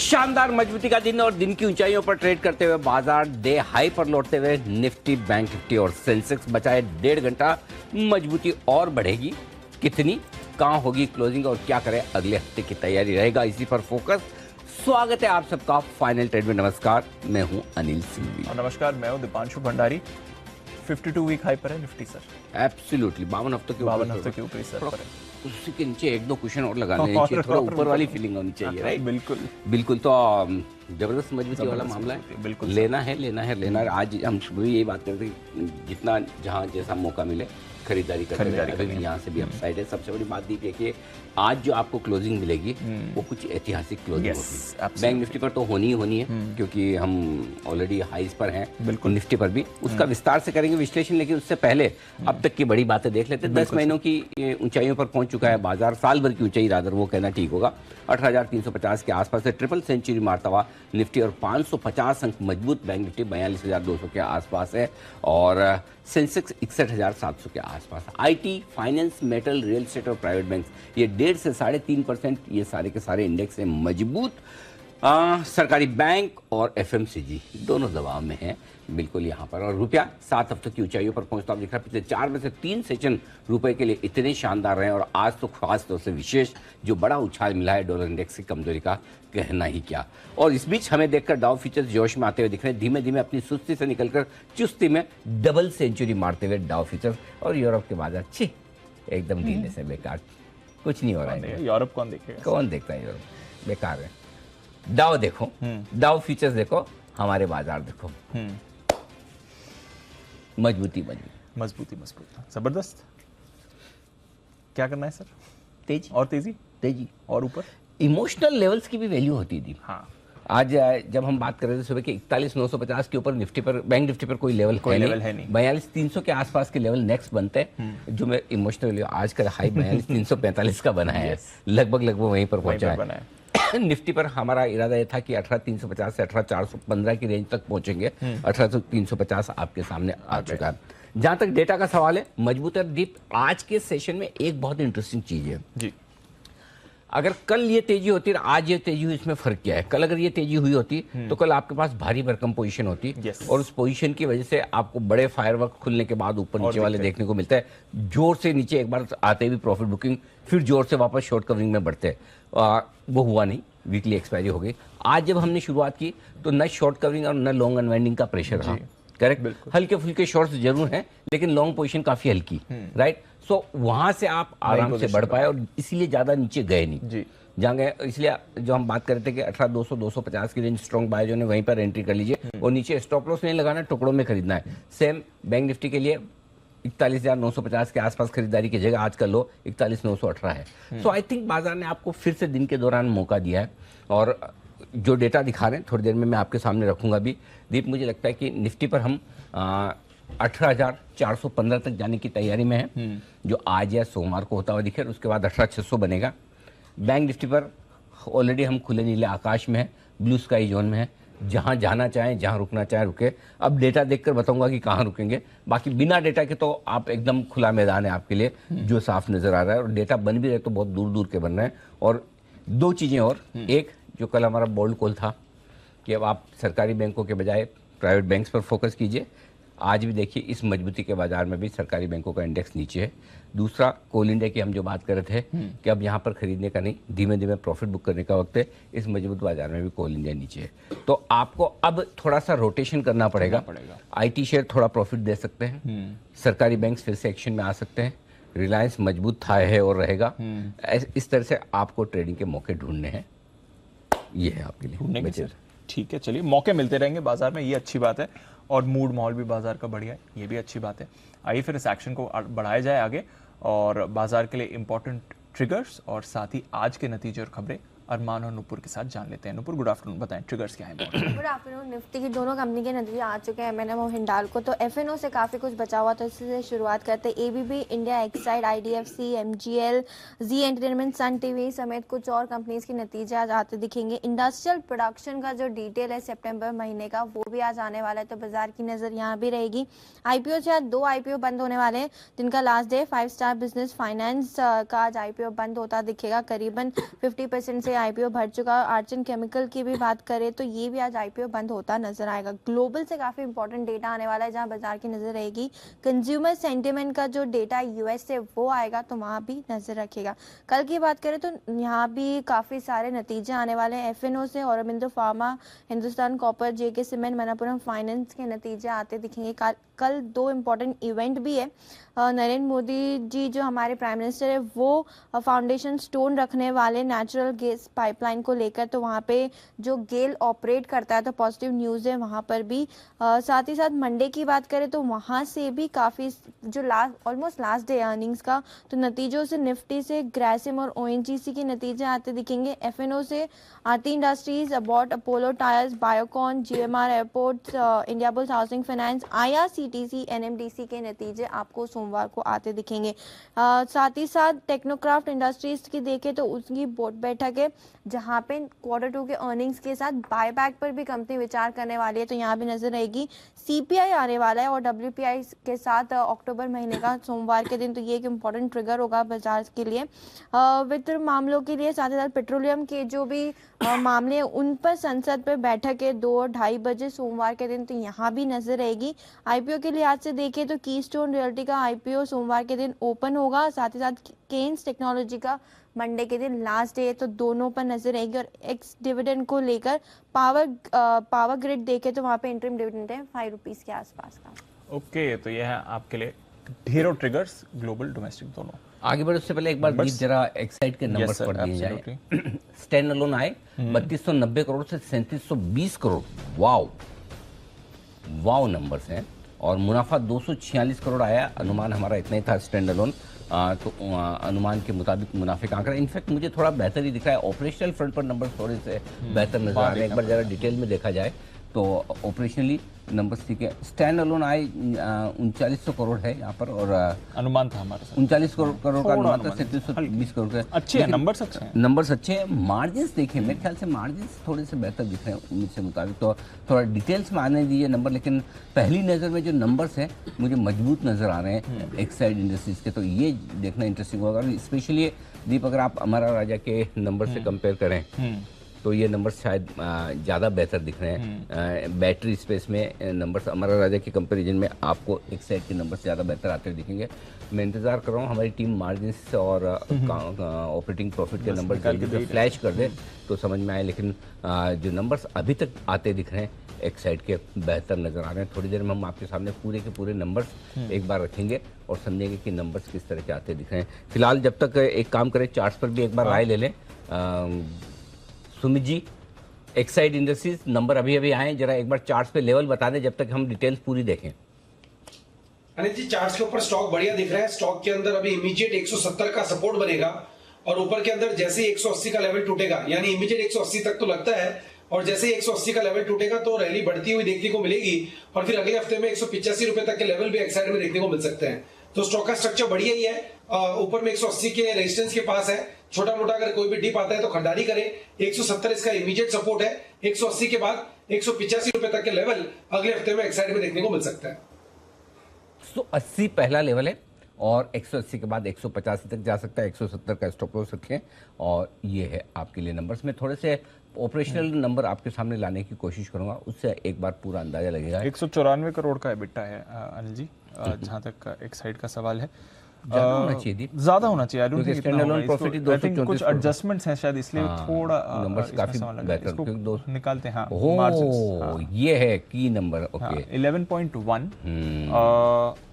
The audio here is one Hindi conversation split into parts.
शानदार मजबूती का दिन और दिन की ऊंचाइयों पर ट्रेड करते हुए बाजार डे हाई पर लौटते हुए निफ्टी, बैंक निफ्टी और सेंसेक्स बचाए 1.5 घंटा। मजबूती और बढ़ेगी कितनी, कहां होगी क्लोजिंग और क्या करें अगले हफ्ते की तैयारी, रहेगा इसी पर फोकस। स्वागत है आप सबका फाइनल ट्रेड में। नमस्कार, मैं हूं अनिल सिंघवी और नमस्कार, मैं हूं दीपांशु भंडारी। 52 वीक हाई पर है निफ्टी सर। एब्सोल्युटली 52 हफ्तों के ऊपर सर पर है। उसी के नीचे एक दो क्वेश्चन और लगाने चाहिए, थोड़ा ऊपर वाली फीलिंग होनी चाहिए, राइट? बिल्कुल बिल्कुल। तो जबरदस्त मजबूती वाला मामला है, बिल्कुल लेना है। आज हम सुबह यही बात करते हैं, जितना जहाँ जैसा मौका मिले खरीदारी करते यहाँ से भी अपसाइड है। सबसे बड़ी बात देखिए, आज जो आपको क्लोजिंग मिलेगी वो कुछ ऐतिहासिक क्लोजिंग होगी। बैंक निफ्टी पर तो होनी है क्योंकि हम ऑलरेडी हाईज पर हैं, बिल्कुल। निफ्टी पर भी उसका विस्तार से करेंगे विश्लेषण, लेकिन उससे पहले अब तक की बड़ी बातें देख लेते हैं। 10 महीनों की ऊंचाइयों पर पहुंच चुका है बाजार, साल भर की ऊंचाई रादर वो कहना ठीक होगा। 18,350 के आसपास से ट्रिपल सेंचुरी मारता हुआ निफ्टी और 550 अंक मजबूत बैंक निफ्टी 42,200 के आसपास है और सेंसेक्स 61,700 के आसपास। IT, finance, metal, real estate और प्राइवेट बैंक्स ये 1.5 से 3.5% ये सारे के सारे इंडेक्स हैं मजबूत। सरकारी बैंक और एफएमसीजी दोनों दबाव में हैं बिल्कुल यहाँ पर। और रुपया 7 हफ्तों की ऊंचाइयों पर पहुंचता दिख रहा है। पिछले 4 में से 3 सेशन रुपए के लिए इतने शानदार रहे और आज तो खास तौर से विशेष जो बड़ा उछाल मिला है डॉलर इंडेक्स की कमजोरी का, कहना ही क्या। और इस बीच हमें देखकर डाउ फ्यूचर्स जोश में आते हुए दिख रहे हैं, धीमे धीमे अपनी सुस्ती से निकलकर चुस्ती में डबल सेंचुरी मारते हुए डाउ फ्यूचर्स। और यूरोप के बाजार एकदम ढीले से बेकार, कुछ नहीं हो रहा है। यूरोप कौन देखेगा? कौन देखता है यूरोप, बेकार है। डाउ देखो, डाउ फ्यूचर्स देखो, हमारे बाजार देखो, मजबूती जबरदस्त। क्या करना है सर? तेजी और ऊपर इमोशनल लेवल्स की भी वैल्यू होती थी। हाँ, आज जब हम बात कर रहे थे सुबह के 41,950 के ऊपर निफ्टी पर, बैंक निफ्टी पर कोई लेवल है नहीं। 42,300 के आसपास के लेवल नेक्स्ट बनते हैं जो मैं इमोशनल, आज का हाई 42,345 का बना है, लगभग वहीं पर पहुंचा है। निफ्टी पर हमारा इरादा यह था कि 18,350 से 18,415 की रेंज तक पहुंचेंगे। 18,350 आपके सामने आ चुका है। जहां तक डेटा का सवाल है, मजबूत है दीप। आज के सेशन में एक बहुत इंटरेस्टिंग चीज है जी। अगर कल ये तेजी होती और आज ये तेजी हुई, इसमें फर्क क्या है? कल अगर ये तेजी हुई होती तो कल आपके पास भारी भरकम पोजीशन होती और उस पोजीशन की वजह से आपको बड़े फायरवर्क खुलने के बाद ऊपर नीचे वाले देखने को मिलता है। जोर से नीचे एक बार आते भी प्रॉफिट बुकिंग, फिर जोर से वापस शॉर्ट कवरिंग में बढ़ते हैं। वो हुआ नहीं, वीकली एक्सपायरी हो गई। आज जब हमने शुरुआत की तो न शॉर्ट कवरिंग और न लॉन्ग अनवाइंडिंग का प्रेशर रहा। करेक्ट, हल्के फुल्के शॉर्ट्स जरूर हैं लेकिन लॉन्ग पोजीशन काफी हल्की, राइट? सो वहां से आप आराम से बढ़ पाए और इसीलिए ज्यादा नीचे गए नहीं जी। जहाँ गए, इसलिए जो हम बात कर रहे थे कि 18,200 250 की रेंज स्ट्रॉन्ग बाय जो है वहीं पर एंट्री कर लीजिए और नीचे स्टॉप लॉस नहीं लगाना, टुकड़ों में खरीदना है। सेम बैंक निफ्टी के लिए 41,950 के आसपास खरीदारी की जगह आज का लो 41,918 है। सो आई थिंक बाजार ने आपको फिर से दिन के दौरान मौका दिया है और जो डेटा दिखा रहे हैं थोड़ी देर में मैं आपके सामने रखूंगा भी। दीप, मुझे लगता है कि निफ्टी पर हम 18,415 तक जाने की तैयारी में है, जो आज या सोमवार को होता हुआ दिखे। उसके बाद 18,600 बनेगा। बैंक निफ्टी पर ऑलरेडी हम खुले नीले आकाश में है, ब्लू स्काई जोन में है, जहां जाना चाहें, जहां रुकना चाहें रुके। अब डेटा देखकर बताऊंगा कि कहां रुकेंगे, बाकी बिना डेटा के तो आप एकदम खुला मैदान है आपके लिए, जो साफ नजर आ रहा है। और डेटा बन भी रहे तो बहुत दूर दूर के बन रहे हैं। और दो चीजें और, एक जो कल हमारा बोल्ड कॉल था कि अब आप सरकारी बैंकों के बजाय प्राइवेट बैंक्स पर फोकस कीजिए। आज भी देखिए इस मजबूती के बाजार में भी सरकारी बैंकों का इंडेक्स नीचे है। दूसरा, कोल इंडिया की हम जो बात कर रहे थे कि अब यहाँ पर खरीदने का नहीं, धीमे धीमे प्रॉफिट बुक करने का वक्त है। इस मजबूत बाजार में भी कोल इंडिया नीचे है, तो आपको अब थोड़ा सा रोटेशन करना पड़ेगा। आईटी शेयर थोड़ा प्रॉफिट दे सकते हैं, सरकारी बैंक फिर से एक्शन में आ सकते हैं, रिलायंस मजबूत था है और रहेगा। इस तरह से आपको ट्रेडिंग के मौके ढूंढने हैं, ये है आपके लिए। ठीक है, चलिए मौके मिलते रहेंगे बाजार में, ये अच्छी बात है। और मूड माहौल भी बाजार का बढ़िया है, ये भी अच्छी बात है। आइए फिर इस एक्शन को बढ़ाया जाए आगे और बाजार के लिए इंपॉर्टेंट ट्रिगर्स और साथ ही आज के नतीजे और खबरें अरमान और नुपुर के साथ जान लेते हैं। नुपुर, गुड आफ्टरनून, बताएं ट्रिगर्स क्या हैं? Good afternoon. निफ्टी की दोनों कंपनी के नतीजे आ चुके हैं, एमएनएम और हिंडाल्को। तो एफएनओ से काफ़ी कुछ बचा हुआ, तो इससे शुरुआत करते हैं। ABB, India Exide, IDFC, MGL, Zee Entertainment, Sun TV समेत कुछ और कंपनीज के नतीजे आज आते दिखेंगे। इंडस्ट्रियल प्रोडक्शन का जो डिटेल है सितंबर महीने का, वो भी आज आने वाला है, तो बाजार की नज़र यहाँ भी रहेगी। आईपीओ से आज 2 आईपीओ बंद होने वाले हैं, जिनका last day 5 star business finance का आज आईपीओ बंद होता दिखेगा। करीबन 50% से आईपीओ भर चुका है। आर्चन केमिकल की भी बात करें तो ये भी आज आईपीओ बंद होता नजर आएगा। ग्लोबल से काफ़ी इंपॉर्टेंट डेटा आने वाला है जहां बाजार की नज़र रहेगी। कंज्यूमर सेंटिमेंट का जो डेटा यूएस से वो आएगा तो वहां भी नज़र रखेगा। कल की बात करें तो यहाँ भी काफ़ी सारे नतीजे आने वाले हैं। एफएनओ से औरबिंदो फार्मा, हिंदुस्तान कॉपर, जेके सीमेंट, मणप्पुरम फाइनेंस के नतीजे आते दिखेंगे। कल 2 इम्पॉर्टेंट इवेंट भी है। नरेंद्र मोदी जी जो हमारे प्राइम मिनिस्टर है वो फाउंडेशन स्टोन रखने वाले नेचुरल गैस पाइपलाइन को लेकर, तो वहाँ पे जो गेल ऑपरेट करता है तो पॉजिटिव न्यूज़ है वहाँ पर भी। साथ ही साथ मंडे की बात करें तो वहाँ से भी काफ़ी जो ऑलमोस्ट लास्ट डे अर्निंग्स का, तो नतीजों से निफ्टी से ग्रासिम और ओएनजीसी के नतीजे आते दिखेंगे। एफएनओ से Aarti Industries, Abbott, Apollo Tyres, Biocon, GMR Airports, Indiabulls Housing Finance, IRCTC, NMDC के नतीजे आपको सोमवार को आते दिखेंगे। साथ ही साथ टेक्नोक्राफ्ट इंडस्ट्रीज की देखें तो उसकी बोर्ड बैठक है जहां पे Q2 के अर्निंग्स के साथ बायबैक पर भी कंपनी विचार करने वाली है, तो यहाँ भी नजर रहेगी। सीपीआई आने वाला है और डब्ल्यूपीआई के साथ अक्टूबर महीने का सोमवार के दिन, तो ये एक इम्पॉर्टेंट ट्रिगर होगा बाजार के लिए। वित्त मामलों के लिए साथ ही साथ पेट्रोलियम के जो भी मामले हैं उन पर संसद पर बैठक है 2-2:30 बजे सोमवार के दिन, तो यहाँ भी नजर रहेगी। आईपीओ के लिहाज से देखें तो कीस्टोन रियल्टी का आईपीओ सोमवार के दिन ओपन होगा। साथ ही साथ केन्स टेक्नोलॉजी का मंडे के दिन लास्ट डे है, तो दोनों पर नजर रहेगी। और एक्स डिविडेंड को लेकर पावर ग्रिड देखें तो वहाँ पे इंटरिम डिविडेंड है 5 रुपीज के आसपास का। ओके, तो ये है आपके लिए ढेरों ट्रिगर्स, ग्लोबल डोमेस्टिक दोनों। आगे बढ़े उससे पहले एक बार दीप जरा एक्साइड के नंबर्स पढ़ दिए जाए। स्टैंड अलोन आए 3290 करोड़ से 3720 करोड़। वाव नंबर्स हैं। और मुनाफा 246 करोड़ आया। अनुमान हमारा इतना ही था स्टैंड अलोन, तो अनुमान के मुताबिक मुनाफे का आंकड़ा इनफैक्ट मुझे थोड़ा बेहतर ही दिख रहा है। ऑपरेशनल फ्रंट पर नंबर थोड़े से बेहतर नजर आ रहे हैं। एक बार जरा डिटेल में देखा जाए तो ऑपरेशनली नंबर्स ठीक है। स्टैंड अलोन आए 3900 करोड़ है यहाँ पर, और अनुमान था हमारे 39 करोड़ का अनुमान था, 3720 करोड़ का। अच्छे हैं नंबर्स, अच्छे हैं नंबर्स अच्छे हैं। मार्जिन्स देखिए, मेरे ख्याल से मार्जिन्स थोड़े से बेहतर दिख रहे हैं उम्मीद से मुताबिक, तो थोड़ा डिटेल्स में आने दीजिए नंबर। लेकिन पहली नज़र में जो नंबर्स हैं मुझे मजबूत नज़र आ रहे हैं एक्साइड इंडस्ट्रीज के, तो ये देखना इंटरेस्टिंग होगा। स्पेशली दीप अगर आप अमरा राजा के नंबर से कंपेयर करें तो ये नंबर्स शायद ज़्यादा बेहतर दिख रहे हैं। बैटरी स्पेस में नंबर्स अमरा राजा के कंपैरिजन में आपको एक्साइड के नंबर्स ज़्यादा बेहतर आते दिखेंगे। मैं इंतज़ार कर रहा हूँ हमारी टीम मार्जिन्स और ऑपरेटिंग प्रॉफिट के नंबर जल्दी से फ्लैश कर दे तो समझ में आए। लेकिन जो नंबर्स अभी तक आते दिख रहे हैं एक्साइड के बेहतर नज़र आ रहे हैं। थोड़ी देर में हम आपके सामने पूरे के पूरे नंबर्स एक बार रखेंगे और समझेंगे कि नंबर्स किस तरह के आते दिख रहे हैं। फिलहाल जब तक एक काम करें, चार्ट्स पर भी एक बार राय ले लें। Sumit ji, Exide industries number अभी अभी आए, जरा एक बार चार्ट्स पे लेवल बता दें जब तक हम डिटेल्स पूरी देखें। अनिल जी, चार्ट्स के ऊपर स्टॉक बढ़िया दिख रहा है। स्टॉक के अंदर अभी इमीडिएट 170 का सपोर्ट बनेगा और ऊपर के अंदर जैसे 180 का लेवल टूटेगा, यानी इमीडिएट 180 तक तो लगता है, और जैसे ही 180 का लेवल टूटेगा तो रैली बढ़ती हुई देखने को मिलेगी और फिर अगले हफ्ते में 185 रुपए तक के लेवल भी एक्साइड में देखने को मिल सकते हैं। तो स्टॉक का स्ट्रक्चर बढ़िया ही है। ऊपर में 180 के रेजिस्टेंस के पास है, छोटा मोटा अगर कोई भी डिप आता है तो खरीदारी करें। 170 इसका इमीडिएट सपोर्ट है। 180 के बाद 185 रुपए तक के लेवल अगले हफ्ते में एक्साइड में देखने को मिल सकता है। 180 पहला लेवल है और 180 के बाद 185 तक जा सकता है। 170 का स्टॉप लॉस रखें और ये है आपके लिए नंबर्स। में थोड़े से ऑपरेशनल नंबर आपके सामने लाने की कोशिश करूंगा, उससे एक बार पूरा अंदाजा लगेगा। 194 करोड़ का EBITDA है अनिल जी, जहाँ तक एक्साइड का सवाल है। ज़्यादा होना चाहिए, ज़्यादा होना चाहिए। I don't think standalone profit ही 234 कुछ एडजस्टमेंट्स हैं शायद, इसलिए थोड़ा नंबर्स काफी बेहतर इसको निकालते हैं। ओह, ये है की नंबर। ओके, 11.1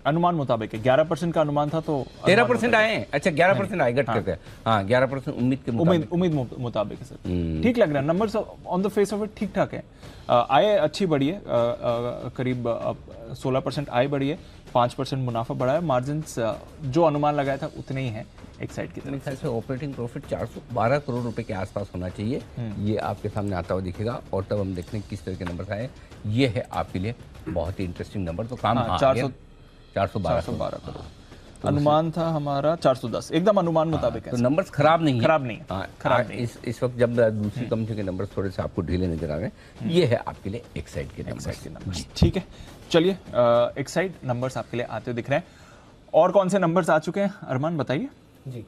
अनुमान मुताबिक है। 11% का अनुमान था तो 13% आए हैं। अच्छा, 11% आए, घट करते हैं। हाँ, 11% उम्मीद के मुताबिक, उम्मीद मुताबिक है सर। ठीक लग रहा है numbers, on the face of it ठीक ठाक है। आय अच्छी बढ़ी है, करीब 16% आय बढ़ी है, 5% मुनाफा बढ़ा है। मार्जिन्स जो अनुमान लगाया था उतने ही हैं एक्साइड की तरफ से। ऑपरेटिंग प्रॉफिट 412 करोड़ रुपए के आसपास होना चाहिए, ये आपके सामने आता हुआ दिखेगा। और तब हम देखते हैं किस तरह के नंबर आए। ये है आपके लिए बहुत ही इंटरेस्टिंग नंबर। तो काम 412 करोड़ अनुमान था हमारा, 410 एकदम अनुमान मुताबिक है। तो नंबर्स खराब नहीं है, खराब नहीं। इस वक्त जब दूसरी कंपनी के नंबर्स थोड़े से आपको ढीले नजर आ रहे हैं, ये है आपके लिए एक्साइड के नंबर्स। ठीक है, चलिए एक्साइड नंबर्स आपके लिए आते हुए दिख रहे हैं। और कौन से नंबर्स आ चुके हैं अरमान, बताइए। जी,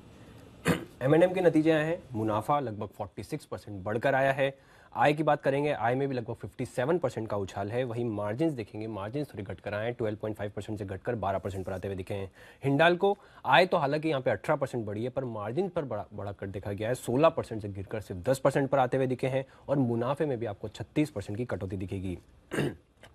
M&M के नतीजे आए हैं, मुनाफा लगभग 46% बढ़कर आया है। आय की बात करेंगे, आय में भी लगभग 57% का उछाल है। वहीं मार्जिन्स देखेंगे, मार्जिन्स थोड़ी घटकर आए हैं, 12.5% से घटकर 12% पर आते हुए दिखे हैं। हिंडाल्को आय तो हालांकि यहाँ पे 18% बढ़ी है, पर मार्जिन पर बड़ा कट देखा गया है, 16% से गिरकर सिर्फ 10% पर आते हुए दिखे हैं। और मुनाफे में भी आपको 36% की कटौती दिखेगी।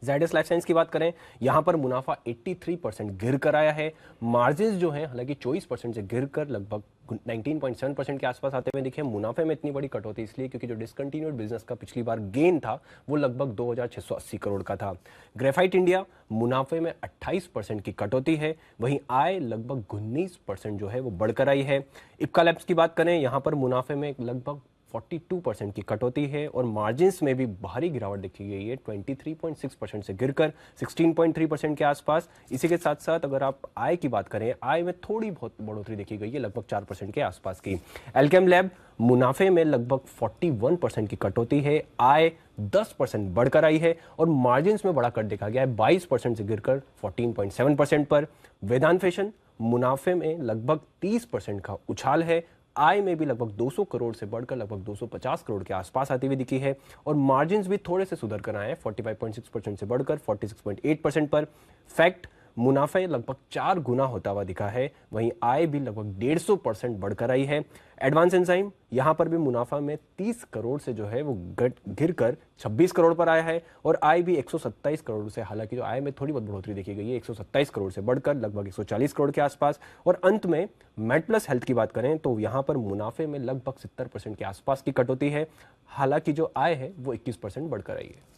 ज़ायडस लाइफ साइंस की बात करें, यहाँ पर मुनाफा 83% गिर कर आया है। मार्जिन्स जो हैं हालांकि 24% से गिर कर लगभग 19.7% के आसपास आते हुए दिखे। मुनाफे में इतनी बड़ी कटौती इसलिए क्योंकि जो डिसकंटिन्यूड बिजनेस का पिछली बार गेन था वो लगभग 2680 करोड़ का था। ग्रेफाइट इंडिया मुनाफे में 28% की कटौती है, वहीं आय लगभग 19% जो है वो बढ़कर आई है। इप्का लैब्स की बात करें, यहाँ पर मुनाफे में लगभग 42% की कटौती है और मार्जिन्स में भी भारी गिरावट देखी गई है, 23.6% से गिरकर 16.3% के आसपास। इसी के साथ साथ अगर आप आय की बात करें, आय में थोड़ी बहुत बढ़ोतरी देखी गई है, लगभग 4% के आसपास की। एल्केम लैब मुनाफे में लगभग 41% की कटौती है, आय 10% बढ़कर आई है और मार्जिन्स में बड़ा कट देखा गया है, 22% से गिरकर 14.7% पर। वेदांत फैशन मुनाफे में लगभग 30% का उछाल है, आय में भी लगभग 200 करोड़ से बढ़कर लगभग 250 करोड़ के आसपास आती हुई दिखी है और मार्जिन्स भी थोड़े से सुधर कर आए हैं, 45.6% से बढ़कर 46.8% पर। फैक्ट मुनाफे लगभग 4 गुना होता हुआ दिखा है, वहीं आय भी लगभग 150% बढ़कर आई है। एडवांस एंजाइम यहां पर भी मुनाफा में 30 करोड़ से जो है वो गिरकर 26 करोड़ पर आया है और आय भी 127 करोड़ से, हालांकि जो आय में थोड़ी बहुत बढ़ोतरी देखी गई है, 127 करोड़ से बढ़कर लगभग 140 करोड़ के आसपास। और अंत में मेडप्लस हेल्थ की बात करें तो यहां पर मुनाफे में लगभग 70% के आसपास की कटौती है, हालांकि जो आय है वो 21% बढ़कर आई है।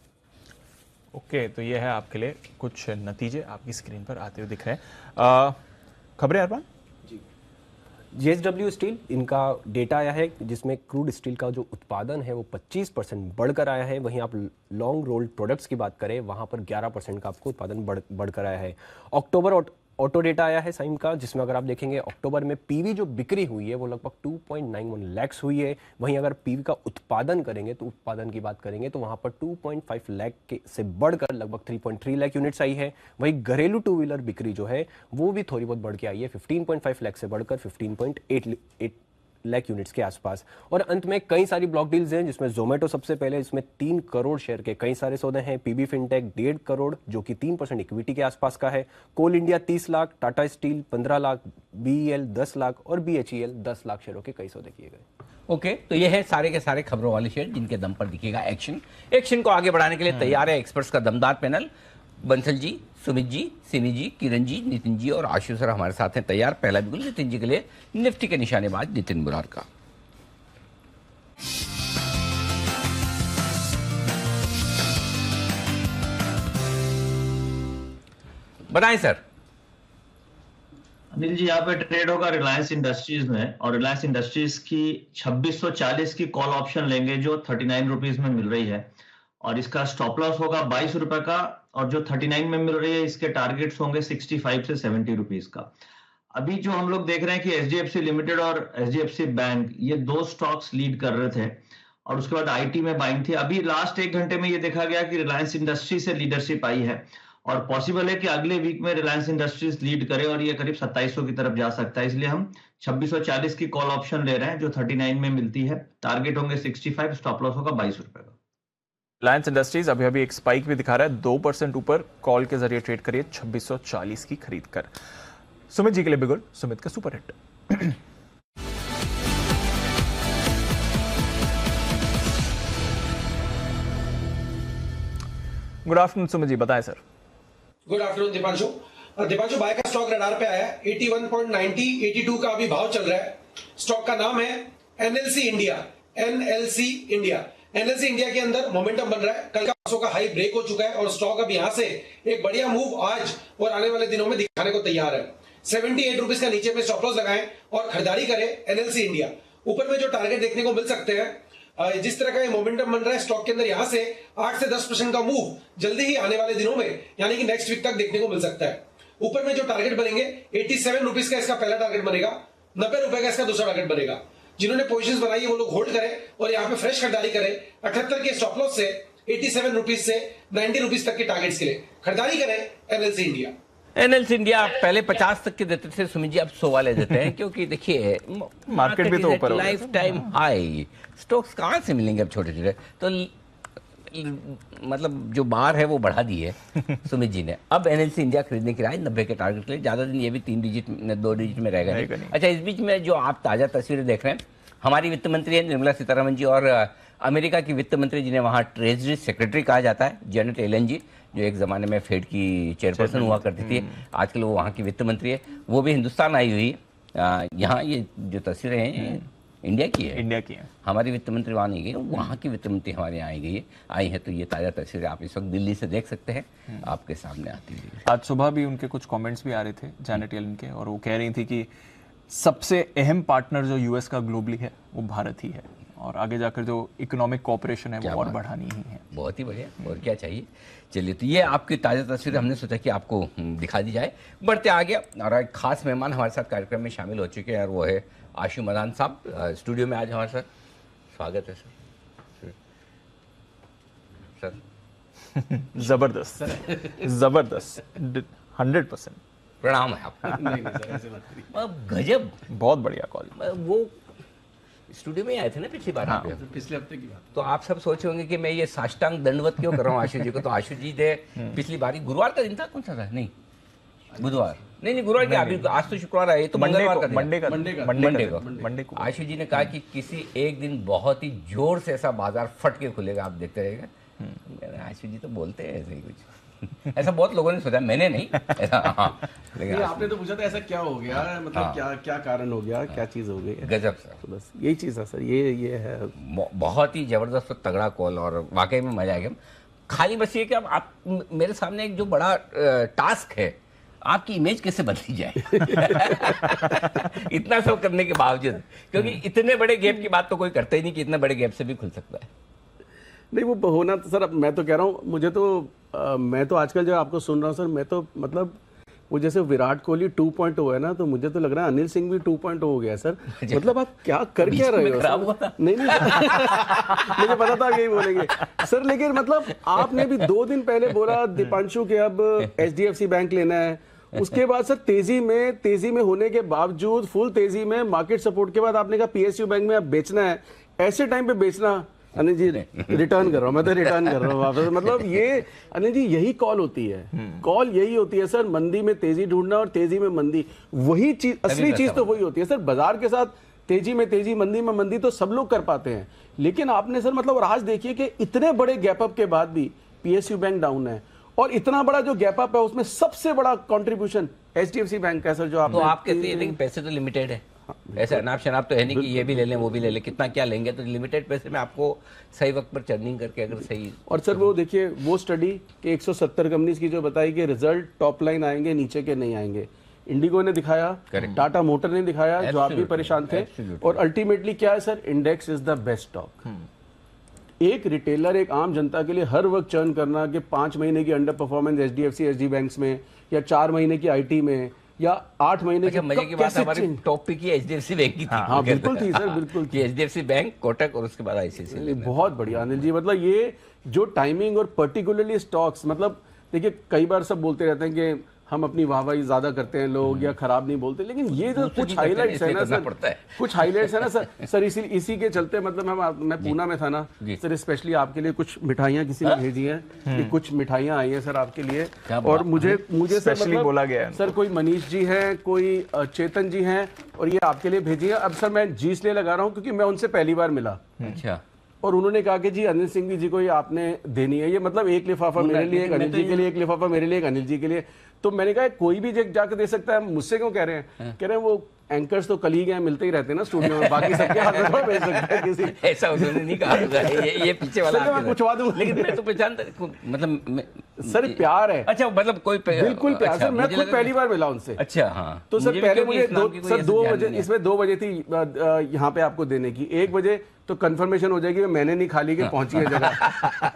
ओके, तो ये है आपके लिए कुछ नतीजे आपकी स्क्रीन पर आते हुए दिख रहे हैं। खबरें अरबान जी, JSW स्टील, इनका डेटा आया है जिसमें क्रूड स्टील का जो उत्पादन है वो 25% बढ़कर आया है। वहीं आप लॉन्ग रोल्ड प्रोडक्ट्स की बात करें, वहां पर 11% का आपको उत्पादन बढ़कर आया है। अक्टूबर ऑटो डेटा आया है साइम का, जिसमें अगर आप देखेंगे अक्टूबर में पीवी जो बिक्री हुई है वो लगभग 2.91 लाख हुई है। वहीं अगर पीवी का उत्पादन करेंगे तो उत्पादन की बात करेंगे तो वहां पर 2.5 लाख से बढ़कर लगभग 3.3 लाख यूनिट्स आई है। वहीं घरेलू टू व्हीलर बिक्री जो है वो भी थोड़ी बहुत बढ़ के आई है, 15.5 लाख से बढ़कर 15.8 लाख यूनिट्स के आसपास। और अंत में कई सारी ब्लॉक डील्स हैं, जिसमें जोमेटो सबसे पहले, इसमें 3 करोड़ शेयर के कई सारे सौदे हैं। पीबी फिनटेक 1.5 करोड़ जो कि 3% इक्विटी के आसपास का है। Coal India 30 lakh, Tata Steel 15 lakh, BEL 10 lakh और बीएचईएल 10 लाख शेयरों के कई सौदे किए गए। ओके, तो ये है सारे के सारे खबरों वाले शेयर जिनके दम पर दिखेगा एक्शन को आगे बढ़ाने के लिए तैयार है एक्सपर्ट्स का दमदार पैनल। बंसल जी, सुमित जी, सिमी जी, किरण जी, नितिन जी और आशु सर हमारे साथ हैं तैयार। पहला बिल्कुल नितिन जी के लिए निफ्टी के निशानेबाज नितिन बुरार का। बताएं सर। अनिल जी, यहाँ पे ट्रेड होगा रिलायंस इंडस्ट्रीज में और रिलायंस इंडस्ट्रीज की 2640 की कॉल ऑप्शन लेंगे जो 39 रुपीज में मिल रही है और इसका स्टॉप लॉस होगा 22 रुपए का और जो 39 में मिल रही है इसके टारगेट्स होंगे 65 से 70 रुपीज का। अभी जो हम लोग देख रहे हैं कि एचडीएफसी लिमिटेड और एचडीएफसी बैंक ये 2 स्टॉक्स लीड कर रहे थे और उसके बाद आईटी में बाइंग थी। अभी लास्ट 1 घंटे में ये देखा गया कि रिलायंस इंडस्ट्री से लीडरशिप आई है और पॉसिबल है कि अगले वीक में रिलायंस इंडस्ट्रीज लीड करे और ये करीब 2700 की तरफ जा सकता है। इसलिए हम 2640 की कॉल ऑप्शन ले रहे हैं जो 39 में मिलती है। टारगेट होंगे 65, स्टॉप लॉस होगा 22 रुपए का। रिलायंस इंडस्ट्रीज अभी एक स्पाइक भी दिखा रहा है, 2% ऊपर कॉल के जरिए ट्रेड करिए 2640 की खरीद कर। सुमित जी के लिए बिगुल, सुमित का super hit. Good afternoon Sumit ji, बताएं sir. Good afternoon Deepanshu. Deepanshu, buy का स्टॉक रडार पे आया है, 81.90, 82 का अभी भाव चल रहा है। स्टॉक का नाम है एनएलसी इंडिया। एनएलसी इंडिया के अंदर मोमेंटम बन रहा है। कल का 500 का हाई ब्रेक हो चुका है और स्टॉक अब यहां से एक बढ़िया मूव आज और आने वाले दिनों में दिखाने को तैयार है। 78 रुपीज का नीचे में स्टॉप लॉस लगाएं और खरीदारी करें एनएलसी इंडिया। ऊपर में जो टारगेट देखने को मिल सकते हैं, जिस तरह का ये मोमेंटम बन रहा है स्टॉक के अंदर, यहां से 8 से 10% का मूव जल्दी ही आने वाले दिनों में यानी कि नेक्स्ट वीक तक देखने को मिल सकता है। ऊपर में जो टारगेट बनेंगे 87 रुपीज का इसका पहला टारगेट बनेगा, 90 रुपए का इसका दूसरा टारगेट बनेगा। जिन्होंने पोजीशंस बनाई है वो लोग होल्ड करें और यहाँ पे फ्रेश खरीदारी करें। 78 के स्टॉप लॉस से 87 रुपीज से 90 रुपीज तक के टारगेट्स के लिए खरीदारी करें एनएलसी इंडिया। एनएलसी इंडिया पहले 50 तक के देते थे सुमित जी, अब 100 वाले देते हैं क्योंकि देखिए मार्केट भी तो ऊपर हो गया। लाइफ टाइम हाई स्टॉक्स कहाँ से मिलेंगे अब छोटे छोटे, तो मतलब जो बार है वो बढ़ा दी है सुमित जी ने। अब एनएलसी इंडिया खरीदने की राय 90 के टारगेट के लिए, ज्यादा दिन ये भी 3 डिजिट 2 डिजिट में रहेगा नहीं। अच्छा, इस बीच में जो आप ताजा तस्वीरें देख रहे हैं, हमारी वित्त मंत्री है निर्मला सीतारमण जी और अमेरिका की वित्त मंत्री जिन्हें वहाँ ट्रेजरी सेक्रेटरी कहा जाता है, जेनेट येलन जी, जो एक ज़माने में फेड की चेयरपर्सन हुआ करती थी, आजकल वो वहाँ की वित्त मंत्री है, वो भी हिंदुस्तान आई हुई है। यहाँ ये जो तस्वीरें हैं इंडिया की है, इंडिया की है। हमारी वित्त मंत्री वहाँ नहीं गई, वहाँ की वित्त मंत्री हमारे यहाँ आई है। तो ये ताज़ा तस्वीरें आप इस वक्त दिल्ली से देख सकते हैं, आपके सामने आती है। आज सुबह भी उनके कुछ कमेंट्स भी आ रहे थे जेनेट येलन के, और वो कह रही थी कि सबसे अहम पार्टनर जो यूएस का ग्लोबली है वो भारत ही है, और आगे जाकर जो इकोनॉमिक कोऑपरेशन है वो और बढ़ानी ही है। बहुत ही बढ़िया, और क्या चाहिए। चलिए, तो ये आपकी ताज़ा तस्वीर हमने सोचा कि आपको दिखा दी जाए। बढ़ते आगे, और एक खास मेहमान हमारे साथ कार्यक्रम में शामिल हो चुके हैं, और वो है आशु मदान साहब, स्टूडियो में आज हमारे साथ। स्वागत है सर। जबरदस्त जबरदस्त 100%। प्रणाम है आपको। गजब, बहुत बढ़िया कॉल। वो स्टूडियो में आए थे ना पिछली बार, पिछले हफ्ते की बात। तो आप सब सोच होंगे कि मैं ये साष्टांग दंडवत क्यों कर रहा हूँ आशु जी को। तो आशु जी ने पिछली बारी गुरुवार का दिन था, कौन सा था, नहीं बुधवार, नहीं गुरुवार क्या, अभी आज तो शुक्रवार है, ये तो मंगलवार का, मंडे को आशु जी ने कहा कि किसी एक दिन बहुत ही जोर से ऐसा बाजार फट के खुलेगा, आप देखते रहेगा। आशु जी तो बोलते हैं ऐसे ही कुछ ऐसा बहुत लोगों ने सोचा, मैंने नहीं ऐसा। हाँ, लेकिन आपने तो पूछा था ऐसा क्या हो गया, मतलब क्या क्या कारण हो गया, क्या चीज हो गई। गजब सर, तो बस यही चीज है सर, ये है। बहुत ही जबरदस्त और तगड़ा कॉल, और वाकई में मजा आएगा। खाली बस ये कि आप मेरे सामने एक जो बड़ा टास्क है, आपकी इमेज कैसे बदली जाए इतना सब करने के बावजूद, क्योंकि इतने बड़े गैप की बात तो कोई करता ही नहीं कि इतने बड़े गैप से भी खुल सकता है। नहीं, वो होना तो सर, अब मैं तो कह रहा हूँ, मुझे तो मैं तो आजकल जब आपको सुन रहा हूँ सर, मैं तो मतलब वो जैसे विराट कोहली 2.0 है ना, तो मुझे तो लग रहा है अनिल सिंह भी 2.0 हो गया सर। मतलब आप क्या कर क्या रहे हो सर? नहीं मुझे पता था यही बोलेंगे सर, लेकिन मतलब आपने भी 2 दिन पहले बोला दीपांशु के अब HDFC बैंक लेना है, उसके बाद सर तेजी में होने के बावजूद, फुल तेजी में मार्केट सपोर्ट के बाद आपने कहा PSU बैंक में अब बेचना है। ऐसे टाइम पे बेचना, अनिल जी रिटर्न कर रहा हूँ, मैं तो रिटर्न कर रहा हूँ वापस। मतलब ये अनिल जी यही कॉल होती है, कॉल यही होती है सर, मंदी में तेजी ढूंढना और तेजी में मंदी, वही चीज, असली चीज तो वही होती है सर। बाजार के साथ तेजी में तेजी, मंदी में मंदी तो सब लोग कर पाते हैं, लेकिन आपने सर मतलब, और आज देखिए कि इतने बड़े गैप अप के बाद भी PSU बैंक डाउन है, और इतना बड़ा जो गैप अप है उसमें सबसे बड़ा कंट्रीब्यूशन HDFC बैंक का सर। जो आप तो आप कहते हैं पैसे तो लिमिटेड है, ऐसे अनाप शनाप तो है नहीं कि ये भी ले लें वो भी ले लें, कितना क्या लेंगे, तो लिमिटेड पैसे में आपको सही वक्त पर चर्निंग करके अगर सही। और सर वो देखिए वो स्टडी कि 170 कंपनीज की जो बताई कि रिजल्ट टॉप लाइन आएंगे, नीचे के नहीं आएंगे। इंडिगो ने दिखाया, टाटा मोटर ने दिखाया, जो आप भी परेशान थे, और अल्टीमेटली क्या है sir, index is the best stock. एक रिटेलर, एक आम जनता के लिए हर वक्त चर्न करना कि 5 महीने की under performance HDFC SG banks में, या 4 महीने की IT में, या 8 महीने की, मजे की बात हमारे टॉप पे की HDFC बैंक की थी। हाँ बिल्कुल थी सर, बिल्कुल थी। HDFC बैंक, कोटक, और उसके बाद ICICI। बहुत बढ़िया अनिल जी, मतलब ये जो टाइमिंग और पर्टिकुलरली स्टॉक्स, मतलब देखिए कई बार सब बोलते रहते हैं कि हम अपनी वाहवाही ज्यादा करते हैं लोग, या खराब नहीं बोलते, लेकिन ये जो कुछ हाईलाइट्स है ना सर, कुछ हाईलाइट्स है ना सर, इसी के चलते मतलब मैं पूना में था ना सर, स्पेशली आपके लिए कुछ मिठाइयाँ किसी ने भेजी हैं, कुछ मिठाइयाँ आई हैं सर आपके लिए, और मुझे सर मतलब बोला गया सर, कोई मनीष जी हैं, कोई चेतन जी हैं, और ये आपके लिए भेजी है। अब सर मैं जी इसलिए लगा रहा हूँ क्योंकि मैं उनसे पहली बार मिला। अच्छा। और उन्होंने कहा कि जी अनिल सिंह जी को ये आपने देनी है, ये मतलब एक लिफाफा मेरे लिए, एक अनिल जी के लिए, एक लिफाफा मेरे लिए, एक अनिल जी के लिए। तो मैंने कहा कोई भी जाकर दे सकता है, मुझसे क्यों कह रहे हैं? कह रहे हैं वो एंकर्स तो कलीग हैं, मिलते ही रहते हैं ना स्टूडियो में, बाकी सबके हाथ में भेज सकते हैं किसी। ऐसा उन्होंने नहीं कहा, ये पीछे वाला मैं पूछवा दूं, लेकिन मैं तो पहचानता, मतलब सर प्यार है। अच्छा, मतलब कोई बिल्कुल प्यार सर, मैं खुद पहली बार मिला उनसे। अच्छा हाँ, तो सर पहले मुझे 2 बजे, इसमें 2 बजे थी यहाँ पे आपको देने की, 1 बजे तो कंफर्मेशन हो जाएगी मैंने नहीं खा ली कि पहुंची है जगह।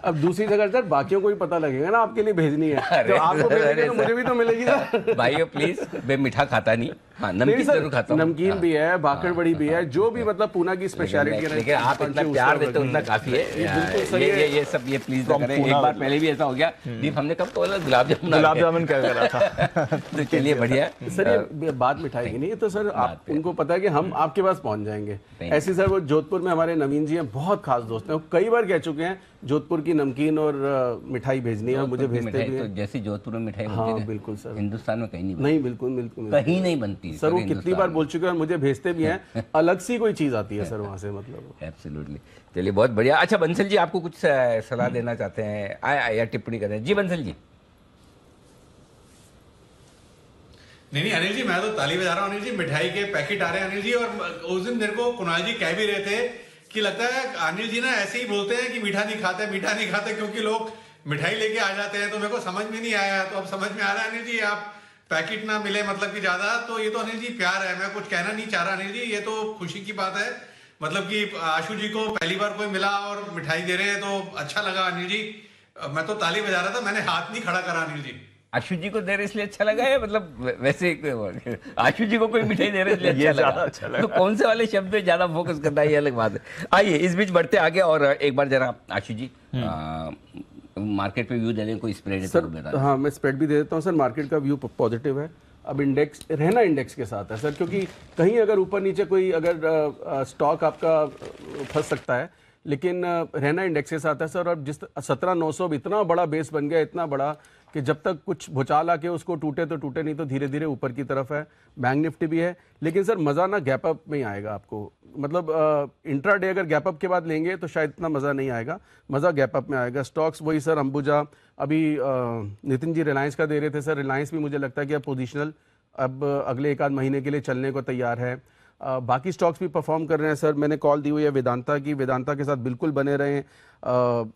अब दूसरी जगह सर बाकियों को भी पता लगेगा ना आपके लिए भेजनी है, तो आपको भेजेंगे तो मुझे भी तो मिलेगी ना। भाइयों प्लीज, मैं मीठा खाता नहीं, हाँ नमकीन जरूर खाता हूँ। नमकीन भी है, भाकड़ बड़ी भी है, जो भी मतलब पूना की स्पेशलिटी है। लेकिन आप इतना प्यार देते हो उतना काफी है। ये सब ये प्लीज करें। एक बार पहले भी ऐसा हो गया, सिर्फ हमने कब बोला गुलाब जामुन क्या करा था। तो चलिए बढ़िया है सर, ये बात मिठाई की नहीं है तो सर आप उनको पता है कि हम आपके पास पहुंच जाएंगे। ऐसे सर वो जोधपुर में हमारे नवीन जी हैं, बहुत खास दोस्त हैं, वो कई बार कह चुके हैं जोधपुर की नमकीन और मिठाई भेजनी है, मुझे भेजते भी तो हैं। जैसी जोधपुर में मिठाई हाँ होती है बिल्कुल सर, हिंदुस्तान में कहीं नहीं नहीं बिल्कुल बिल्कुल कहीं नहीं बनती सर, वो कितनी बार बोल चुके हैं और मुझे भेजते भी हैं, अलग सी कोई चीज आती है सर वहाँ से, मतलब। एब्सोल्युटली। चलिए बहुत बढ़िया। अच्छा बंसल जी, आपको कुछ सलाह देना चाहते हैं या टिप्पणी करें? जी बंसल जी। नहीं अनिल जी, मैं तो ताली बजा रहा हूँ अनिल जी, मिठाई के पैकेट आ रहे हैं अनिल जी। और उस दिन मेरे को कुणाल जी कह भी रहे थे कि लगता है अनिल जी ना ऐसे ही बोलते हैं कि मीठा नहीं खाते क्योंकि लोग मिठाई लेके आ जाते हैं। तो मेरे को समझ में नहीं आया, तो अब समझ में आ रहा है अनिल जी, आप पैकेट ना मिले मतलब कि ज्यादा, तो ये तो अनिल जी प्यार है। मैं कुछ कहना नहीं चाह रहा अनिल जी, ये तो खुशी की बात है। मतलब कि आशु जी को पहली बार कोई मिला और मिठाई दे रहे हैं तो अच्छा लगा अनिल जी। मैं तो ताली बजा रहा था, मैंने हाथ नहीं खड़ा करा अनिल जी। आशु जी को दे रहे इसलिए अच्छा लगा है, मतलब वैसे आशु जी को कोई मिठाई दे रहे इसलिए अच्छा लगा। तो कौन से वाले शब्द पे ज्यादा फोकस करना है, ये अलग बात है। आइए इस बीच बढ़ते आगे और एक बार जरा आशु जी मार्केट पे व्यू देने को स्प्रेड सर। हाँ मैं स्प्रेड भी दे देता हूँ सर। मार्केट का व्यू पॉजिटिव है। अब इंडेक्स रहना इंडेक्स के साथ है सर, क्योंकि कहीं अगर ऊपर नीचे कोई अगर स्टॉक आपका फंस सकता है, लेकिन रहना इंडेक्स के साथ है सर। और जिस 17,900 इतना बड़ा बेस बन गया, इतना बड़ा कि जब तक कुछ भुचाल आके उसको टूटे तो टूटे, नहीं तो धीरे धीरे ऊपर की तरफ है। बैंक निफ्टी भी है, लेकिन सर मज़ा ना गैप अप में ही आएगा आपको। मतलब इंट्राडे अगर गैप अप के बाद लेंगे तो शायद इतना मज़ा नहीं आएगा, मज़ा गैप अप में आएगा। स्टॉक्स वही सर, अंबुजा, अभी नितिन जी रिलायंस का दे रहे थे सर। रिलायंस भी मुझे लगता है कि अब पोजिशनल अब अगले 1 आध महीने के लिए चलने को तैयार है। बाकी स्टॉक्स भी परफॉर्म कर रहे हैं सर। मैंने कॉल दी हुई है वेदांता की, वेदांता के साथ बिल्कुल बने रहें।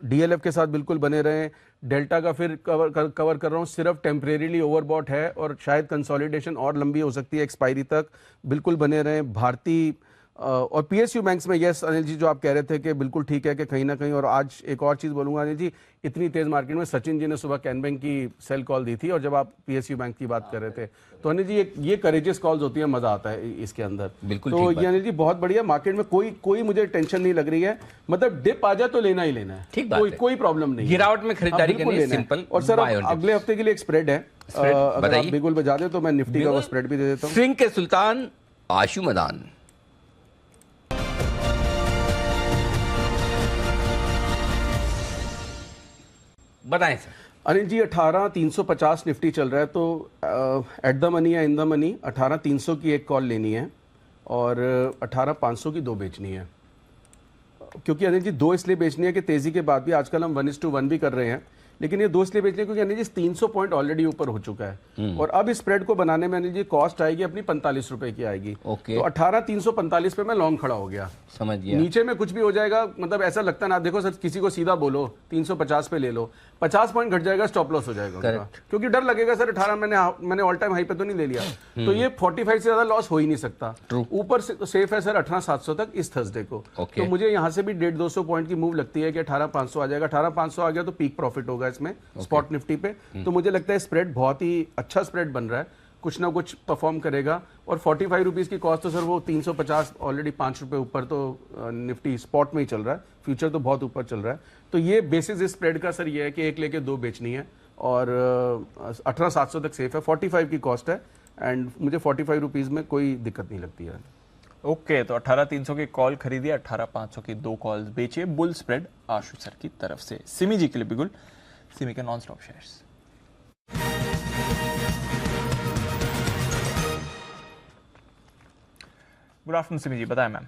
डीएलएफ के साथ बिल्कुल बने रहें। डेल्टा का फिर कवर कर रहा हूँ, सिर्फ टेम्परेरीली ओवरबॉट है और शायद कंसोलिडेशन और लंबी हो सकती है एक्सपायरी तक, बिल्कुल बने रहें। भारती और पीएसयू बैंक्स में यस अनिल जी, जो आप कह रहे थे कि बिल्कुल ठीक है कि कहीं ना कहीं। और आज एक और चीज़ बोलूँगा अनिल जी, इतनी तेज़ मार्केट में सचिन जी ने सुबह कैन बैंक की सेल कॉल दी थी, और जब आप पीएसयू बैंक की बात कर रहे थे तो अनिल जी ये करेजियस कॉल्स होती है, मज़ा आता है इसके अंदर। बिल्कुल तो ये अनिल जी बहुत बढ़िया। मार्केट में कोई मुझे टेंशन नहीं लग रही है, मतलब डिप आ जाए तो लेना ही लेना है, ठीक बात है। कोई प्रॉब्लम नहीं, गिरावट में खरीदारी करनी है, सिंपल। और सर अगले हफ्ते के लिए एक स्प्रेड है, अगर आप बिल्कुल बजा दें तो मैं निफ्टी का वो स्प्रेड भी दे देता हूँ। स्विंग के सुल्तान आशु मदान। बताएं सर। अनिल जी 18,350 निफ्टी चल रहा है, तो एट द मनी या इन द मनी 18,300 की एक कॉल लेनी है और 18,500 की 2 बेचनी है। क्योंकि अनिल जी 2 इसलिए बेचनी है कि तेजी के बाद भी आजकल हम 1:1 भी कर रहे हैं, लेकिन ये 2 इसलिए बेचने क्योंकि अनिल जी 300 पॉइंट ऑलरेडी ऊपर हो चुका है और अब इस स्प्रेड को बनाने में अनिल जी कॉस्ट आएगी अपनी 45 रुपए की आएगी। ओके। तो 18,345 पे मैं लॉन्ग खड़ा हो गया, समझ गया। नीचे में कुछ भी हो जाएगा, मतलब ऐसा लगता है ना, देखो सर किसी को सीधा बोलो 350 पे ले लो, 50 पॉइंट घट जाएगा स्टॉप लॉस हो जाएगा उनका, क्योंकि डर लगेगा सर 18 मैंने ऑल टाइम हाई पे तो नहीं ले लिया, तो ये 45 से ज्यादा लॉस हो ही नहीं सकता। ऊपर से सेफ है सर 18,700 तक इस थर्सडे को। तो मुझे यहाँ से भी 150-200 पॉइंट की मूव लगती है कि 18,500 आ जाएगा। 18,500 आ गया तो पीक प्रॉफिट होगा इसमें स्पॉट निफ्टी पे। तो मुझे लगता है स्प्रेड बहुत ही अच्छा स्प्रेड बन रहा है, कुछ ना कुछ परफॉर्म करेगा। और 45 रुपीज़ की कॉस्ट तो सर वो 350 ऑलरेडी 5 रुपये ऊपर तो निफ्टी स्पॉट में ही चल रहा है, फ्यूचर तो बहुत ऊपर चल रहा है। तो ये बेसिस इस स्प्रेड का सर ये है कि एक लेके 2 बेचनी है और 18,700 तक सेफ है। 45 की कॉस्ट है एंड मुझे 45 रुपीज़ में कोई दिक्कत नहीं लगती है। ओके, तो 18,300 की कॉल खरीदिए, 18,500 की 2 कॉल्स बेचिए। बुल स्प्रेड आशु सर की तरफ से। सिमी जी के लिए बिगुल, सिमी के non stop shares. Good afternoon Simi ji, बताएं ma'am.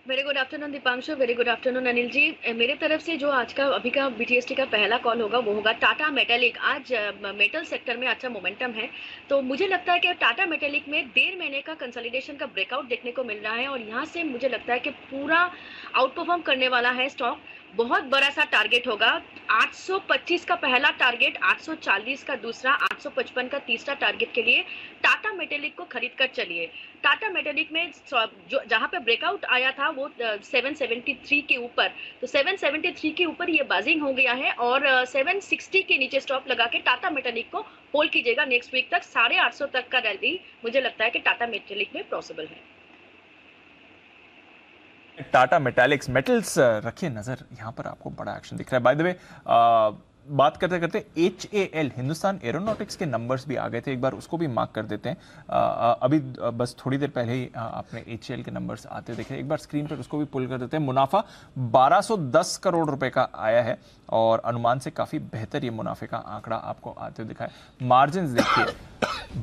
Very good afternoon Deepanshu, very good afternoon Anil ji. मेरे तरफ से जो आज का अभी का बीटीएसटी का पहला कॉल होगा वो होगा टाटा मेटालिक। आज मेटल सेक्टर में अच्छा मोमेंटम है, तो मुझे लगता है कि टाटा मेटालिक में 1.5 महीने का कंसोलिडेशन का ब्रेकआउट देखने को मिल रहा है और यहाँ से मुझे लगता है कि पूरा आउट परफॉर्म करने वाला है स्टॉक। बहुत बड़ा सा टारगेट होगा, 825 का पहला टारगेट, 840 का दूसरा, 855 का तीसरा टारगेट के लिए टाटा मेटालिक को खरीद कर चलिए। टाटा मेटालिक में जो जहां पे ब्रेकआउट आया था वो 773 के ऊपर, तो 773 के ऊपर ये बाजिंग हो गया है और 760 के नीचे स्टॉप लगा के टाटा मेटालिक को होल्ड कीजिएगा नेक्स्ट वीक तक। 850 तक का रैली मुझे लगता है कि टाटा मेटालिक में पॉसिबल है। टाटा मेटालिक्स मेटल्स रखिए नजर, यहां पर आपको बड़ा एक्शन दिख रहा है। बाय द वे बात करते करते HAL हिंदुस्तान एरोनॉटिक्स के नंबर्स भी आ गए थे, एक बार उसको भी मार्क कर देते हैं। अभी बस थोड़ी देर पहले ही आपने HAL के नंबर्स आते देखे, एक बार स्क्रीन पर उसको भी पुल कर देते हैं। मुनाफा 1210 करोड़ रुपए का आया है और अनुमान से काफी बेहतर ये मुनाफे का आंकड़ा आपको आते हुए दिखा है। मार्जिन देखिए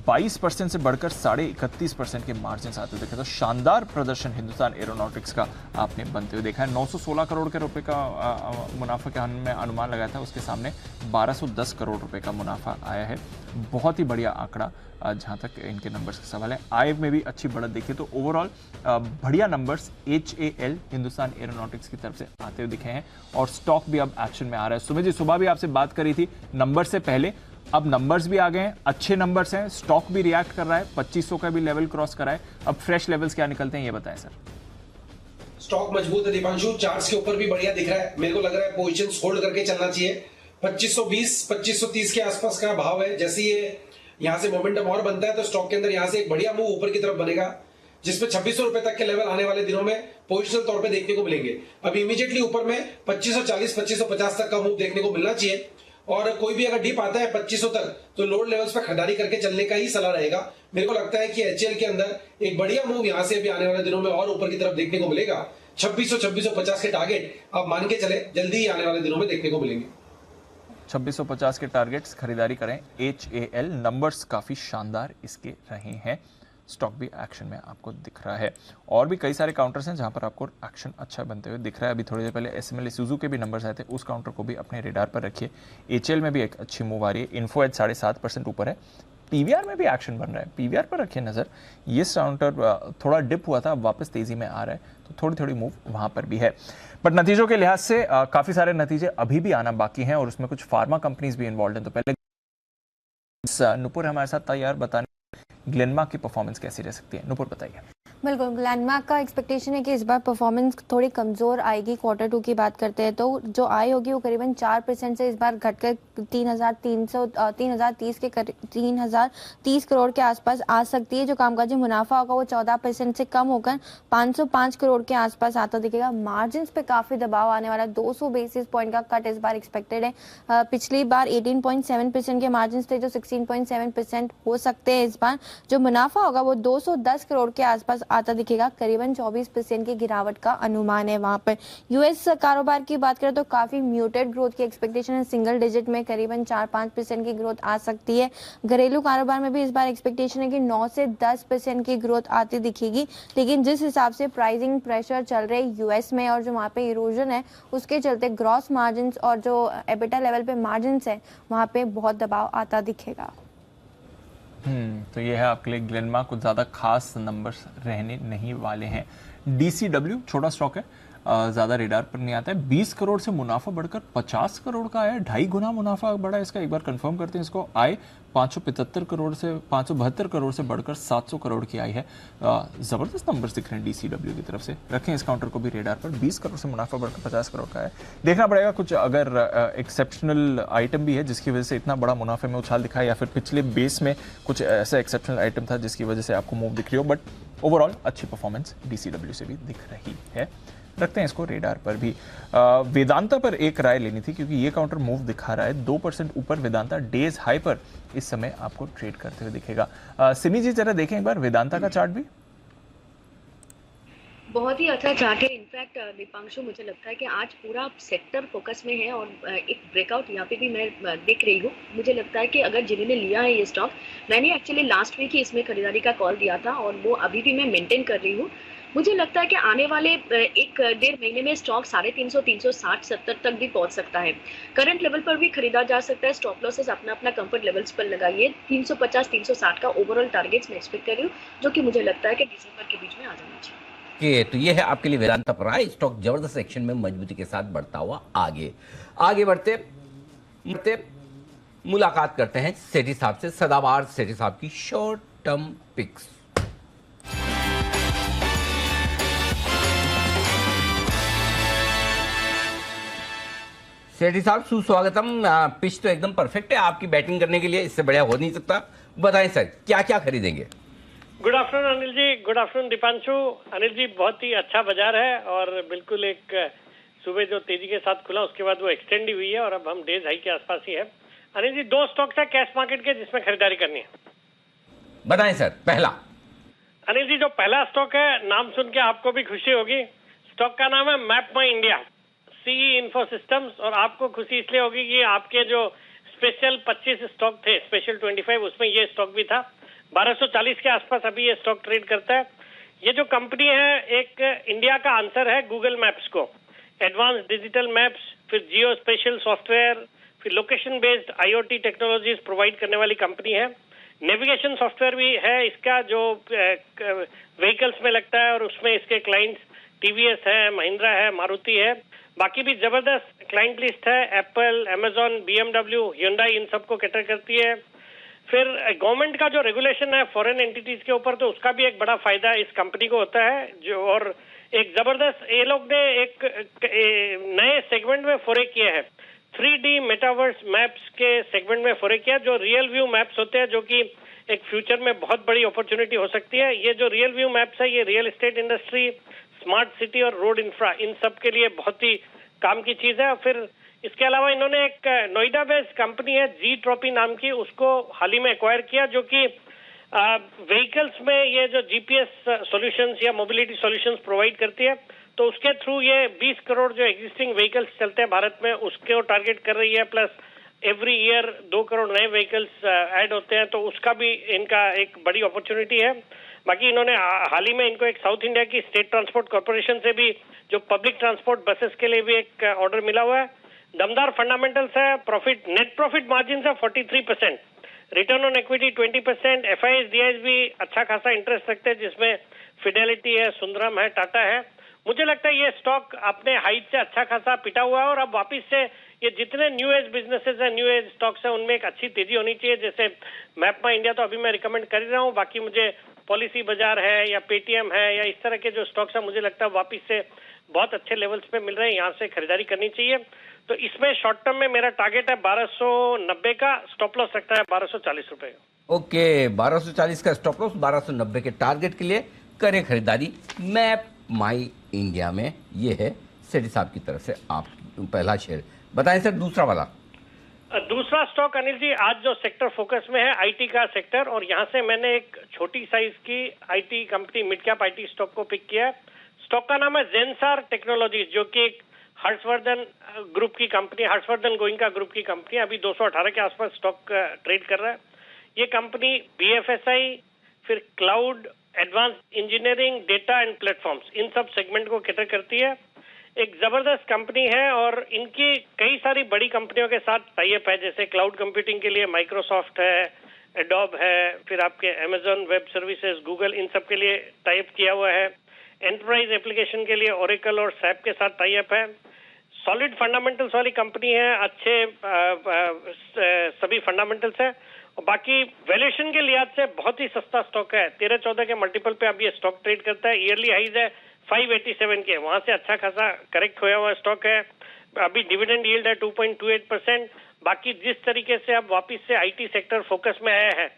22% से बढ़कर 31.5% के मार्जिन आते हुए दिखे, तो शानदार प्रदर्शन हिंदुस्तान एरोनॉटिक्स का आपने बनते हुए देखा है। 916 करोड़ के रुपए का मुनाफा का हमने अनुमान लगाया था, उसके सामने 1210 करोड़ रुपए का मुनाफा आया है। बहुत ही बढ़िया आंकड़ा जहां तक इनके नंबर्स का सवाल है। आय में भी अच्छी बढ़त देखिए, तो ओवरऑल बढ़िया नंबर्स HAL हिंदुस्तान एरोनॉटिक्स की तरफ से आते हुए दिखे हैं और स्टॉक भी अब एक्शन में आ रहा है। सुमित जी, सुबह भी आपसे बात करी थी नंबर से पहले, अब नंबर्स भी आ गए हैं, अच्छे नंबर्स हैं, स्टॉक भी रिएक्ट कर रहा है, 2500 का भी लेवल क्रॉस करा है। अब फ्रेश लेवल्स क्या निकलते हैं ये बताएं सर। स्टॉक मजबूत है दीपांशु, चार्ट्स के ऊपर भी बढ़िया दिख रहा है। मेरे को लग रहा है पोजीशंस होल्ड करके चलना चाहिए। 2520 2530 के आसपास का भाव है। जैसे ये यहां से मोमेंटम और बनता है तो स्टॉक के अंदर यहां से एक बढ़िया मूव ऊपर की तरफ बनेगा, जिसमें 2600 रुपए तक के लेवल आने वाले दिनों में पोजिशनल तौर पे देखने को मिलेंगे। अब इमीडिएटली ऊपर में 2540 2550 तक का मूव देखने को मिलना चाहिए और कोई भी अगर डिप आता है 2500 तक तो लोड लेवल्स पे खरीदारी करके चलने का ही सलाह रहेगा। मेरे को लगता है कि HAL के अंदर एक बढ़िया मूव यहां से भी आने वाले दिनों में और ऊपर की तरफ देखने को मिलेगा। 2650 के टारगेट आप मान के चले जल्दी ही आने वाले दिनों में देखने को मिलेंगे। 2650 के टारगेट्स खरीदारी करें। HAL नंबर्स काफी शानदार इसके रहे हैं, स्टॉक भी एक्शन में आपको दिख रहा है। और भी कई सारे काउंटर्स हैं जहां पर आपको एक्शन अच्छा बनते हुए दिख रहा है। अभी थोड़ी देर पहले SML Isuzu के भी नंबर्स आए थे, उस काउंटर को भी अपने रेडार पर रखिए। HAL में भी एक अच्छी मूव आ रही है, इन्फो एज 7.5% ऊपर है। PVR में भी एक्शन बन रहा है, PVR पर रखिए नजर। ये काउंटर थोड़ा डिप हुआ था, अब वापस तेजी में आ रहा है, तो थोड़ी थोड़ी मूव वहां पर भी है। बट नतीजों के लिहाज से काफी सारे नतीजे अभी भी आना बाकी हैं और उसमें कुछ फार्मा कंपनीज भी इन्वॉल्व हैं। तो पहले नुपुर हमारे साथ तैयार बताने ग्लेनमार्क की परफॉर्मेंस कैसी रह सकती है। नुपुर बताइए। बिल्कुल, ग्लेनमार्क का एक्सपेक्टेशन है कि इस बार परफॉर्मेंस थोड़ी कमज़ोर आएगी। Q2 की बात करते हैं तो जो आय होगी वो करीबन 4% से इस बार घटकर 3030 करोड़ के आसपास आ सकती है। जो कामकाजी मुनाफा होगा वो 14% से कम होकर 505 करोड़ के आसपास आता दिखेगा। मार्जिन पे काफ़ी दबाव आने वाला है, 200 बेसिस पॉइंट का कट इस बार एक्सपेक्टेड है। पिछली बार 18.7% के मार्जिन थे जो 16.7% हो सकते हैं इस बार। जो मुनाफा होगा वो 210 करोड़ के आसपास आता दिखेगा, करीबन 24% की गिरावट का अनुमान है वहां पर। यूएस कारोबार की बात करें तो काफी म्यूटेड ग्रोथ की एक्सपेक्टेशन है, सिंगल डिजिट में करीबन 4-5% की ग्रोथ आ सकती है। घरेलू कारोबार में भी इस बार एक्सपेक्टेशन है कि 9 से 10% की ग्रोथ आती दिखेगी, लेकिन जिस हिसाब से प्राइसिंग प्रेशर चल रहे यूएस में और जो वहाँ पे इरोजन है उसके चलते ग्रॉस मार्जिन और जो एबिटा लेवल पे मार्जिन है वहाँ पे बहुत दबाव आता दिखेगा। तो ये है आपके लिए ग्लेनमार्क, कुछ ज़्यादा खास नंबर्स रहने नहीं वाले हैं। DCW छोटा स्टॉक है, ज़्यादा रेडार पर नहीं आता है। 20 करोड़ से मुनाफा बढ़कर 50 करोड़ का आया, 2.5 गुना मुनाफा बढ़ा इसका। एक बार कंफर्म करते हैं इसको। आय 575 करोड़ से 572 करोड़ से बढ़कर 700 करोड़ की आई है। ज़बरदस्त नंबर्स दिख रहे हैं DCW की तरफ से। रखें इस काउंटर को भी रेडार पर। 20 करोड़ से मुनाफा बढ़कर 50 करोड़ का है। देखना पड़ेगा कुछ अगर एक्सेप्शनल आइटम भी है जिसकी वजह से इतना बड़ा मुनाफे में उछाल दिखा है, या फिर पिछले बेस में कुछ ऐसा एक्सेप्शनल आइटम था जिसकी वजह से आपको मूव दिख रही हो। बट ओवरऑल अच्छी परफॉर्मेंस DCW से भी दिख रही है। रखते हैं इसको रेडार पर भी। वेदांता पर एक राय लेनी थी क्योंकि ये काउंटर मूव दिखा रहा है 2% ऊपर। वेदांता डेज हाई पर इस समय आपको ट्रेड करते हुए दिखेगा। सिमी जी जरा देखें एक बार वेदांता का चार्ट भी। बहुत ही अच्छा चार्ट है। इनफैक्ट दीपांशु, मुझे लगता है कि आज पूरा सेक्टर फोकस में है और एक ब्रेकआउट यहाँ पे भी मैं देख रही हूँ। मुझे लगता है कि अगर जिन्होंने लिया है ये स्टॉक, मैंने एक्चुअली लास्ट वीक ही इसमें खरीदारी का कॉल दिया था और वो अभी भी मैं मेंटेन कर रही हूँ। मुझे लगता है कि आने वाले 1-1.5 महीने में स्टॉक 350, 360, 70 तक भी पहुंच सकता है। करंट लेवल पर भी खरीदा जा सकता है। स्टॉप लॉसेस अपना अपना कंफर्ट लेवल्स पर लगाइए। 350, 360 का ओवरऑल टारगेट्स मैं एक्सपेक्ट कर रही हूँ, जो कि मुझे लगता है कि दिसंबर के बीच में आ जाना चाहिए। तो ये है आपके लिए वेदांता पर आए। स्टॉक जबरदस्त एक्शन में मजबूती के साथ बढ़ता हुआ आगे बढ़ते मुलाकात करते हैं सेठी साहब से। सदाबहार सेठी साहब की शॉर्ट टर्म पिक्स। सेठी साहब सुस्वागतम। पिच तो एकदम परफेक्ट है आपकी बैटिंग करने के लिए, इससे बढ़िया हो नहीं सकता। बताएं सर, क्या क्या खरीदेंगे? गुड आफ्टरनून अनिल जी, गुड आफ्टरनून दीपांशु। अनिल जी, बहुत ही अच्छा बाजार है और बिल्कुल एक सुबह जो तेजी के साथ खुला उसके बाद वो एक्सटेंड हुई है और अब हम डेज हाई के आसपास ही है। अनिल जी 2 स्टॉक्स है कैश मार्केट के जिसमें खरीदारी करनी है। बताएं सर। पहला अनिल जी जो पहला स्टॉक है नाम सुन के आपको भी खुशी होगी, स्टॉक का नाम है मैप माई इंडिया सीई इन्फो सिस्टम्स। और आपको खुशी इसलिए होगी कि आपके जो स्पेशल 25 स्टॉक थे, स्पेशल 25, उसमें ये स्टॉक भी था। 1240 के आसपास अभी ये स्टॉक ट्रेड करता है। ये जो कंपनी है एक इंडिया का आंसर है गूगल मैप्स को, एडवांस डिजिटल मैप्स, फिर जियो स्पेशल सॉफ्टवेयर, फिर location based IoT technologies provide करने वाली कंपनी है। नेविगेशन सॉफ्टवेयर भी है इसका जो व्हीकल्स में लगता है और उसमें इसके क्लाइंट्स टीवीएस है, महिंद्रा है, मारुति है। बाकी भी जबरदस्त क्लाइंट लिस्ट है, एप्पल, अमेजॉन, बीएमडब्ल्यू, hyundai इन सबको कैटर करती है। फिर गवर्नमेंट का जो रेगुलेशन है फॉरेन एंटिटीज के ऊपर, तो उसका भी एक बड़ा फायदा इस कंपनी को होता है। जो और एक जबरदस्त ये लोग ने एक नए सेगमेंट में फोरे किए हैं, 3D मेटावर्स मैप्स के सेगमेंट में फोरे किया, जो रियल व्यू मैप्स होते हैं, जो कि एक फ्यूचर में बहुत बड़ी अपॉर्चुनिटी हो सकती है। ये जो रियल व्यू मैप्स है ये real estate industry, smart city और रोड इंफ्रा इन सब के लिए बहुत ही काम की चीज है। फिर इसके अलावा इन्होंने एक नोएडा बेस्ड कंपनी है जी ट्रॉपी नाम की, उसको हाल ही में एक्वायर किया, जो कि व्हीकल्स में ये जो जीपीएस सॉल्यूशंस या मोबिलिटी सॉल्यूशंस प्रोवाइड करती है। तो उसके थ्रू ये 20 करोड़ जो एग्जिस्टिंग व्हीकल्स चलते हैं भारत में उसके टारगेट कर रही है, प्लस एवरी ईयर 2 करोड़ नए व्हीकल्स ऐड होते हैं, तो उसका भी इनका एक बड़ी अपॉर्चुनिटी है। बाकी इन्होंने हाल ही में इनको एक साउथ इंडिया की स्टेट ट्रांसपोर्ट कॉर्पोरेशन से भी जो पब्लिक ट्रांसपोर्ट बसेस के लिए भी एक ऑर्डर मिला हुआ है। दमदार फंडामेंटल्स है, प्रॉफिट नेट प्रॉफिट मार्जिन है 43%, return on equity 20%, FIS DIIs भी अच्छा खासा इंटरेस्ट रखते हैं जिसमें फिडेलिटी है, सुंदरम है, टाटा है। मुझे लगता है ये स्टॉक अपने हाइट से अच्छा खासा पिटा हुआ है और अब वापस से ये जितने न्यू एज बिजनेसेस हैं, न्यू एज स्टॉक्स हैं, उनमें एक अच्छी तेजी होनी चाहिए। जैसे मैप माई इंडिया तो अभी मैं रिकमेंड कर ही रहा हूँ, बाकी मुझे पॉलिसी बाजार है या पेटीएम है या इस तरह के जो स्टॉक्स हैं मुझे लगता है वापस से बहुत अच्छे लेवल्स पे मिल रहे हैं, यहाँ से खरीदारी करनी चाहिए। तो इसमें शॉर्ट टर्म में मेरा टारगेट है 1290 का, स्टॉप लॉस रखता है 1240 रुपए का। ओके, 1240 का स्टॉप लॉस, 1290 के टारगेट के लिए करें खरीदारी मैप माई इंडिया में। ये है सेठी साहब की तरफ से आप पहला शेयर। बताएं सर दूसरा वाला। दूसरा स्टॉक अनिल जी आज जो सेक्टर फोकस में है आईटी का सेक्टर, और यहाँ से मैंने एक छोटी साइज की IT company mid cap IT stock को पिक किया है। स्टॉक का नाम है जेनसार टेक्नोलॉजी, जो कि एक हर्षवर्धन ग्रुप की कंपनी, हर्षवर्धन गोइंका ग्रुप की कंपनी, अभी 218 के आसपास स्टॉक ट्रेड कर रहा है। ये कंपनी बीएफएसआई, फिर cloud, advance engineering, data and platforms इन सब सेगमेंट को कैटर करती है। एक जबरदस्त कंपनी है और इनकी कई सारी बड़ी कंपनियों के साथ टाई अप है, जैसे क्लाउड कंप्यूटिंग के लिए माइक्रोसॉफ्ट है, एडोब है, फिर आपके अमेजॉन वेब सर्विसेज, गूगल, इन सब के लिए टाई अप किया हुआ है। एंटरप्राइज एप्लीकेशन के लिए ओरेकल और सैप के साथ टाई अप है। सॉलिड फंडामेंटल्स वाली कंपनी है, अच्छे सभी फंडामेंटल्स है। और बाकी वैल्यूएशन के लिहाज से बहुत ही सस्ता स्टॉक है, 13-14 के मल्टीपल पे अब ये स्टॉक ट्रेड करता है। ईयरली हाइज है 587 के, वहां से अच्छा खासा करेक्ट होया हुआ स्टॉक है। अभी डिविडेंड यील्ड है 2.28%। बाकी जिस तरीके से अब वापस से आईटी सेक्टर फोकस में आया है,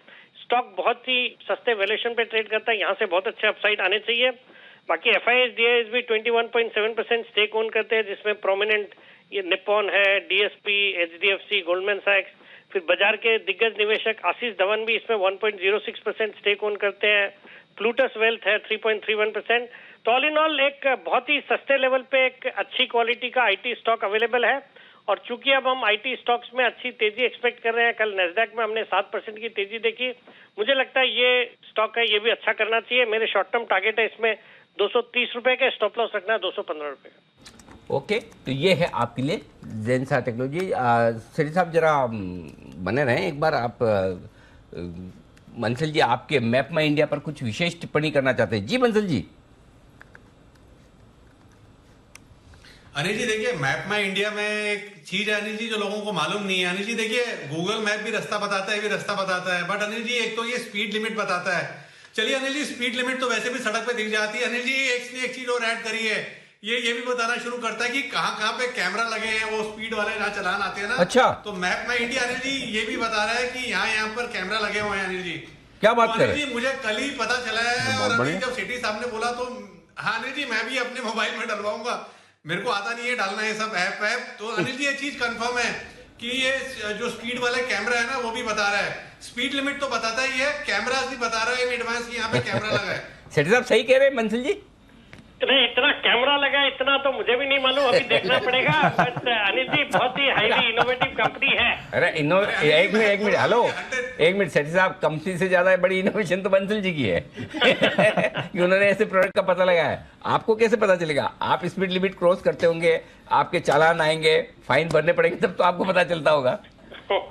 स्टॉक बहुत ही सस्ते वैल्यूएशन पे ट्रेड करता है, यहाँ से बहुत अच्छे अपसाइड आने चाहिए। बाकी एफआईएस डीआईएस भी 21.7% स्टेक ओन करते हैं, जिसमें प्रोमिनेंट ये निप्पॉन है, डीएसपी, एचडीएफसी, गोल्डमैन सैक्स, फिर बाजार के दिग्गज निवेशक आशीष धवन भी इसमें 1.06% स्टेक ओन करते हैं। प्लूटस वेल्थ है 3.31%। तो ऑल इन ऑल एक बहुत ही सस्ते लेवल पे एक अच्छी क्वालिटी का आईटी स्टॉक अवेलेबल है। और चूंकि अब हम आईटी स्टॉक्स में अच्छी तेजी एक्सपेक्ट कर रहे हैं, कल नेस्डैक में हमने 7% की तेजी देखी, मुझे लगता है ये स्टॉक है, ये भी अच्छा करना चाहिए। मेरे शॉर्ट टर्म टारगेट है इसमें 230 रुपए के, स्टॉप लॉस रखना है 215 रुपए का। ओके, तो ये है आपके लिए जेनसार टेक्नोलॉजी। सेठी साहब जरा बने रहें, एक बार आप बंसल जी आपके मैप माई इंडिया पर कुछ विशेष टिप्पणी करना चाहते हैं। जी बंसल जी। अनिल जी देखिए, मैप माई इंडिया में एक चीज है अनिल जी जो लोगों को मालूम नहीं है। अनिल जी देखिए, गूगल मैप भी रास्ता बताता है, भी रास्ता बताता है, बट अनिल जी एक तो ये स्पीड लिमिट बताता है। चलिए अनिल जी, स्पीड लिमिट तो वैसे भी सड़क पे दिख जाती है। अनिल जी एक चीज और ऐड करी है, ये भी बताना शुरू करता है कि कहाँ पे कैमरा लगे हैं, वो स्पीड वाले जहाँ चलान आते हैं ना। अच्छा, तो मैप माई इंडिया अनिल जी ये भी बता रहा है कि यहाँ पर कैमरा लगे हुए हैं। अनिल जी क्या बात कर रहे हैं? जी मुझे कल ही पता चला है, और अनिल जब सेठी साहब ने बोला तो हाँ अनिल जी मैं भी अपने मोबाइल में डलवाऊंगा। मेरे को आता नहीं है डालना ये सब ऐप। तो अनिल जी ये चीज कंफर्म है कि ये जो स्पीड वाले कैमरा है ना वो भी बता रहा है, स्पीड लिमिट तो बताता ही है, कैमरा भी बता रहा है इन एडवांस की यहाँ पे कैमरा लगा है। सेठी साहब सही कह रहे हैं बंसल जी? नहीं, इतना कैमरा लगा इतना तो मुझे भी नहीं मालूम, अभी देखना पड़ेगा। बट अनिल जी बहुत ही हाईली इनोवेटिव कंपनी है। अरे एक मिनट हेलो, एक मिनट सेठी साहब, कंपनी से ज्यादा बड़ी इनोवेशन तो बंसल जी की है कि उन्होंने ऐसे प्रोडक्ट का पता लगाया है। आपको कैसे पता चलेगा? आप स्पीड लिमिट क्रॉस करते होंगे, आपके चालान आएंगे, फाइन भरने पड़ेंगे, तब तो आपको पता चलता होगा।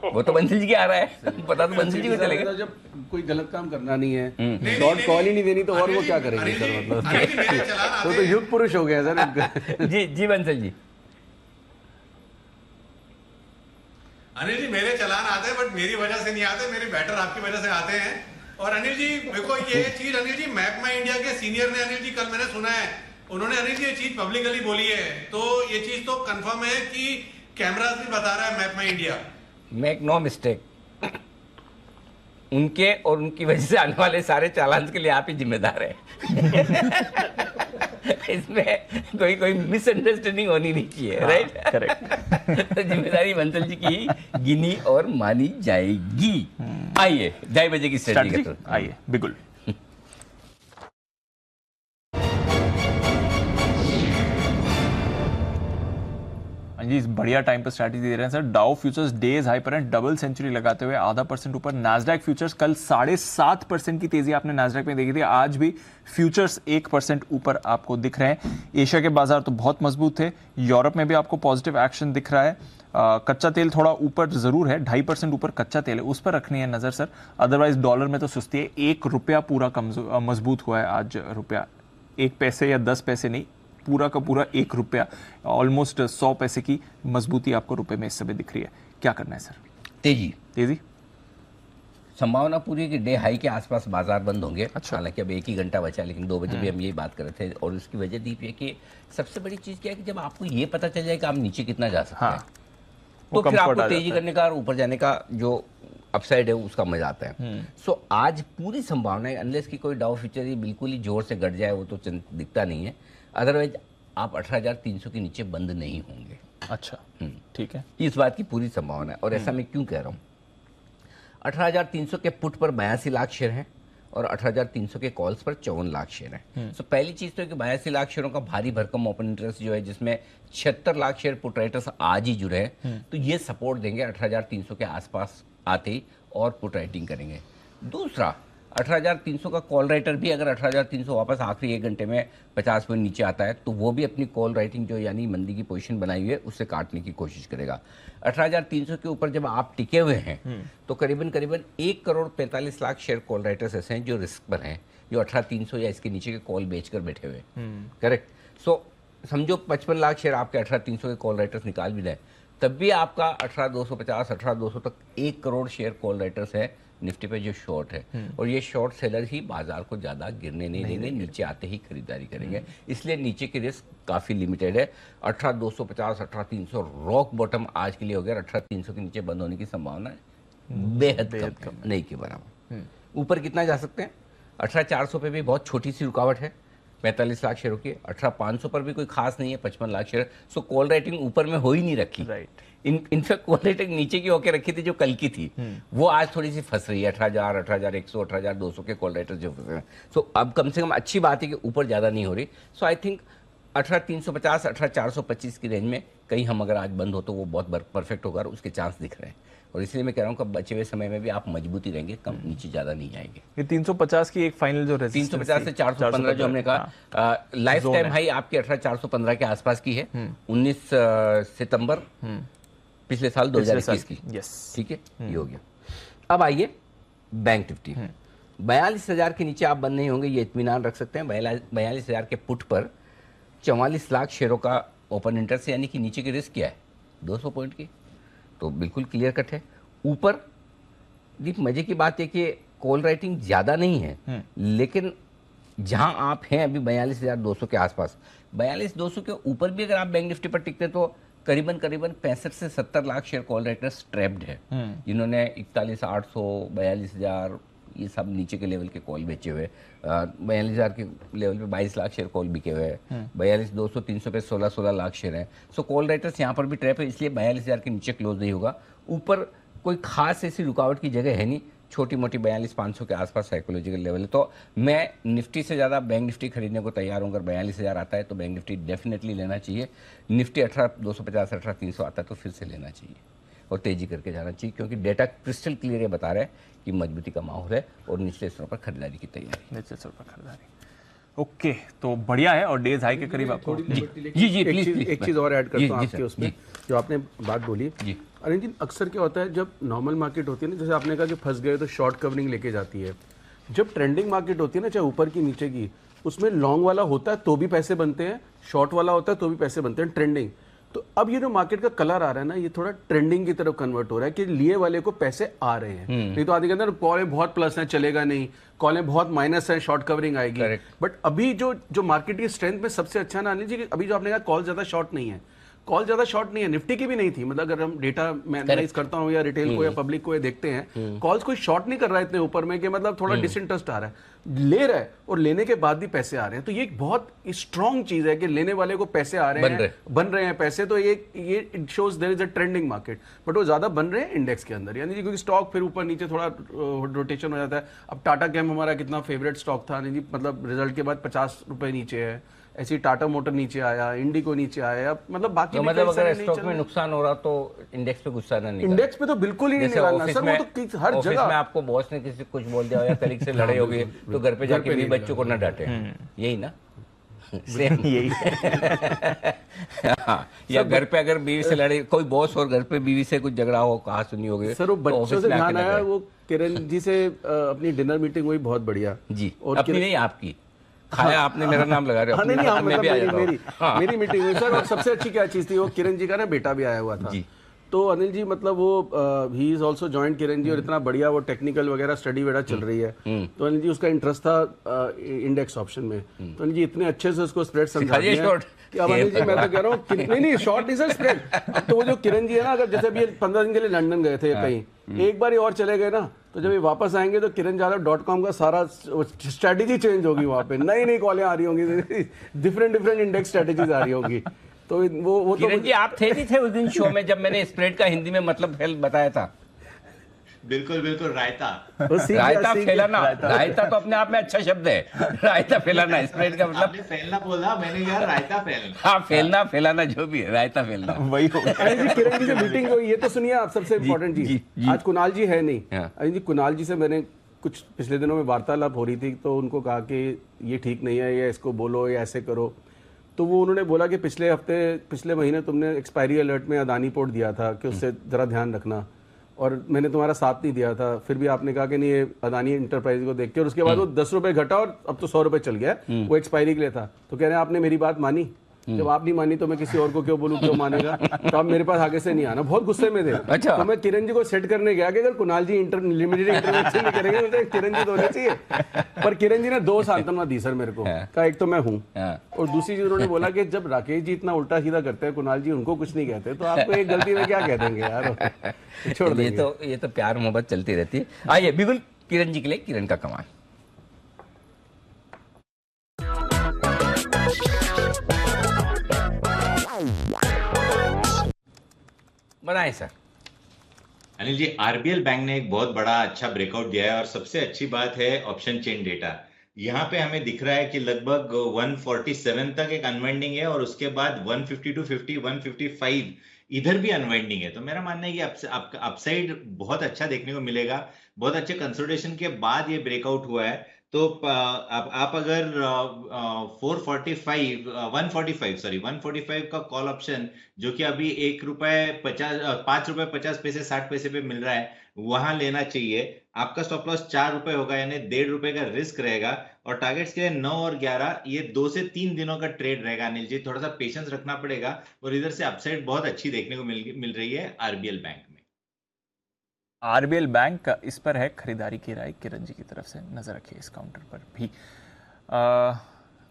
वो तो बंसल जी की आ रहा है, पता तो बंसल जी को चलेगा। जब कोई गलत काम करना नहीं है, शॉर्ट कॉल ही नहीं देनी, तो और वो क्या करेंगे सर? मतलब वो तो युग पुरुष हो गया सर। जी बंसल जी। अनिल जी मेरे चलान आते हैं बट मेरी वजह से नहीं आते, मेरे बैटर आपकी वजह से आते हैं। और अनिल जी मेरे को ये चीज अनिल जी मैप माई इंडिया के सीनियर ने अनिल जी कल मैंने सुना है, उन्होंने अनिल जी ये चीज पब्लिकली बोली है, तो ये चीज तो कंफर्म है कि कैमरास भी बता रहा है मैप माई इंडिया। मेक नो मिस्टेक, उनके और उनकी वजह से आने वाले सारे चालान के लिए आप ही जिम्मेदार हैं। इसमें कोई मिसअंडरस्टैंडिंग होनी नहीं चाहिए, राइट? करेक्ट। तो जिम्मेदारी बंसल जी की गिनी और मानी जाएगी। आइए 2:30 बजे की स्ट्रेटजी, आइए बिल्कुल। जी बढ़िया टाइम पर स्ट्रैटेजी दे रहे हैं sir. Dow futures days high पर डबल सेंचुरी लगाते हुए ½ ऊपर। नैस्डैक फ्यूचर्स कल 7.5% की तेजी आपने नैस्डैक में देखी थी, आज भी फ्यूचर्स 1% ऊपर आपको दिख रहे हैं। एशिया के बाजार तो बहुत मजबूत थे, यूरोप में भी आपको पॉजिटिव एक्शन दिख रहा है। कच्चा तेल थोड़ा ऊपर जरूर है, 2.5% ऊपर कच्चा तेल है, उस पर रखनी है नजर सर। अदरवाइज डॉलर में तो सुस्ती है, 1 रुपया पूरा मजबूत हुआ है आज रुपया, 1 पैसे या 10 पैसे नहीं, पूरा का पूरा 1 रुपया, ऑलमोस्ट 100 पैसे की मजबूती आपको रुपए में इस समय दिख रही है। क्या करना है सर? तेजी संभावना पूरी कि डे हाई के आसपास बाजार बंद होंगे। अच्छा। हालांकि अब 1 ही घंटा बचा, लेकिन 2 बजे भी हम यही बात कर रहे थे। और उसकी वजह दीप है कि सबसे बड़ी चीज क्या है कि जब आपको ये पता चल जाए कि आप नीचे कितना जा सकते हैं, तो फिर आपको तेजी करने का और ऊपर जाने का जो अपसाइड है उसका मजा आता है। सो आज पूरी संभावना है, अनलेस की कोई डाउ फ्यूचर ही बिल्कुल ही जोर से घट जाए, वो तो दिखता नहीं है, अदरवाइज आप 18,300 के नीचे बंद नहीं होंगे। अच्छा, ठीक है, इस बात की पूरी संभावना है। और ऐसा मैं क्यों कह रहा हूँ? 18,300 के पुट पर 82 लाख शेयर हैं और 18,300 के कॉल्स पर 54 लाख शेयर हैं। तो पहली चीज तो है कि 82 लाख शेयरों का भारी भरकम ओपन इंटरेस्ट जो है, जिसमें 76 लाख शेयर पुट राइटर्स आज ही जुड़े हैं, तो ये सपोर्ट देंगे 18,300 के आसपास आते ही और पुट राइटिंग करेंगे। दूसरा, 18,300 का कॉल राइटर भी अगर 18,300 वापस आखिरी 1 घंटे में 50 पॉइंट नीचे आता है, तो वो भी अपनी कॉल राइटिंग जो यानी मंदी की पोजीशन बनाई हुई है उससे काटने की कोशिश करेगा। 18,300 के ऊपर जब आप टिके हुए हैं तो करीबन 1,45,00,000 शेयर कॉल राइटर्स ऐसे हैं जो रिस्क पर हैं, जो 18,300 या इसके नीचे के कॉल बेचकर बैठे हुए हैं। करेक्ट। सो समझो 55 लाख शेयर आपके 18,300 के कॉल राइटर्स निकाल भी दें, तब भी आपका 18,250 18,200 तक 1 करोड़ शेयर कॉल राइटर्स है निफ्टी पे जो शॉर्ट है। और ये शॉर्ट सेलर ही बाजार को ज्यादा गिरने नहीं देंगे, नीचे आते ही खरीदारी करेंगे, इसलिए नीचे की रिस्क काफी लिमिटेड है। 18,250 18,300 रॉक बॉटम आज के लिए हो गया, 18,300 के नीचे बंद होने की संभावना है बेहद कम, नहीं के बराबर। ऊपर कितना जा सकते हैं? 18,400 पे भी बहुत छोटी सी रुकावट है, 45 लाख शेयरों की। 18,500 पर भी कोई खास नहीं है, 55 लाख शेयर। सो कॉल राइटिंग ऊपर में हो ही नहीं रखी, राइट। इनफैक्ट कॉल राइटिंग नीचे की होकर रखी थी जो कल की थी, वो आज थोड़ी सी फंस रही है। 18,000 18,100 18,200 के कॉल राइटर्स जो फंस रहे हैं। सो अब कम से कम अच्छी बात है कि ऊपर ज़्यादा नहीं हो रही। सो आई थिंक 18,350 18,425 की रेंज में कहीं हम अगर आज बंद हो तो वो बहुत परफेक्ट होगा, उसके चांस दिख रहे हैं। और इसलिए मैं कह रहा हूँ कि बचे हुए समय में भी आप मजबूती रहेंगे, कम नीचे ज़्यादा नहीं आएंगे। ये 350 की एक फाइनल जो 350 से 415 जो हमने कहा लाइफ टाइम हाई आपकी 18,415 के आसपास की है, 19 सितंबर पिछले साल 2021 की। ठीक है, ये हो गया। अब आइए बैंक निफ्टी, 42,000 के नीचे आप बंद नहीं होंगे, ये इत्मीनान रख सकते हैं। 42,000 के पुट पर 44 लाख शेयरों का ओपन इंटरेस्ट, यानी कि नीचे की रिस्क क्या है 200 पॉइंट की, तो बिल्कुल क्लियर कट है। ऊपर दीप मजे की बात है कि कॉल राइटिंग ज्यादा नहीं है, लेकिन जहां आप हैं अभी 42,200 के आसपास, 42,200 के ऊपर भी अगर आप बैंक निफ्टी पर टिकते तो करीबन 65 से 70 lakh share call writers trapped है, जिन्होंने 41,800 42,000 ये सब नीचे के लेवल के कॉल बेचे हुए, 42,000 के लेवल पे 22 लाख शेयर कॉल बिके हुए हैं, 42,200-300 पे 16 लाख शेयर हैं। सो कॉल राइटर्स यहाँ पर भी ट्रैप है, इसलिए 42,000 के नीचे क्लोज नहीं होगा। ऊपर कोई खास ऐसी रुकावट की जगह है नहीं, छोटी मोटी 42,500 के आसपास साइकोलॉजिकल लेवल है। तो मैं निफ्टी से ज़्यादा बैंक निफ्टी खरीदने को तैयार हूँ। अगर 42,000 आता है तो बैंक निफ्टी डेफिनेटली लेना चाहिए। निफ्टी 18,250 18,300 आता है तो फिर से लेना चाहिए और तेजी करके जाना चाहिए, क्योंकि डेटा क्रिस्टल क्लियर ये बता रहा है कि मजबूती का माहौल है और निचले स्तरों पर खरीदारी की तैयारी। निचले स्तर पर खरीदारी, ओके, तो बढ़िया है। और डेज हाई के करीब आपको जी प्लीज एक चीज़ और ऐड करता हूँ आपके उसमें, जो आपने बात बोली जी। अरे जी, अक्सर क्या होता है जब नॉर्मल मार्केट होती है ना, जैसे आपने कहा कि फंस गए तो शॉर्ट कवरिंग लेके जाती है। जब ट्रेंडिंग मार्केट होती है ना, चाहे ऊपर की नीचे की, उसमें लॉन्ग वाला होता है तो भी पैसे बनते हैं, शॉर्ट वाला होता है तो भी पैसे बनते हैं, ट्रेंडिंग। तो अब ये जो मार्केट का कलर आ रहा है ना, ये थोड़ा ट्रेंडिंग की तरफ कन्वर्ट हो रहा है कि लिए वाले को पैसे आ रहे हैं। नहीं तो आदि के अंदर कॉलें बहुत प्लस हैं, चलेगा नहीं, कॉलें बहुत माइनस हैं, शॉर्ट कवरिंग आएगी। बट अभी जो मार्केट की स्ट्रेंथ में सबसे अच्छा ना अनिल जी, अभी जो आपने कहा कॉल ज्यादा शॉर्ट नहीं है, कॉल ज्यादा शॉर्ट नहीं है, निफ्टी की भी नहीं थी। मतलब अगर हम डेटा मैं एनालाइज करता हूँ या रिटेल को या पब्लिक को ये देखते हैं, कॉल्स कोई शॉर्ट नहीं कर रहा है इतने ऊपर में कि मतलब थोड़ा डिसइंटरेस्ट आ रहा है, ले रहा है और लेने के बाद भी पैसे आ रहे हैं। तो ये एक बहुत स्ट्रॉन्ग चीज है कि लेने वाले को पैसे आ रहे हैं, बन रहे हैं पैसे। तो ये it shows there is a trending market, but वो ज्यादा बन रहे हैं इंडेक्स के अंदर, यानी क्योंकि स्टॉक फिर ऊपर नीचे थोड़ा रोटेशन हो जाता है। अब टाटा कैम हमारा कितना फेवरेट स्टॉक था जी, मतलब रिजल्ट के बाद 50 रुपए नीचे है, ऐसी टाटा मोटर नीचे आया, इंडिको नीचे आया, मतलब बाकी तो मतलब अगर स्टॉक में नुकसान हो रहा तो इंडेक्स पे गुस्सा ना निकालना। इंडेक्स पे तो बिल्कुल ही नहीं निकालना सर, वो तो हर जगह। ऑफिस में आपको बॉस ने किसी कुछ बोल दिया या कलीग से लड़े होगे तो घर पे जाके भी बच्चों को ना डांटे, यही ना सेम यही या घर पे अगर बीवी से लड़े कोई बॉस और घर पे बीवी से कुछ झगड़ा हो, कहा सुनी होगी सर। वो बच्चों से ध्यान आया, वो किरण जी से अपनी डिनर मीटिंग हुई बहुत बढ़िया जी, और अपनी नहीं आपकी खाया आपने, मेरा नाम लगा रहे हो। मेरी मीटिंग हुई सर। और सबसे अच्छी क्या चीज थी, वो किरण जी का ना बेटा भी आया हुआ था जी। तो अनिल जी मतलब वो he is also joint Kiran ji, और इतना बढ़िया वो टेक्निकल वगैरह स्टडी वगैरह चल रही है। तो अनिल जी उसका इंटरेस्ट था इंडेक्स ऑप्शन में, तो अनिल जी इतने अच्छे से उसको स्प्रेड समझा दिया कि अब अनिल जी मैं तो कह रहा हूँ नहीं शॉर्ट नहीं सर, स्प्रेड। अब तो वो जो किरण जी है ना, अगर जैसे अभी 15 दिन के लिए लंदन गए थे कहीं, एक बार और चले गए ना, तो जब ये वापस आएंगे तो किरण जाधव.com का सारा स्ट्रेटेजी चेंज होगी, वहाँ पे नई नई कॉलें आ रही होंगी, डिफरेंट इंडेक्स स्ट्रेटेजीज आ रही होंगी। तो वो किरण जी आप थे नहीं थे उस दिन शो में जब मैंने स्प्रेड का हिंदी में मतलब बताया था? बिल्कुल रायता फैलाना, रायता तो अपने आप में अच्छा शब्द है, रायता फैलाना, स्प्रेड का मतलब फैलना बोला मैंने, यार रायता फैलना। हाँ, फैलना फैलाना जो भी है, रायता फैलना वही हो। किरण जी से मीटिंग हुई, ये तो सुनिए आप सबसे इम्पोर्टेंट चीज। आज कुणाल जी है नहीं, अनिल जी कुणाल जी से मैंने कुछ पिछले दिनों में वार्तालाप हो रही थी, तो उनको कहा कि ये ठीक नहीं है, या इसको बोलो या ऐसे करो। तो वो उन्होंने बोला कि पिछले महीने तुमने एक्सपायरी अलर्ट में अदानी पोर्ट दिया था कि उससे जरा ध्यान रखना, और मैंने तुम्हारा साथ नहीं दिया था। फिर भी आपने कहा कि नहीं ये अदानी इंटरप्राइज को देख के, और उसके बाद वो 10 रुपए घटा और अब तो 100 रुपए चल गया। वो एक्सपायरी के लिए था, तो कह रहे हैं आपने मेरी बात मानी, जब आप नहीं मानी तो मैं किसी और को क्यों बोलूं, क्यों मानेगा, तो आप मेरे पास आगे से नहीं आना। बहुत गुस्से में थे। अच्छा। तो मैं किरण जी को सेट करने गया कि अगर कुणाल जी लिमिटेड इंटरवेंशन नहीं करेंगे तो किरण जी तो होने चाहिए। पर किरण जी ने 2 सांत्वना दी सर मेरे को, कहा एक तो मैं हूँ, और दूसरी चीज उन्होंने बोला कि जब राकेश जी इतना उल्टा सीधा करते हैं, कुणाल जी उनको कुछ नहीं कहते, तो आपको एक गलती में क्या कह देंगे यार, छोड़ देंगे। ये तो प्यार मोहब्बत चलती रहती है। आइए बिल्कुल किरण जी के लिए किरण का कमाल। बनाए sir. Anil ji, RBL bank ने एक बहुत बड़ा अच्छा ब्रेकआउट दिया है, और सबसे अच्छी बात है ऑप्शन चेन डेटा। यहाँ पे हमें दिख रहा है कि लगभग 147 तक एक अनवाइंडिंग है, और उसके बाद 150 to 50, 155 इधर भी अनवाइंडिंग है। तो मेरा मानना है कि अपसाइड बहुत अच्छा देखने को मिलेगा। बहुत अच्छे कंसोलिडेशन के बाद ये ब्रेकआउट हुआ है। तो आप अगर 145 का कॉल ऑप्शन, जो कि अभी ₹5.50 60 पैसे पे मिल रहा है, वहां लेना चाहिए। आपका स्टॉप लॉस 4 रुपए होगा, यानी ₹1.5 का रिस्क रहेगा, और टारगेट्स के लिए 9 और 11, ये 2 से 3 दिनों का ट्रेड रहेगा। अनिल जी थोड़ा सा पेशेंस रखना पड़ेगा, और इधर से अपसाइड बहुत अच्छी देखने को मिल रही है आरबीएल बैंक में। आरबीएल बैंक का इस पर है खरीदारी की राय किरण जी की तरफ से, नजर रखिए इस काउंटर पर भी।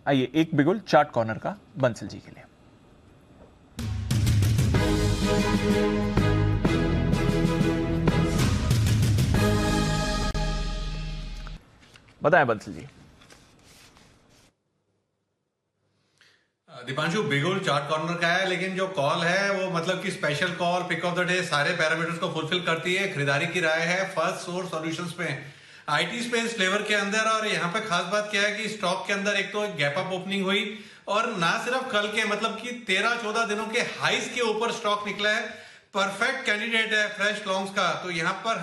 आइए एक बिगुल चार्ट कॉर्नर का बंसल जी के लिए। बताएं बंसल जी। दीपांशु, बिगुल चार्ट कॉर्नर का है, लेकिन जो कॉल है वो मतलब कि special call, pick of the day, सारे पैरामीटर्स को फुलफिल करती है। खरीदारी की राय है फर्स्ट सोर्स सॉल्यूशंस पे, आईटी स्पेस फ्लेवर के अंदर। और यहाँ पे खास बात क्या है कि स्टॉक के अंदर एक तो गैप अप ओपनिंग हुई, और ना सिर्फ कल के मतलब कि 13-14 दिनों के हाइस के ऊपर स्टॉक निकला है। परफेक्ट कैंडिडेट है फ्रेश लॉन्ग्स का। तो यहाँ पर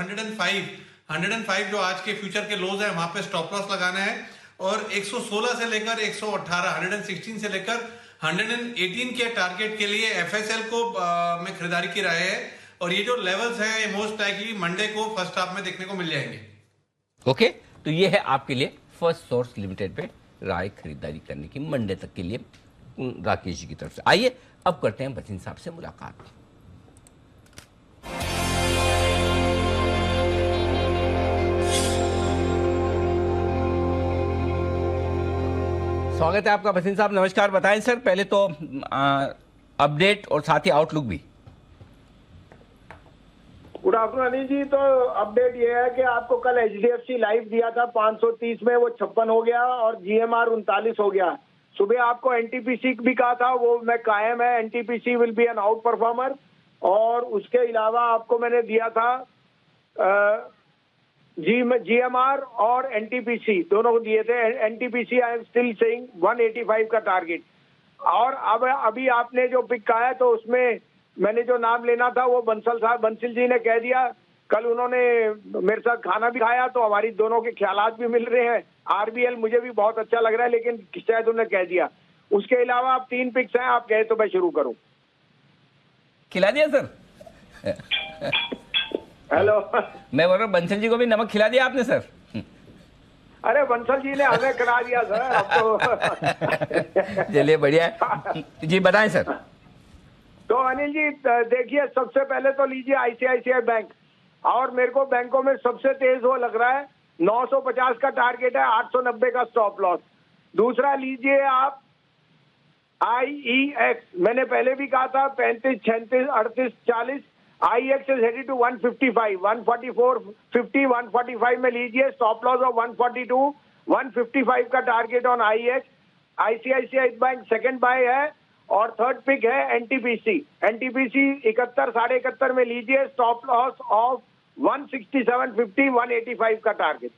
105 जो आज के फ्यूचर के लोज है वहां पे स्टॉप लॉस लगाना है, और 116 से लेकर 118, 116 से लेकर 118 के टारगेट के लिए एफएसएल को में खरीदारी की राय है। और ये जो लेवल्स हैं ये मोस्ट लाइकली मंडे को फर्स्ट हाफ में देखने को मिल जाएंगे। ओके, तो ये है आपके लिए फर्स्ट सोर्स लिमिटेड पे राय खरीदारी करने की मंडे तक के लिए राकेश जी की तरफ से। आइए अब करते हैं बचिन साहब से मुलाकात। स्वागत है आपका बसिन साहब, नमस्कार। बताएं सर, पहले तो अपडेट और साथ ही आउटलुक भी। गुड आफ्टरनून अनिल जी। तो अपडेट ये है कि आपको कल एचडीएफसी लाइव दिया था 530 में, वो 56 हो गया, और जीएमआर 39 हो गया। सुबह आपको एनटीपीसी भी कहा था, वो मैं कायम है, NTPC will be an outperformer. और उसके अलावा आपको मैंने दिया था जीएमआर और एनटीपीसी दोनों को दिए थे। NTPC I am still saying 185 का टारगेट। और अब अभी आपने जो पिक कहा है तो उसमें मैंने जो नाम लेना था वो बंसल जी ने कह दिया। कल उन्होंने मेरे साथ खाना भी खाया तो हमारी दोनों के ख्यालात भी मिल रहे हैं। आरबीएल मुझे भी बहुत अच्छा लग रहा है, लेकिन शायद उन्होंने कह दिया। उसके अलावा आप 3 पिक्स हैं, आप कहे तो मैं शुरू करूं। खिला दिया सर? हेलो, मैं बोल रहा हूँ बंसल जी को भी नमक खिला दिया आपने सर? अरे बंसल जी ने हमें करा दिया सर अब तो। चलिए बढ़िया है जी, बताएं सर। तो अनिल जी देखिए, सबसे पहले तो लीजिए आईसीआईसीआई बैंक। और मेरे को बैंकों में सबसे तेज वो लग रहा है, 950 का टारगेट है, 890 का स्टॉप लॉस। दूसरा लीजिए आप आईईएक्स, मैंने पहले भी कहा था 35, 36, 38, 40। IEX is headed to 155, 144, 50, 145 में लीजिए, स्टॉप लॉस ऑफ 142, 155 का target on IEX। ICICI bank second by है, और थर्ड पिक है एनटीपीसी। एनटीपीसी 71, 71.5 में लीजिए, स्टॉप लॉस ऑफ 167, 50, 185 का टारगेट।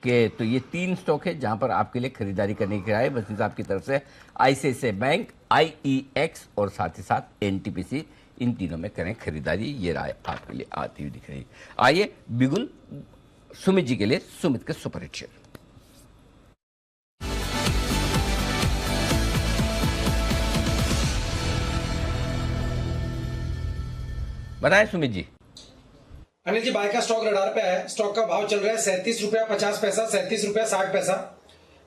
के तो ये 3 स्टॉक है जहां पर आपके लिए खरीदारी करने की राय बसिन साहब की तरफ से। आईसीआईसीआई बैंक, IEX और साथ ही साथ एनटीपीसी, इन तीनों में करें खरीदारी, ये राय आपके लिए आती हुई दिख रही है। आइए बिगुल सुमित जी के लिए, सुमित के सुपर हिट शेयर। बताएं सुमित जी। अनिल जी, बाय का स्टॉक रडार पे है। स्टॉक का भाव चल रहा है 37 रुपया 50 पैसा, 37 रुपया 60 पैसा।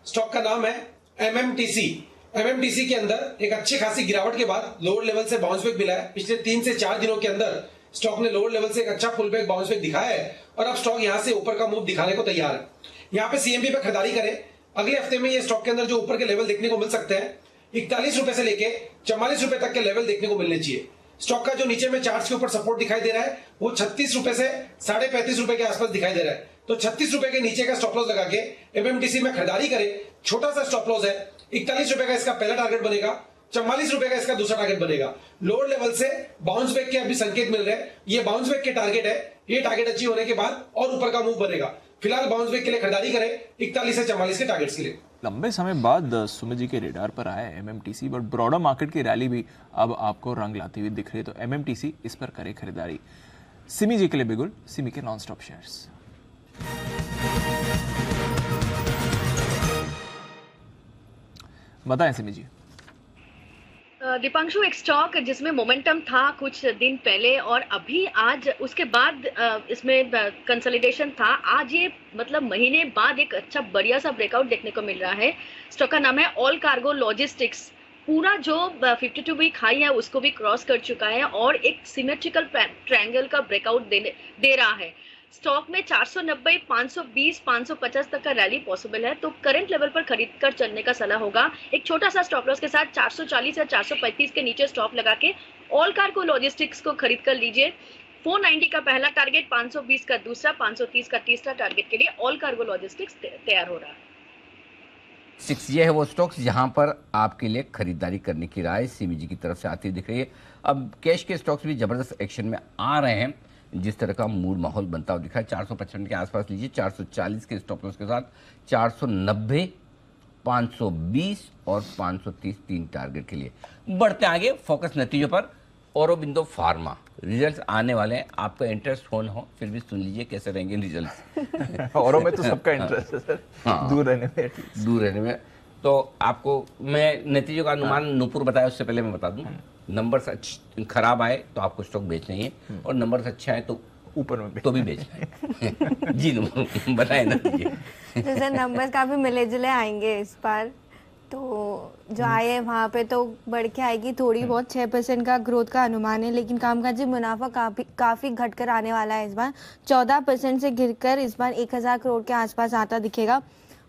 स्टॉक का नाम है एमएमटीसी। एमएमटीसी के अंदर एक अच्छी खासी गिरावट के बाद लोअर लेवल से बाउंस बैक मिला है। पिछले 3 से 4 दिनों के अंदर स्टॉक ने लोअर लेवल से एक अच्छा पुल बैक बाउंस बैक दिखाया है, और अब स्टॉक यहां से ऊपर का मूव दिखाने को तैयार है। यहाँ पे सीएमबी पे खरीदारी करें। अगले हफ्ते में ये स्टॉक के अंदर जो ऊपर के लेवल देखने को मिल सकते हैं, 41 रुपए से लेके 44 रुपए तक के लेवल देखने को मिलने चाहिए। स्टॉक का जो नीचे में चार्ट्स के ऊपर सपोर्ट दिखाई दे रहा है वो 36 रुपए से 35.5 रुपए के आसपास दिखाई दे रहा है। तो 36 रुपए के नीचे का स्टॉप लॉस लगा के एमएमटीसी में खरीदारी करें। छोटा सा स्टॉप लॉस है, 41 रुपए का इसका पहला टारगेट बनेगा, 44 रुपए का इसका दूसरा टारगेट बनेगा। लोअर लेवल से बाउंस बैक के अभी संकेत मिल रहे हैं, ये बाउंस बैक के टारगेट है। ये टारगेट अचीव होने के बाद और ऊपर का मूव बनेगा। फिलहाल बाउंस बैक के लिए खरीदारी करें 41 से 44 के टारगेट्स के लिए। लंबे समय बाद सुमित जी के रेडार पर आया एमएमटीसी, बट ब्रॉडर मार्केट की रैली भी अब आपको रंग लाती हुई दिख रही है, तो एमएमटीसी इस पर करे खरीदारी। सिमी जी के लिए बिगुल, सिमी के नॉन स्टॉप शेयर्स। बताएं सिमी जी। दीपांशु, एक स्टॉक जिसमें मोमेंटम था कुछ दिन पहले और अभी आज उसके बाद इसमें कंसोलिडेशन था। आज ये मतलब महीने बाद एक अच्छा बढ़िया सा ब्रेकआउट देखने को मिल रहा है। स्टॉक का नाम है ऑल कार्गो लॉजिस्टिक्स। पूरा जो 52 वीक हाई है उसको भी क्रॉस कर चुका है और एक सिमेट्रिकल ट्रायंगल का ब्रेकआउट दे रहा है। स्टॉक में 490, 520, 550 तक का रैली पॉसिबल है, तो करंट लेवल पर खरीद कर चलने का सलाह होगा। एक छोटा सा स्टॉप लॉस के साथ 440 या 435 के नीचे स्टॉप लगा के ऑल कार्गो लॉजिस्टिक्स को खरीद कर लीजिए। 490 का पहला टारगेट, 520 का दूसरा, 530 का तीसरा टारगेट के लिए ऑल कार्गो लॉजिस्टिक्स तैयार हो रहा है। 6 ये है वो स्टॉक्स जहां पर आपके लिए खरीदारी करने की राय सीबीजी की तरफ से आती दिख रही है। अब कैश के स्टॉक्स भी जबरदस्त एक्शन में आ रहे हैं, जिस तरह का मूड माहौल बनता हुआ दिखा है। 455 के आसपास लीजिए, 440 के स्टॉप लॉस के साथ 490, 520 और 530 तीन टारगेट के लिए। बढ़ते आगे, फोकस नतीजों पर। औरोबिंदो फार्मा रिजल्ट्स आने वाले हैं, आपका इंटरेस्ट हो न हो फिर भी सुन लीजिए कैसे रहेंगे रिजल्ट्स। औरों में तो सबका इंटरेस्ट है सर, हाँ, दूर रहने में। तो आपको मैं नतीजों का अनुमान नूपुर बताया, उससे पहले मैं बता दूं, नंबर्स खराब आए तो आपको स्टॉक बेचना ही है, और नंबर्स अच्छे आए तो ऊपर में तो भी बेचना है। जी नूपुर बताए नतीजे। जैसे नंबर्स काफ़ी मिले जुले आएंगे इस बार, तो जो आए हैं वहाँ पे तो बढ़ के आएगी थोड़ी बहुत, 6% का ग्रोथ का अनुमान है, लेकिन कामकाजी मुनाफा काफ़ी घटकर आने वाला है इस बार, 14% से गिरकर इस बार 1000 करोड़ के आसपास आता दिखेगा।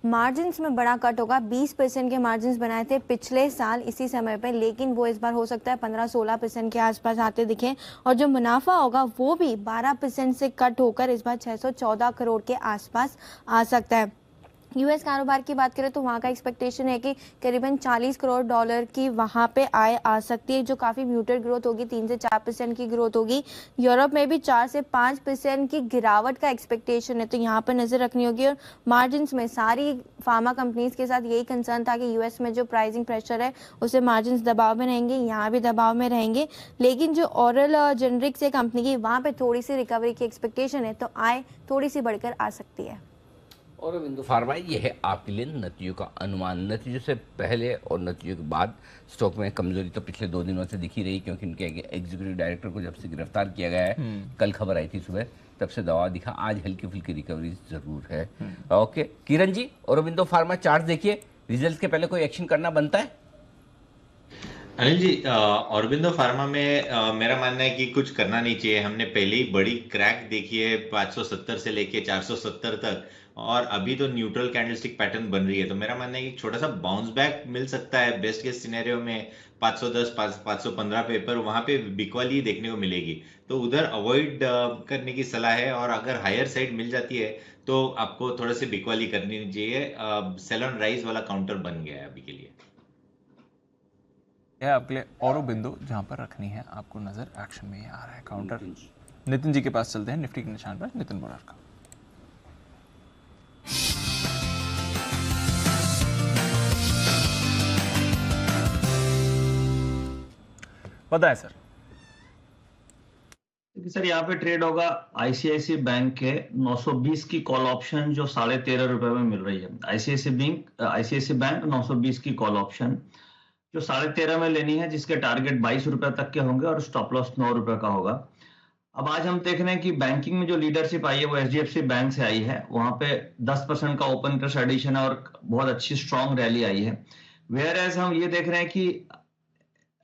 मार्जिन्स में बड़ा कट होगा, 20% के मार्जिन्स बनाए थे पिछले साल इसी समय पे, लेकिन वो इस बार हो सकता है 15-16% के आसपास आते दिखे, और जो मुनाफा होगा वो भी 12% से कट होकर इस बार 614 करोड़ के आसपास आ सकता है। यूएस कारोबार की बात करें तो वहाँ का एक्सपेक्टेशन है कि करीबन $40 करोड़ की वहाँ पे आय आ सकती है, जो काफ़ी म्यूटेड ग्रोथ होगी, 3 से 4% की ग्रोथ होगी। यूरोप में भी 4 से 5% की गिरावट का एक्सपेक्टेशन है, तो यहाँ पर नज़र रखनी होगी। और मार्जिन्स में सारी फार्मा कंपनीज के साथ यही कंसर्न था कि यूएस में जो प्राइसिंग प्रेशर है उससे मार्जिन्स दबाव में रहेंगे, यहाँ भी दबाव में रहेंगे, लेकिन जो ओरल जेनरिक्स है कंपनी की, वहाँ पर थोड़ी सी रिकवरी की एक्सपेक्टेशन है, तो आय थोड़ी सी बढ़कर आ सकती है। औरोबिंदो फार्मा ये है आपके लिए नतीजों का अनुमान। नतीजों से पहले और नतीजों के बाद स्टॉक में कमजोरी तो पिछले 2 दिनों से दिखी रही, क्योंकि उनके एग्जीक्यूटिव डायरेक्टर को जब से गिरफ्तार किया गया है, कल खबर आई थी सुबह, तब से दबाव दिखा। आज हल्की फुल्की रिकवरी जरूर है। Okay Kiran ji, Aurobindo pharma chart देखिए, रिजल्ट के पहले कोई एक्शन करना बनता है? अनिल जी, औरोबिंदो फार्मा में मेरा मानना है कि कुछ करना नहीं चाहिए। हमने पहले ही बड़ी क्रैक देखी है 570 से लेके 470 तक, और अभी तो न्यूट्रल कैंडलस्टिक पैटर्न बन रही है। तो मेरा मानना है कि छोटा सा बाउंस बैक मिल सकता है बेस्ट केस सिनेरियो में 510 515 पे, पर वहां पे बिकवाली देखने को मिलेगी, तो उधर अवॉइड करने की सलाह है। और अगर हायर साइड मिल जाती है तो आपको थोड़ा सी बिकवाली करनी चाहिए। सेल ऑन राइज वाला काउंटर बन गया है अभी के लिए। आपके लिए औरोबिंदो जहां पर रखनी है आपको नजर, एक्शन में आ रहा है काउंटर। नितिन जी के पास चलते हैं, निफ्टी के निशान पर नितिन बोरार का। बताएं सर। सर यहाँ पे ट्रेड होगा आईसीआईसी बैंक के 920 की कॉल ऑप्शन जो 13.5 रुपए में मिल रही है। आईसीआईसी बैंक 920 की कॉल ऑप्शन जो 13.5 में लेनी है, जिसके टारगेट 22 रुपए तक के होंगे और स्टॉप लॉस 9 रुपए का होगा। अब आज हम देख रहे हैं कि बैंकिंग में जो लीडरशिप आई है वो एचडीएफसी बैंक से आई है, वहां पे 10% का ओपन इंटरेस्ट एडिशन है और बहुत अच्छी स्ट्रॉन्ग रैली आई है। वेयर एज हम ये देख रहे हैं कि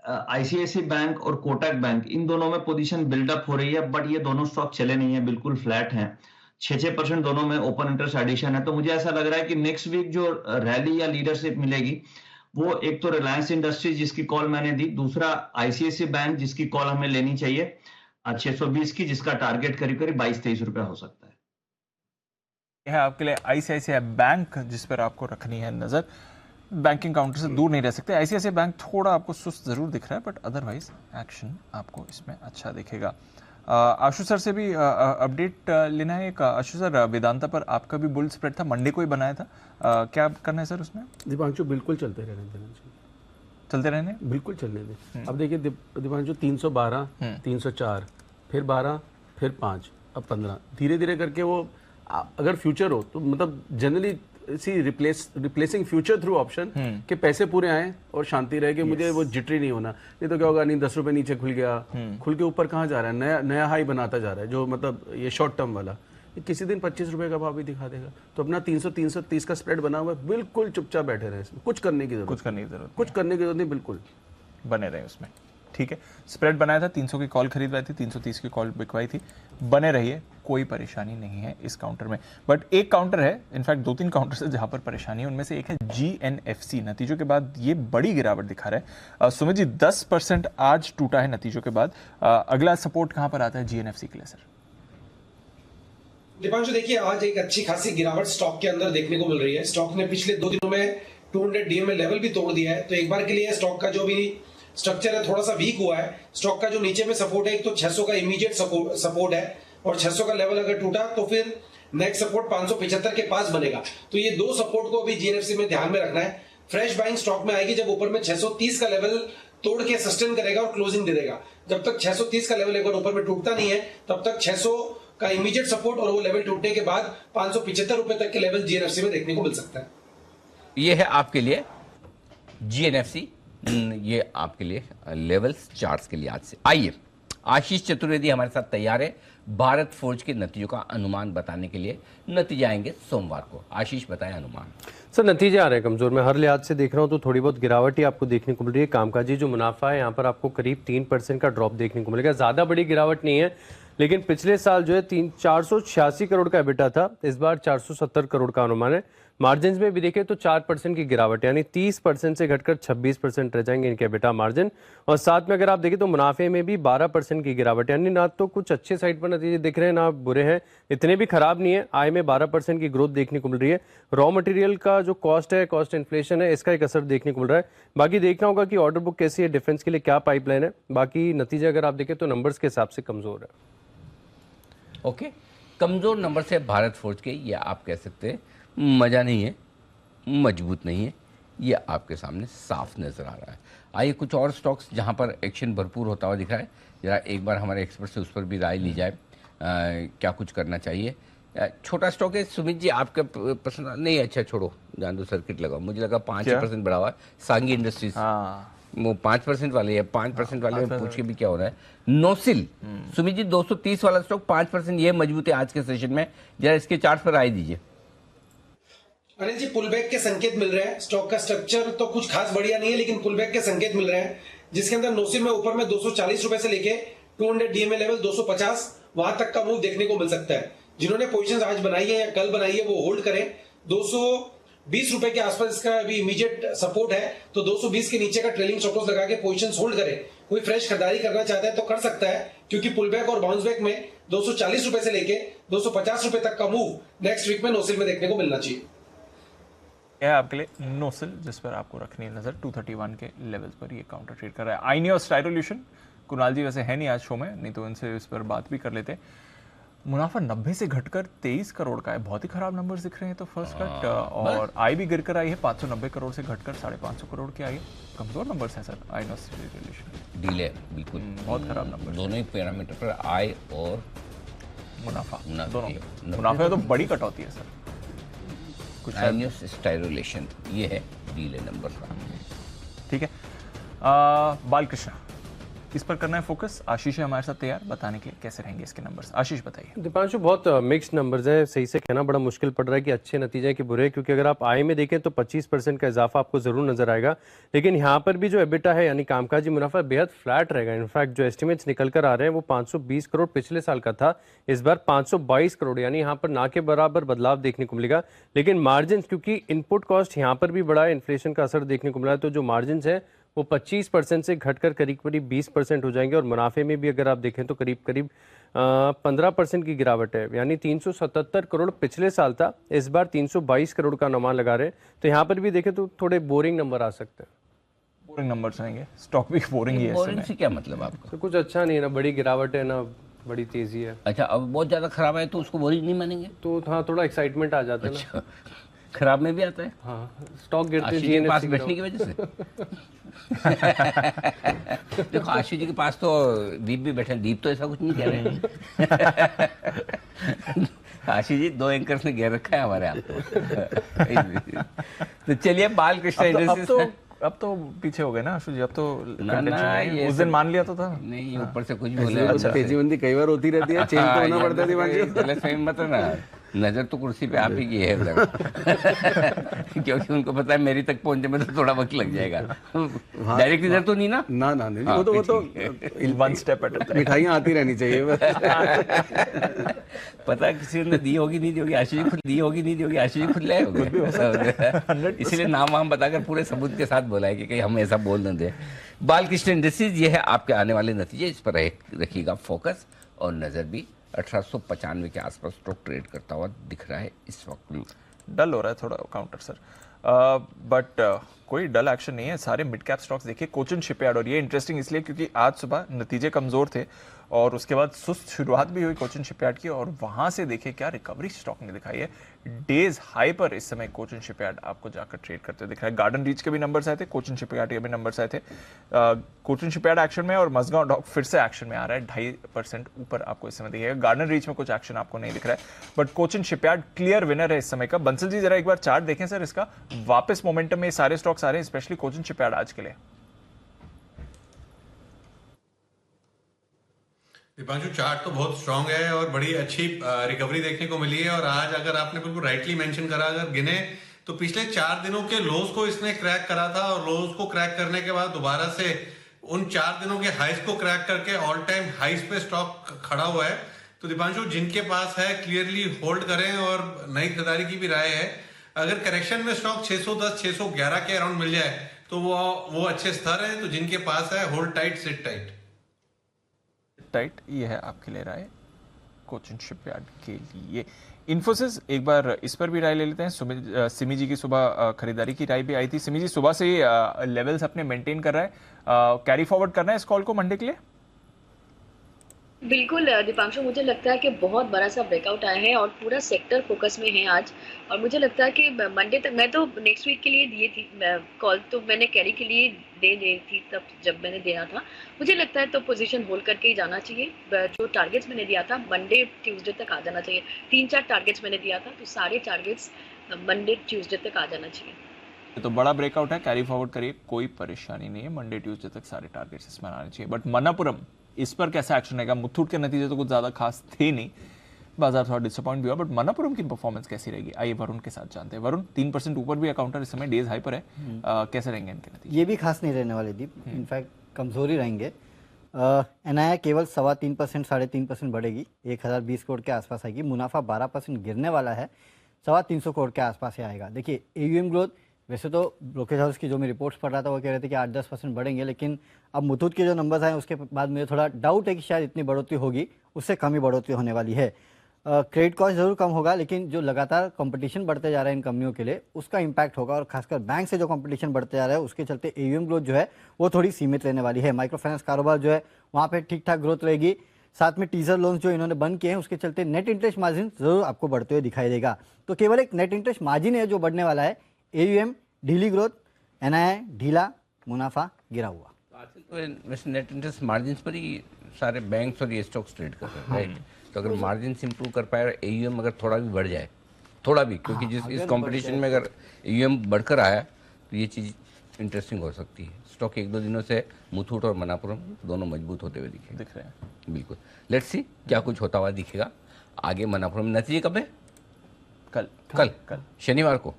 आईसीआईसी बैंक और कोटक बैंक, इन दोनों में पोजीशन बिल्डअप हो रही है, बट ये दोनों स्टॉक चले नहीं है, बिल्कुल फ्लैट हैं। 6% दोनों में ओपन इंटरेस्ट एडिशन है। तो मुझे ऐसा लग रहा है कि नेक्स्ट वीक जो रैली या लीडरशिप मिलेगी वो एक तो रिलायंस इंडस्ट्रीज जिसकी कॉल मैंने दी, दूसरा आईसीआईसी बैंक जिसकी कॉल हमें लेनी चाहिए 620 की, जिसका टारगेट करीब करीब 22-23 रुपए हो सकता है। यह है आपके लिए आईसीआईसीआई बैंक, जिस पर आपको रखनी है नजर। बैंकिंग काउंटर से दूर नहीं रह सकते। आईसीआईसीआई बैंक थोड़ा आपको सुस्त जरूर दिख रहा है, बट अदरवाइज एक्शन आपको इसमें अच्छा दिखेगा। आशु सर से भी अपडेट लेना है। एक आशु सर, वेदांता पर आपका भी बुल स्प्रेड था, मंडे को ही बनाया था, क्या करना है सर उसमें? दीपांशु बिल्कुल चलते रहने बिल्कुल चलने दें। अब देखिए दीपांशु 312, 304, फिर 12, फिर 5, अब 15, धीरे धीरे करके वो अगर फ्यूचर हो तो मतलब generally replacing future through option के पैसे पूरे आए और शांति रहे कि मुझे वो जिटरी नहीं होना। नहीं तो क्या होगा, नहीं 10 रुपए नीचे खुल गया, खुल के ऊपर कहाँ जा रहा है, नया हाई बनाता जा रहा है, जो मतलब ये शॉर्ट टर्म वाला किसी दिन 25 रुपए का भाव भी दिखा देगा। तो अपना 300-330 का स्प्रेड बना हुआ है, बिल्कुल चुपचाप बैठे रहे इसमें, कुछ करने की जरूरत नहीं, बिल्कुल बने रहे उसमें। ठीक है, स्प्रेड बनाया था, 300 की कॉल खरीदवाई थी, 330 की कॉल बिकवाई थी, बने रहिए, कोई परेशानी नहीं है इस काउंटर में। बट एक काउंटर है, इनफैक्ट 2-3 काउंटर है जहां पर परेशानी है, उनमें से एक है GNFC। नतीजों के बाद ये बड़ी गिरावट दिखा रहा है। सुमित जी 10% आज टूटा है नतीजों के बाद। अगला सपोर्ट कहां पर आता है GNFC के लिए सर? दीपांशु देखिए, आज एक अच्छी खासी गिरावट स्टॉक के अंदर देखने को मिल रही है। स्टॉक ने पिछले 2 दिनों में 200 DMA लेवल भी तोड़ दिया है, तो एक बार के लिए स्टॉक का जो भी स्ट्रक्चर है थोड़ा सा वीक हुआ है। स्टॉक का जो नीचे में सपोर्ट है, एक तो 600 का इमीडिएट सपोर्ट है, और 600 का लेवल अगर टूटा तो फिर नेक्स्ट सपोर्ट 575 के पास बनेगा। तो ये 2 सपोर्ट को अभी GNFC में ध्यान में रखना है। फ्रेश बाइंग स्टॉक में आएगी जब ऊपर में 630 का लेवल तोड़ के सस्टेन करेगा और क्लोजिंग दे देगा। जब तक 630 का लेवल एक बार ऊपर में टूटता नहीं है, तब तक 600 का इमीडिएट सपोर्ट और वो लेवल टूटने के बाद 575 रुपए तक के लेवल GNFC में देखने को मिल सकता है। ये है आपके लिए GNFC, ये आपके लिए लेवल्स चार्ट्स के लिए आज से। आइए, आशीष चतुर्वेदी हमारे साथ तैयार है भारत फोर्ज के नतीजों का अनुमान बताने के लिए। नतीजे आएंगे सोमवार को। आशीष बताएं अनुमान। सर नतीजे आ रहे हैं कमजोर। मैं हर लिहाज से देख रहा हूं तो थोड़ी बहुत गिरावट ही आपको देखने को मिल रही है। कामकाजी जो मुनाफा है यहाँ पर आपको करीब 3% का ड्रॉप देखने को मिलेगा। ज्यादा बड़ी गिरावट नहीं है, लेकिन पिछले साल जो है 486 करोड़ का एबिटा था, इस बार 470 करोड़ का अनुमान है। मार्जिन में भी देखें तो 4% की गिरावट, यानी 30% से घटकर 26% रह जाएंगे इनके एबिटा मार्जिन। और साथ में अगर आप देखें तो मुनाफे में भी 12% की गिरावट, यानी ना तो कुछ अच्छे साइड पर नतीजे दिख रहे हैं ना बुरे हैं, इतने भी खराब नहीं है। आय में 12% की ग्रोथ देखने को मिल रही है। रॉ मटेरियल का जो कॉस्ट है, कॉस्ट इन्फ्लेशन है, इसका एक असर देखने को मिल रहा है। बाकी देखना होगा कि ऑर्डर बुक कैसी है, डिफेंस के लिए क्या पाइपलाइन है। बाकी नतीजे अगर आप देखें तो नंबर्स के हिसाब से कमजोर है। ओके, कमजोर नंबर से भारत फोर्ज के, ये आप कह सकते हैं मजा नहीं है, मजबूत नहीं है, ये आपके सामने साफ नजर आ रहा है। आइए कुछ और स्टॉक्स जहां पर एक्शन भरपूर होता हुआ दिख रहा है, जरा एक बार हमारे एक्सपर्ट से उस पर भी राय ली जाए। क्या कुछ करना चाहिए। छोटा स्टॉक है सुमित जी, आपका पसंद नहीं? अच्छा छोड़ो, जान दो, सर्किट लगाओ। मुझे लगा 5% बढ़ा हुआ है सांगी इंडस्ट्रीज, वो 5% वाले है। 5% वाले में पूछ के भी क्या हो रहा है। नोसिल सुमित जी 230 वाला स्टॉक 5%, ये मजबूत है आज के सेशन में, जरा इसके चार्ट पर राय दीजिए। अनिल जी, पुलबैक के संकेत मिल रहे हैं। स्टॉक का स्ट्रक्चर तो कुछ खास बढ़िया नहीं है, लेकिन पुलबैक के संकेत मिल रहे हैं, जिसके अंदर नोसिल में ऊपर में 240 रुपए से लेके 200 DMA लेवल 250 वहां तक का मूव देखने को मिल सकता है। जिन्होंने पोजीशंस आज बनाई है या कल बनाई है वो होल्ड करें। 220 रुपए के आसपास इसका अभी इमीडिएट सपोर्ट है, तो 220 के नीचे का ट्रेलिंग स्टॉप लॉस लगा के पोजीशंस होल्ड करें। कोई फ्रेश खरीदारी करना चाहता है तो कर सकता है, क्योंकि पुलबैक और बाउंस बैक में 240 रुपए से लेके 250 रुपए तक का मूव नेक्स्ट वीक में नोसिल में देखने को मिलना चाहिए। है आपके लिए नोसिल, जिस पर आपको रखनी है नजर। 231 के लेवल्स पर ये काउंटर ट्रेड कर रहा है। आईनी और स्टाइरोल्यूशन, कुणाल जी वैसे है नहीं आज शो में, नहीं तो इनसे इस पर बात भी कर लेते। मुनाफा 90 से घटकर 23 करोड़ का है, बहुत ही खराब नंबर्स दिख रहे हैं तो फर्स्ट कट। और आई भी गिर कर आई है, 590 करोड़ से घटकर 550 करोड़ की आई है। कमजोर नंबर्स हैं सर आईनी और स्टाइरोल्यूशन। डीले बिल्कुल बहुत खराब नंबर, दोनों ही पैरामीटर पर आय और मुनाफा दोनों। मुनाफे में तो बड़ी कटौती है सर। कुछ स्टाइरोलेशन, ये है डीले नंबर का। ठीक है, बालकृष्ण, इस पर करना है फोकस। आशीष है हमारे साथ तैयार बताने के लिए कैसे रहेंगे इसके नंबर्स। आशीष बताइए। दीपांशु, बहुत मिक्स्ड नंबर्स हैं, सही से कहना बड़ा मुश्किल पड़ रहा है कि अच्छे नतीजे हैं कि बुरे, क्योंकि अगर आप आय में देखें तो 25% का इजाफा आपको जरूर नजर आएगा, लेकिन यहाँ पर भी जो एबिटा है यानी कामकाजी मुनाफा बेहद फ्लैट रहेगा। इनफैक्ट जो एस्टिमेट्स निकल कर आ रहे हैं वो 520 करोड़ पिछले साल का था, इस बार 522 करोड़, यानी यहाँ पर ना के बराबर बदलाव देखने को मिलेगा। लेकिन मार्जिन, क्योंकि इनपुट कॉस्ट यहाँ पर भी बड़ा है, इन्फ्लेशन का असर देखने को मिला है, तो जो मार्जिन है वो 25% से घटकर करीब करीब 20% हो जाएंगे। और मुनाफे में भी अगर आप देखें तो करीब करीब 15% की गिरावट है, यानी 377 करोड़ पिछले साल था, इस बार 322 करोड़ का अनुमान लगा रहे हैं। तो यहाँ पर भी देखें तो थोड़े बोरिंग नंबर आ सकते हैं। बोरिंग नंबर आएंगे, स्टॉक भी बोरिंग ही है। बोरिंग से क्या मतलब आपका? तो कुछ अच्छा नहीं है ना, बड़ी गिरावट है ना बड़ी तेजी है। अच्छा, अब बहुत ज्यादा खराब है तो उसको बोरिंग नहीं मानेंगे? तो हाँ, थोड़ा एक्साइटमेंट आ जाता है ना। खराब में भी आता है। हाँ, स्टॉक गिरते हैं जीएनएफसी पास बैठने की वजह से। देखो आशीष जी के पास तो दीप भी बैठे, दीप तो ऐसा कुछ नहीं कह रहे हैं। आशीष जी 2 एंकर्स ने घेर रखा है हमारे आपको। तो चलिए बालकृष्ण, अब तो पीछे हो गए ना आशु जी, अब तो ये उस दिन मान लिया तो था। नहीं, ऊपर से कुछ बोले। तेजी मंदी कई बार होती रहती है, चेंज तो होना पड़ता है। गलत फहमी मत ना, नजर तो कुर्सी पे आप ही की है क्योंकि उनको पता है मेरी तक पहुंचने में तो थोड़ा वक्त लग जाएगा। डायरेक्ट इधर तो नहीं ना? ना नहीं, वो तो वन स्टेप एट मिठाइयाँ आती रहनी चाहिए पता किसी ने दी होगी नहीं दी होगी, आशीष खुद दी होगी नहीं दी होगी, आशीष खुद लाए होंगे इसलिए नाम वाम बताकर पूरे सबूत के साथ बोला है कि कहीं हम ऐसा बोल न दें। बालकृष्ण इंडस्ट्रीज, ये है आपके आने वाले नतीजे, इस पर रखिएगा फोकस और नजर भी। 1895 के आसपास स्टॉक ट्रेड करता हुआ दिख रहा है इस वक्त। डल हो रहा है थोड़ा काउंटर सर, बट कोई डल एक्शन नहीं है, सारे मिड कैप स्टॉक्स देखिए। कोचिन शिपयार्ड, और ये इंटरेस्टिंग इसलिए क्योंकि आज सुबह नतीजे कमजोर थे और उसके बाद सुस्त शुरुआत भी हुई कोचिन शिपयार्ड की, और वहां से देखिए क्या रिकवरी स्टॉक ने दिखाई है। डेज हाई पर इस समय कोचिन शिपयार्ड आपको जाकर ट्रेड करते दिख रहा है। गार्डन रीच के भी नंबर्स आए थे, कोचिन शिपयार्ड के भी नंबर्स आए थे। कोचिन शिपयार्ड एक्शन में और मजगांव डॉक फिर से एक्शन में आ रहा है, 2.5% ऊपर आपको इस समय दिखेगा। गार्डन रीच में कुछ एक्शन आपको नहीं दिख रहा है, but Cochin shipyard clear winner है इस समय का। बंसल जी जरा एक बार चार्ट देखें सर, इसका वापस मोमेंटम में सारे स्टॉक्स आ रहे हैं, स्पेशली कोचिन शिपयार्ड आज के लिए। दीपांशु, चार्ट तो बहुत स्ट्रांग है और बड़ी अच्छी रिकवरी देखने को मिली है। और आज अगर आपने बिल्कुल राइटली मेंशन करा, अगर गिने तो पिछले 4 दिनों के लोज को इसने क्रैक करा था, और लोज को क्रैक करने के बाद दोबारा से उन 4 दिनों के हाइस को क्रैक करके ऑल टाइम हाइस पे स्टॉक खड़ा हुआ है। तो दीपांशु, जिनके पास है क्लियरली होल्ड करें, और नई खरीदारी की भी राय है। अगर करेक्शन में स्टॉक 610 611 के अराउंड मिल जाए तो वो अच्छे स्तर है। तो जिनके पास है hold tight, seat tight. Tight ये है आपके लिए राय कोचिन शिपयार्ड के लिए। इन्फोसिस, एक बार इस पर भी राय ले लेते हैं। सिमी जी की सुबह खरीदारी की राय भी आई थी। सिमी जी सुबह से ही लेवल्स अपने मेंटेन कर रहा है, कैरी फॉरवर्ड करना है इस कॉल को मंडे के लिए। बिल्कुल दीपांशु, मुझे लगता है कि बहुत बड़ा सा ब्रेकआउट आया है और पूरा सेक्टर फोकस में है आज। और मुझे लगता है कि मंडे तक, मैं तो नेक्स्ट वीक के लिए दिए थी कॉल, तो मैंने कैरी के लिए दे दी थी तब जब मैंने देना था। मुझे लगता है तो पोजीशन होल्ड करके ही जाना चाहिए। जो टारगेट्स मैंने दिया था मंडे ट्यूसडे तक आ जाना चाहिए। 3-4 टारगेट्स मैंने दिया था, तो सारे टारगेट्स मंडे ट्यूसडे तक आ जाना चाहिए। तो बड़ा ब्रेकआउट है, कैरी फॉरवर्ड करिए, कोई परेशानी नहीं है। मंडे ट्यूसडे तक सारे टारगेट्स इसमें आने चाहिए। बट मन्नापुरम, इस पर कैसा एक्शन रहेगा? मुथूट के नतीजे तो कुछ ज्यादा खास थे नहीं, बाजार थोड़ा डिसअपॉइंट भी हुआ, बट मन्नापुरम की परफॉर्मेंस कैसी रहेगी? आइए वरुण के साथ जानते हैं। वरुण, 3% ऊपर भी काउंटर इस समय डेज हाई पर है, कैसे रहेंगे इनके नतीजे? ये भी खास नहीं रहने वाले दीप, इनफैक्ट कमजोरी रहेंगे। एनआईए केवल 3.25% 3.5% बढ़ेगी, 1020 करोड़ के आसपास आएगी। मुनाफा 12% गिरने वाला है, 325 करोड़ के आसपास ही आएगा। देखिए एयूएम ग्रोथ, वैसे तो ब्रोकेज हाउस की जो मैं रिपोर्ट्स पढ़ रहा था वो कह रहे थे कि 8-10% बढ़ेंगे, लेकिन अब मुथूट के जो नंबर्स आए उसके बाद मुझे थोड़ा डाउट है कि शायद इतनी बढ़ोतरी होगी, उससे कम ही बढ़ोतरी होने वाली है। क्रेडिट कॉस्ट जरूर कम होगा, लेकिन जो लगातार कंपटीशन बढ़ते जा रहा है इन कंपनियों के लिए उसका इम्पैक्ट होगा, और खासकर बैंक से जो कंपटीशन बढ़ते जा रहा है उसके चलते एयूएम ग्रोथ जो है वो थोड़ी सीमित रहने वाली है। माइक्रो फाइनेंस कारोबार जो है वहाँ पे ठीक ठाक ग्रोथ रहेगी। साथ में टीजर लोन्स जो इन्होंने बंद किए हैं उसके चलते नेट इंटरेस्ट मार्जिन जरूर आपको बढ़ते हुए दिखाई देगा। तो केवल एक नेट इंटरेस्ट मार्जिन है जो बढ़ने वाला है। एयूएम ढीली ग्रोथ, एनआईए ढीला, मुनाफा गिरा हुआ। वैसे नेट इंटरेस्ट मार्जिन पर ही सारे बैंक्स और ये स्टॉक्स ट्रेड कर रहे हैं, राइट? तो अगर मार्जिन इंप्रूव कर पाए, एयूएम अगर थोड़ा भी बढ़ जाए, थोड़ा भी, क्योंकि जिस इस कंपटीशन में अगर एयूएम बढ़कर आया तो ये चीज़ इंटरेस्टिंग हो सकती है। स्टॉक 1-2 दिनों से मुथूट और मनापुरम दोनों मजबूत होते हुए दिख रहे हैं। बिल्कुल, लेट्स सी क्या कुछ होता हुआ दिखेगा आगे। मनापुरम नतीजे कब है? कल शनिवार को।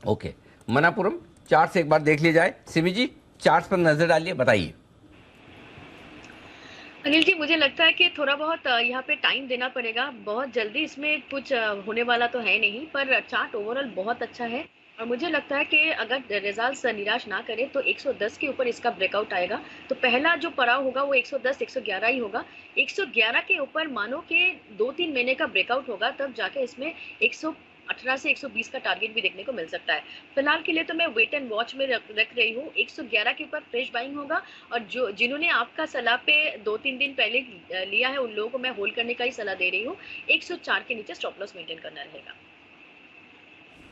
ओके, मनापुरम चार्ट से एक बार देख लिया जाए। सिमी जी, चार्ट पर नजर डालिए, बताइए। अनिल जी, मुझे लगता है कि थोड़ा बहुत यहाँ पे टाइम देना पड़ेगा। बहुत जल्दी इसमें कुछ होने वाला तो है नहीं, पर चार्ट ओवरऑल बहुत अच्छा है। और मुझे लगता है कि अगर रिजल्ट्स निराश ना करे तो 110 के ऊपर इसका ब्रेकआउट आएगा। तो पहला जो पड़ाव होगा वो 110-111 ही होगा। 111 के ऊपर मानो कि 2-3 महीने का ब्रेकआउट होगा, तब जाके इसमें 118 से 120 का टारगेट भी देखने को मिल सकता है। फिलहाल के लिए तो मैं वेट एंड वॉच में रख रही हूँ। 111 के ऊपर फ्रेश बाइंग होगा, और जो जिन्होंने आपका सलाह पे 2-3 दिन पहले लिया है उन लोगों को मैं होल्ड करने का ही सलाह दे रही हूँ। 104 के नीचे स्टॉप लॉस मेंटेन करना रहेगा।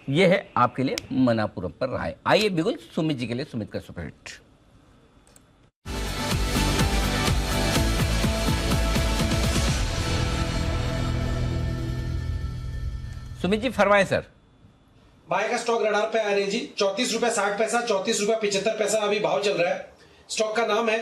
ये है आपके लिए मनापुरम पर राय। आइए बिल्कुल सुमित जी के लिए सुमित का superhit. Sumit ji फरमाएं sir. Bye का स्टॉक रडार पे आया जी, 34 रुपए 60 पैसा, 34 रुपए 75 पैसा अभी भाव चल रहा है। स्टॉक का नाम है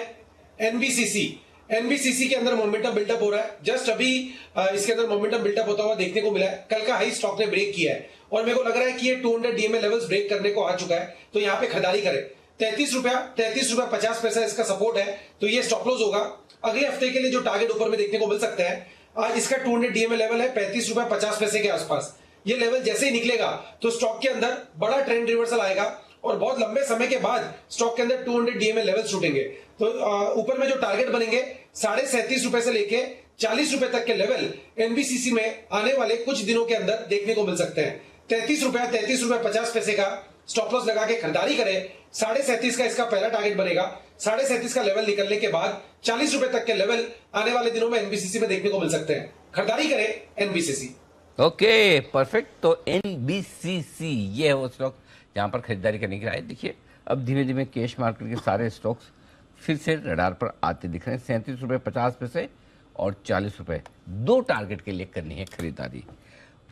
एनबीसीसी। एनबीसीसी के अंदर मोमेंटम बिल्डअप हो रहा है, जस्ट अभी इसके अंदर मोमेंटम बिल्डअप होता हुआ देखने को मिला है। कल का हाई स्टॉक ने ब्रेक किया है और मेरे को लग रहा है कि ये 200 डीएमए लेवल्स ब्रेक करने को आ चुका है, तो यहाँ पे खरीदारी करें। 33 रुपया 50 पैसा इसका सपोर्ट है, तो ये स्टॉप लॉस होगा। अगले हफ्ते के लिए जो टारगेट ऊपर में देखने को मिल सकता है, आज इसका 200 डीएमए लेवल है 35 रुपया 50 पैसे के आसपास। ये लेवल जैसे ही निकलेगा तो स्टॉक के अंदर बड़ा ट्रेंड रिवर्सल आएगा और बहुत लंबे समय के बाद स्टॉक के अंदर 200 डीएमए लेवल छूटेंगे। तो ऊपर में जो टारगेट बनेंगे 37.5 रुपए से लेके 40 रुपए तक के लेवल एनबीसीसी में आने वाले कुछ दिनों के अंदर देखने को मिल सकते हैं। 33 रुपया 50 पैसे का स्टॉप लॉस लगा के खरीदारी करें। 37.5 का इसका पहला टारगेट बनेगा। 37.5 का लेवल निकलने के बाद 40 रुपए तक के लेवल आने वाले दिनों में एनबीसीसी में देखने को मिल सकते हैं। खरीदारी करें एनबीसीसी। Okay perfect. तो एनबीसीसी ये है वो स्टॉक जहां पर खरीदारी करने की राय। देखिए अब धीमे धीमे कैश मार्केट के सारे स्टॉक्स फिर से रडार पर आते दिख रहे हैं। 37 रुपये 50 पैसे और 40 रुपये, दो टारगेट के लिए करनी है खरीदारी।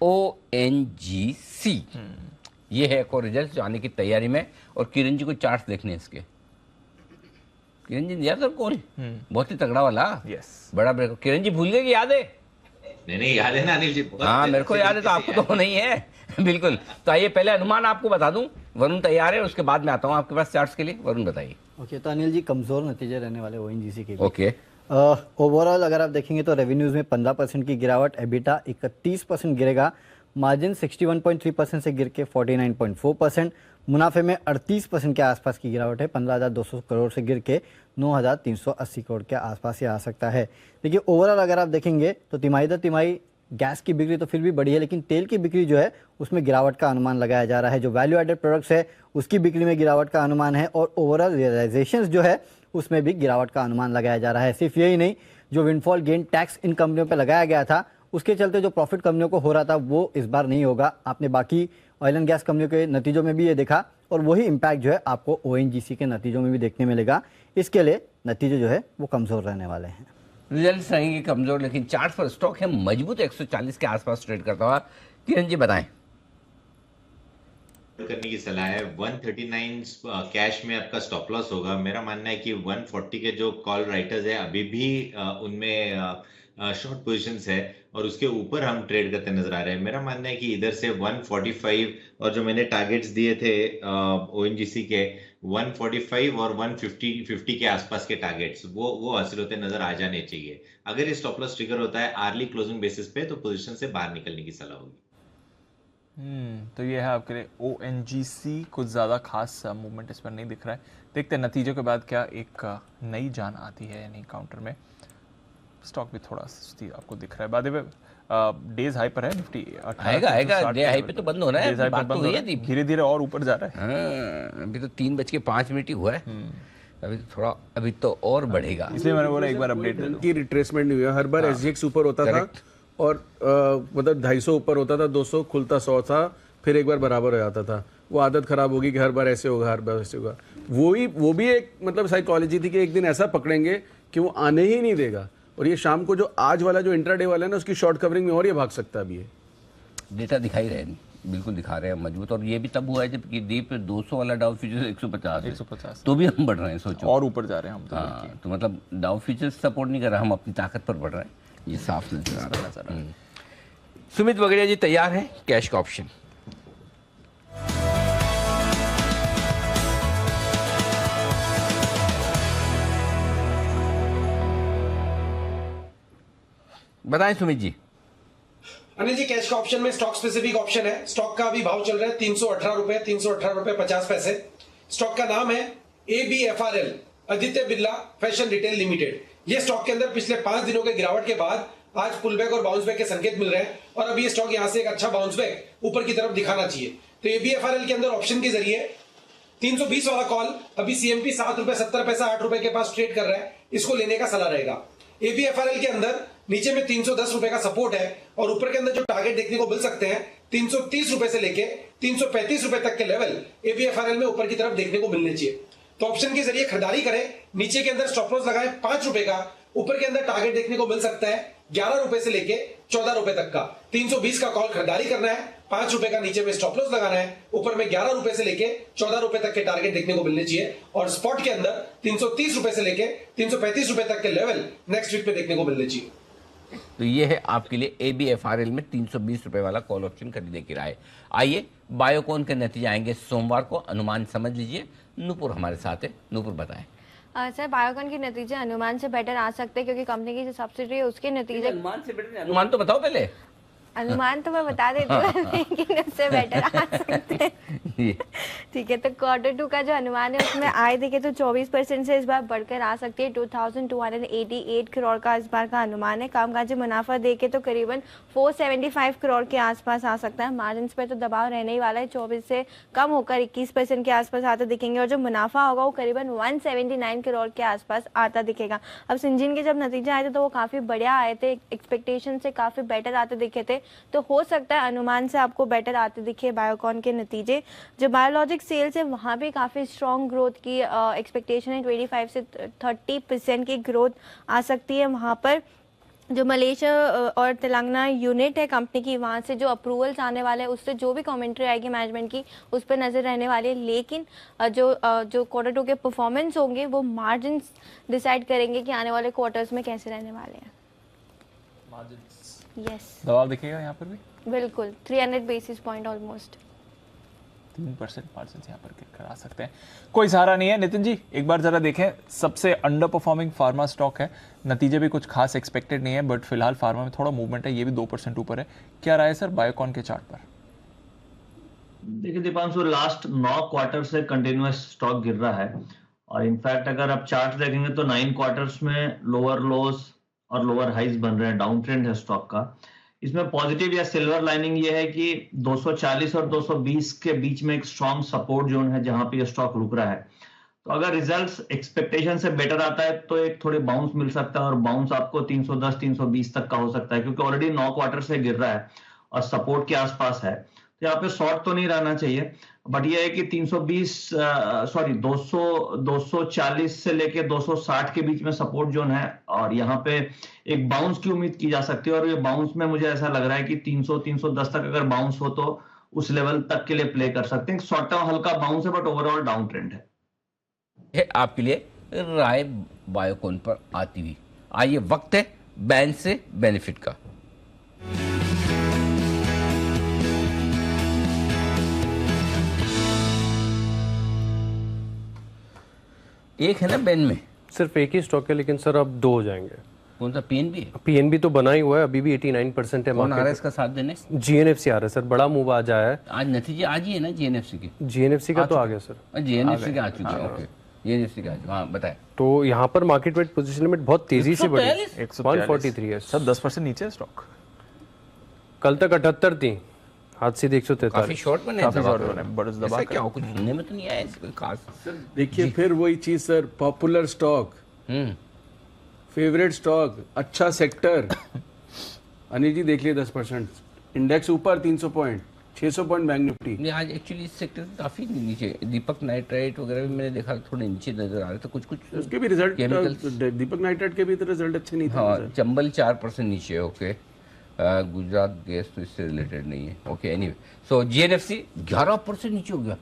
ONGC ये है एक और रिजल्ट जो आने की तैयारी में। और किरण जी को चार्ट्स देखने हैं इसके। किरण जी याद है कौन? बहुत ही तगड़ा वाला। यस बड़ा ब्रेक। किरण जी भूल गए कि याद है? नहीं याद है ना अनिल जी। हाँ मेरे को याद है, तो आपको तो नहीं है। बिल्कुल। तो आइए पहले अनुमान आपको बता दूं। वरुण तैयार है, उसके बाद मैं आता हूं आपके पास चार्ट्स के लिए। वरुण बताइए। ओके तो अनिल जी कमजोर नतीजे रहने वाले ONGC के। ओके ओवरऑल अगर आप देखेंगे तो रेवेन्यूज में 15% की गिरावट, एबिटा 31% गिरेगा, मार्जिन 61.3% से गिर के 49.4%, मुनाफे में 38% के आसपास की गिरावट है, 15,200 करोड़ से गिर के 9,380 करोड़ के आसपास ही आ सकता है। देखिए ओवरऑल अगर आप देखेंगे तो तिमाही दर तिमाही गैस की बिक्री तो फिर भी बढ़ी है, लेकिन तेल की बिक्री जो है उसमें गिरावट का अनुमान लगाया जा रहा है। जो वैल्यू एडेड प्रोडक्ट्स है उसकी बिक्री में गिरावट का अनुमान है और ओवरऑल रियलाइजेशंस जो है उसमें भी गिरावट का अनुमान लगाया जा रहा है। सिर्फ यही नहीं, जो विंडफॉल गेन टैक्स इन कंपनियों पर लगाया गया था उसके चलते जो प्रॉफिट कंपनियों को हो रहा था वो इस बार नहीं होगा। आपने बाकी ऑयल एंड गैस कंपनियों के नतीजों में भी ये देखा और वही इम्पैक्ट जो है आपको ONGC के नतीजों में भी देखने मिलेगा। इसके लिए नतीजे जो है वो कमज़ोर रहने वाले हैं। रिजल्ट रहेंगे कमजोर, लेकिन चार्ट पर स्टॉक है मजबूत 140 के आसपास ट्रेड करता हुआ। किरण जी बताएं। करने की सलाह है। 139 कैश में आपका स्टॉप लॉस होगा। मेरा मानना है कि 140 के जो कॉल राइटर्स है अभी भी उनमें शॉर्ट पोजीशंस है और उसके ऊपर हम ट्रेड करते नजर आ रहे हैं। मेरा मानना है कि इधर से 145 और जो मैंने टारगेट्स दिए थे ONGC के 145 और 150 के आसपास के टारगेट्स वो हासिल होते नजर आ जाने चाहिए। अगर ये स्टॉप लॉस ट्रिगर होता है आर्ली क्लोजिंग बेसिस पे तो पोजीशन से बाहर निकलने की सलाह होगी। तो ये है आपके लिए ONGC। कुछ ज़्यादा खास मूवमेंट इस पर नहीं दिख रहा है। देखते हैं नतीजों के बाद क्या एक नई जान आती है या नहीं काउंटर में। स्टॉक भी थोड़ा सुस्ती आपको दिख रहा है। बाद में डेज हाई पर है निफ्टी। आएगा डे हाई पे तो बंद हो रहा है। बात तो हुई है धीरे धीरे और ऊपर जा रहा है। हाँ, अभी तो 3:05 ही हुआ है। अभी तो थोड़ा अभी तो और बढ़ेगा। इसलिए मैंने बोला एक बार अपडेट की रिट्रेसमेंट नहीं हुआ। हर बार SGX ऊपर होता था और मतलब 250 ऊपर होता था, 200 खुलता 100 था, फिर एक बार बराबर हो जाता था। वो आदत खराब होगी कि हर बार ऐसे होगा, हर बार ऐसे होगा। वो भी एक मतलब साइकोलॉजी थी कि एक दिन ऐसा पकड़ेंगे कि वो आने ही नहीं देगा। और ये शाम को जो आज वाला जो इंट्राडे वाला है ना उसकी शॉर्ट कवरिंग में और ये भाग सकता है। अभी ये डेटा दिखाई रहे, बिल्कुल दिखा रहे हैं मजबूत। और ये भी तब हुआ है जब कि डीप 200 वाला डाउ फ्यूचर्स 150 तो भी हम बढ़ रहे हैं। सोचो और ऊपर जा रहे हैं हम तो। हाँ, तो मतलब डाउ फ्यूचर्स सपोर्ट नहीं कर रहा, हम अपनी ताकत पर बढ़ रहे हैं। ये साफ नजर आ रहा है। सुमित वगैरह जी तैयार है कैश का ऑप्शन। बताएं सुमित जी। अनिल जी कैश का ऑप्शन में स्टॉक स्पेसिफिक ऑप्शन है। स्टॉक का अभी भाव चल रहा है 318 रुपए 50 पैसे। स्टॉक का नाम है ABFRL, Aditya Birla fashion retail limited. ये स्टॉक के अंदर पिछले 5 दिनों के गिरावट के बाद आज पुल बैक और बाउंस बैक के संकेत मिल रहे हैं और अभी ये स्टॉक यहां से एक अच्छा बाउंस बैक ऊपर की तरफ दिखाना चाहिए। तो ABFRL के अंदर ऑप्शन के जरिए 320 वाला कॉल अभी CMP 7 रुपए 70 पैसा 8 रुपए के पास ट्रेड कर रहा है, इसको लेने का सलाह रहेगा। ABFRL के अंदर नीचे में 310 रुपए का सपोर्ट है और ऊपर के अंदर जो टारगेट देखने को मिल सकते हैं 330 रुपए से लेके 335 रुपए तक के लेवल ABFRL में ऊपर की तरफ देखने को मिलने चाहिए। तो ऑप्शन के जरिए खरीदारी करें। नीचे के अंदर स्टॉप लॉस लगाएं 5 रुपए का, ऊपर के अंदर टारगेट देखने को मिल सकता है ₹11 से लेके ₹14 तक का। 320 का कॉल खरीदारी करना है, ₹5 का नीचे में स्टॉप लॉस लगाना है, ऊपर में ₹11 से लेके ₹14 तक के टारगेट देखने को मिलने चाहिए, और स्पॉट के अंदर ₹330 से लेके ₹335 तक के लेवल नेक्स्ट वीक पे देखने को मिलने चाहिए। तो ये है आपके लिए ABFRL में ₹320 वाला कॉल ऑप्शन खरीदने की राय। आइए बायोकॉन के नतीजे आएंगे सोमवार को, अनुमान समझ लीजिए। नूपुर हमारे साथ है, नूपुर बताएं। सर बायोकॉन के नतीजे अनुमान से बेटर आ सकते हैं, क्योंकि कंपनी की जो सब्सिडी है उसके नतीजे अनुमान से बेटर, अनुमान तो बताओ पहले। अनुमान तो मैं बता देती हूँ लेकिन उससे बेटर आ सकते हैं। ठीक है, तो Q2 का जो अनुमान है उसमें आय देखे तो 24% से इस बार बढ़कर आ सकती है। 2288 करोड़ का इस बार का अनुमान है। कामकाजी मुनाफा देखे तो करीबन 475 करोड़ के आसपास आ सकता है। मार्जिन पे तो दबाव रहने ही वाला है, 24 से कम होकर 21% के आसपास आते दिखेंगे, और जो मुनाफा होगा वो करीबन 179 करोड़ के आसपास आता दिखेगा। अब सिंजीन के जब नतीजे आए थे तो वो काफ़ी बढ़िया आए थे, एक्सपेक्टेशन से काफ़ी बेटर आते दिखे थे, तो हो सकता है अनुमान से आपको बेटर आते दिखे बायोकॉन के नतीजे। जो बायोलॉजिक सेल्स है वहाँ भी काफ़ी स्ट्रॉन्ग ग्रोथ की एक्सपेक्टेशन है, 25 से 30% की ग्रोथ आ सकती है वहाँ पर। जो मलेशिया और तेलंगाना यूनिट है कंपनी की, वहाँ से जो अप्रूवल्स आने वाले हैं उससे जो भी कमेंट्री आएगी मैनेजमेंट की उस पर नज़र रहने वाली है। लेकिन जो Q2 के परफॉर्मेंस होंगे वो मार्जिन डिसाइड करेंगे कि आने वाले क्वार्टर्स में कैसे रहने वाले हैं। यस, दबाव दिखेगा यहाँ पर भी बिल्कुल 300 बेसिस पॉइंट ऑलमोस्ट। 3% मार्जिन यहाँ पर गिर कर आ सकते हैं, कोई सहारा नहीं है। नितिन जी एक बार जरा देखें, सबसे अंडर परफॉर्मिंग फार्मा स्टॉक है, नतीजे भी कुछ खास एक्सपेक्टेड नहीं है, बट फिलहाल फार्मा में थोड़ा मूवमेंट है, ये भी 2% ऊपर है। क्या राय है सर बायोकॉन के चार्ट पर? देखिए दीपांशु, लास्ट 9 क्वार्टर से कंटिन्यूअस स्टॉक गिर रहा है, और इनफैक्ट अगर आप चार्ट देखेंगे तो 9 क्वार्टर्स में लोअर लोस और लोअर हाइज बन रहे हैं, डाउन ट्रेंड है स्टॉक का। इसमें पॉजिटिव या सिल्वर लाइनिंग ये है कि 240 और 220 के बीच में एक स्ट्रॉन्ग सपोर्ट जोन है जहां पे ये स्टॉक रुक रहा है। तो अगर रिजल्ट्स एक्सपेक्टेशन से बेटर आता है तो एक थोड़े बाउंस मिल सकता है, और बाउंस आपको 310 320 तक का हो सकता है, क्योंकि ऑलरेडी 9 क्वार्टर से गिर रहा है और सपोर्ट के आसपास है। तो यहाँ पे शॉर्ट तो नहीं रहना चाहिए, बट ये है कि 240 से लेके 260 के बीच में सपोर्ट जोन है, और यहाँ पे एक बाउंस की उम्मीद की जा सकती है, और ये बाउंस में मुझे ऐसा लग रहा है कि 300-310 तक अगर बाउंस हो तो उस लेवल तक के लिए प्ले कर सकते हैं। शॉर्ट टर्म हल्का बाउंस है, बट ओवरऑल डाउन ट्रेंड है। आपके लिए राय बायोकॉन पर आती हुई। आइए वक्त है बैन से बेनिफिट का। एक है ना बैन में, सिर्फ एक ही स्टॉक है, लेकिन सर अब 2 हो जाएंगे। कौन सा? PNB? PNB तो बना ही हुआ है, अभी भी 89% है। कौन आ रहा है इसका साथ देने? GNFC आ रहा है सर, बड़ा मूव आज आया है। आज नतीजे आज ही है ना GNFC के? GNFC का तो आ गया सर, GNFC का आ चुका है। ओके, GNFC का हाँ बताए। तो यहाँ पर मार्केट वेट पोजीशन लिमिट बहुत तेजी से बढ़ी, 143 है सर, 10% नीचे है स्टॉक। कल तक 78 थी, आज से 143। काफी शॉर्ट बने, दबा क्या कुछ सुनने में तो नहीं आया कोई खास। देखिए फिर वही चीज sir, popular stock, favourite stock, अच्छा सेक्टर। अनिल जी देख लिए 10%, इंडेक्स ऊपर 300 पॉइंट, 600 पॉइंट बैंक निफ्टी। आज एक्चुअली इस सेक्टर काफी नीचे, दीपक नाइट्राइट वगैरह भी मैंने देखा थोड़े नीचे नजर आ रहे थे, कुछ उसके भी रिजल्ट, दीपक नाइट्राइट के भी तो रिजल्ट अच्छे नहीं थे। हाँ, चंबल 4% नीचे। ओके, गुजरात गैस तो इससे रिलेटेड नहीं है। ओके, एनीवे, सो GNFC 11% नीचे हो गया,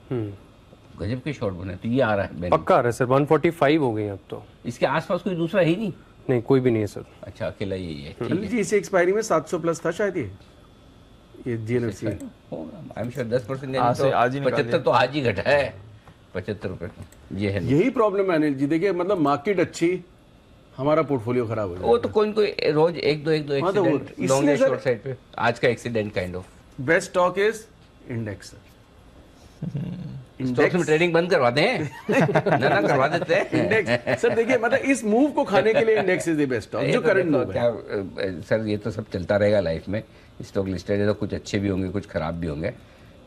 गजब के शॉर्ट बने। तो ये आ रहा है पक्का आ रहा है सर, 145 हो गई अब तो। इसके आसपास कोई दूसरा ही नहीं? नहीं, कोई भी नहीं है सर। अच्छा, अकेला यही है। अनिल जी इसे एक्सपायरी में 700 प्लस था शायद ये GNFC होगा, आई एम श्योर 10% आज ही 75 तो आज ही घटा है, 75 रुपए। ये है, यही प्रॉब्लम है अनिल जी। देखिए मतलब मार्केट अच्छी, हमारा पोर्टफोलियो खराब हो जाएगा। वो तो कोई रोज एक दो एक्सीडेंट, लॉन्ग या शॉर्ट साइड पे। आज का accident kind of. Best stock is index. Stocks में ट्रेडिंग बंद करवा दें ना करवा देते हैं इंडेक्स। सर देखिए मतलब इस मूव को खाने के लिए index is the best stock जो करंट मूव है। सर ये तो सब चलता रहेगा लाइफ में, स्टॉक लिस्टेड है तो कुछ अच्छे भी होंगे कुछ खराब भी होंगे।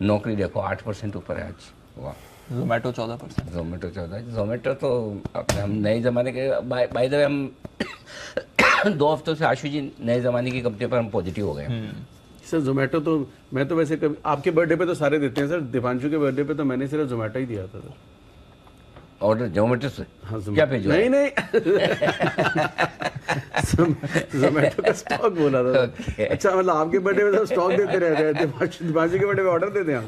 नौकरी देखो 8% ऊपर है आज। वाह। जोमेटो 14%। जोमेटो 14। जोमेटो तो अपने हम नए ज़माने के, बाय द वे हम 2 हफ्तों से आशु जी नए ज़माने की कंपनी पर हम पॉजिटिव हो गए। सर जोमेटो तो मैं तो वैसे कभी आपके बर्थडे पे तो सारे देते हैं सर, दीपांशु के बर्थडे पे तो मैंने सिर्फ जोमेटो ही दिया था सर। ऑर्डर जोमेटो से? हाँ, क्या भेजो? नहीं जोमेटो का स्टॉक बोला था। अच्छा, मतलब आपके बर्थडे में तो स्टॉक देते रहते हैं, बाजी के बर्थडे में ऑर्डर देते हैं।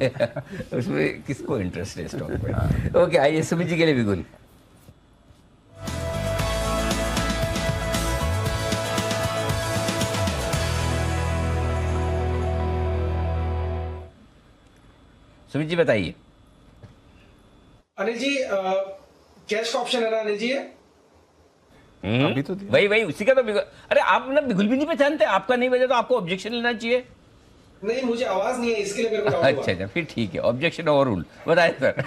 उसमें किसको इंटरेस्ट है स्टॉक पे? ओके, आइए सुमित जी के लिए बिल्कुल। सुमित जी बताइए। अनिल जी, कैश का ऑप्शन है ना अनिल जी? अभी तो वही उसी का तो बिगुल। अरे आप ना बिगुल भी नहीं पहचानते, आपका नहीं बजा तो आपको ऑब्जेक्शन लेना चाहिए। नहीं, मुझे आवाज नहीं है, इसके लिए मेरे को डाउट हुआ। अच्छा, फिर ठीक है, ऑब्जेक्शन ओवर रूल। बताए सर।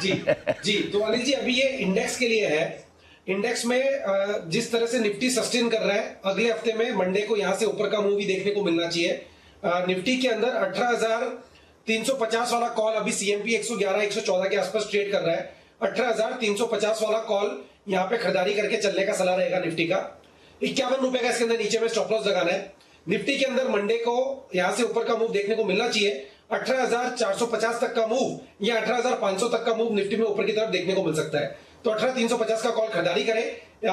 जी तो अनिल जी, अभी ये इंडेक्स के लिए है। इंडेक्स में जिस तरह से निफ्टी सस्टेन कर रहा है, अगले हफ्ते में मंडे को यहाँ से ऊपर का मूव भी देखने को मिलना चाहिए। निफ्टी के अंदर 18,350 वाला कॉल अभी सीएमपी 111-114 के आसपास ट्रेड कर रहा है। 18,350 वाला कॉल यहाँ पे खरीदारी करके चलने का सलाह रहेगा निफ्टी का। 51 रुपए का इसके अंदर नीचे में स्टॉप लॉस लगाना है। निफ्टी के अंदर मंडे को यहां से ऊपर का मूव देखने को मिलना चाहिए। 18,450 तक का मूव या 18,500 तक का मूव निफ्टी में ऊपर की तरफ देखने को मिल सकता है। तो 18,350 का कॉल खरीदारी करें।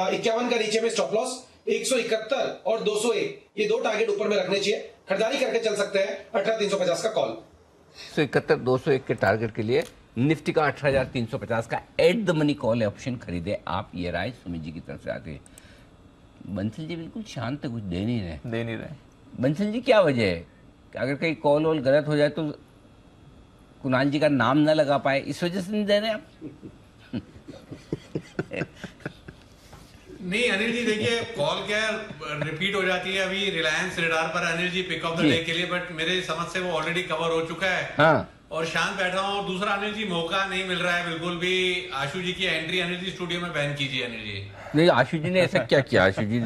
51 का नीचे में स्टॉप लॉस, 171 और 201 ये दो टारगेट ऊपर में रखने चाहिए। खरीदारी करके चल सकते हैं 18,350 का कॉल। 171 201 के टारगेट के लिए निफ्टी का 18,350 का at the money call option खरीदे आप। ये राय सुमित जी की तरफ से आती है। बंसल जी बिल्कुल शांत है, कुछ दे नहीं रहे। बंसल जी क्या वजह है? अगर कहीं कॉल वॉल गलत हो जाए तो कुणाल जी का नाम ना लगा पाए, इस वजह से नहीं दे रहे आप? नहीं अनिल जी, देखिए कॉल क्या रिपीट हो जाती है अभी रिलायंस रेडार पर Anil ji pick of the day के लिए, बट मेरे समझ से वो ऑलरेडी कवर हो चुका है। हाँ। और शांत बैठा हूँ। और दूसरा अनिल जी, मौका नहीं मिल रहा है बिल्कुल भी। आशु जी की एंट्री अनिल जी स्टूडियो में बैन कीजिए अनिल जी। नहीं, आशु जी ने ऐसा क्या किया? आशु जी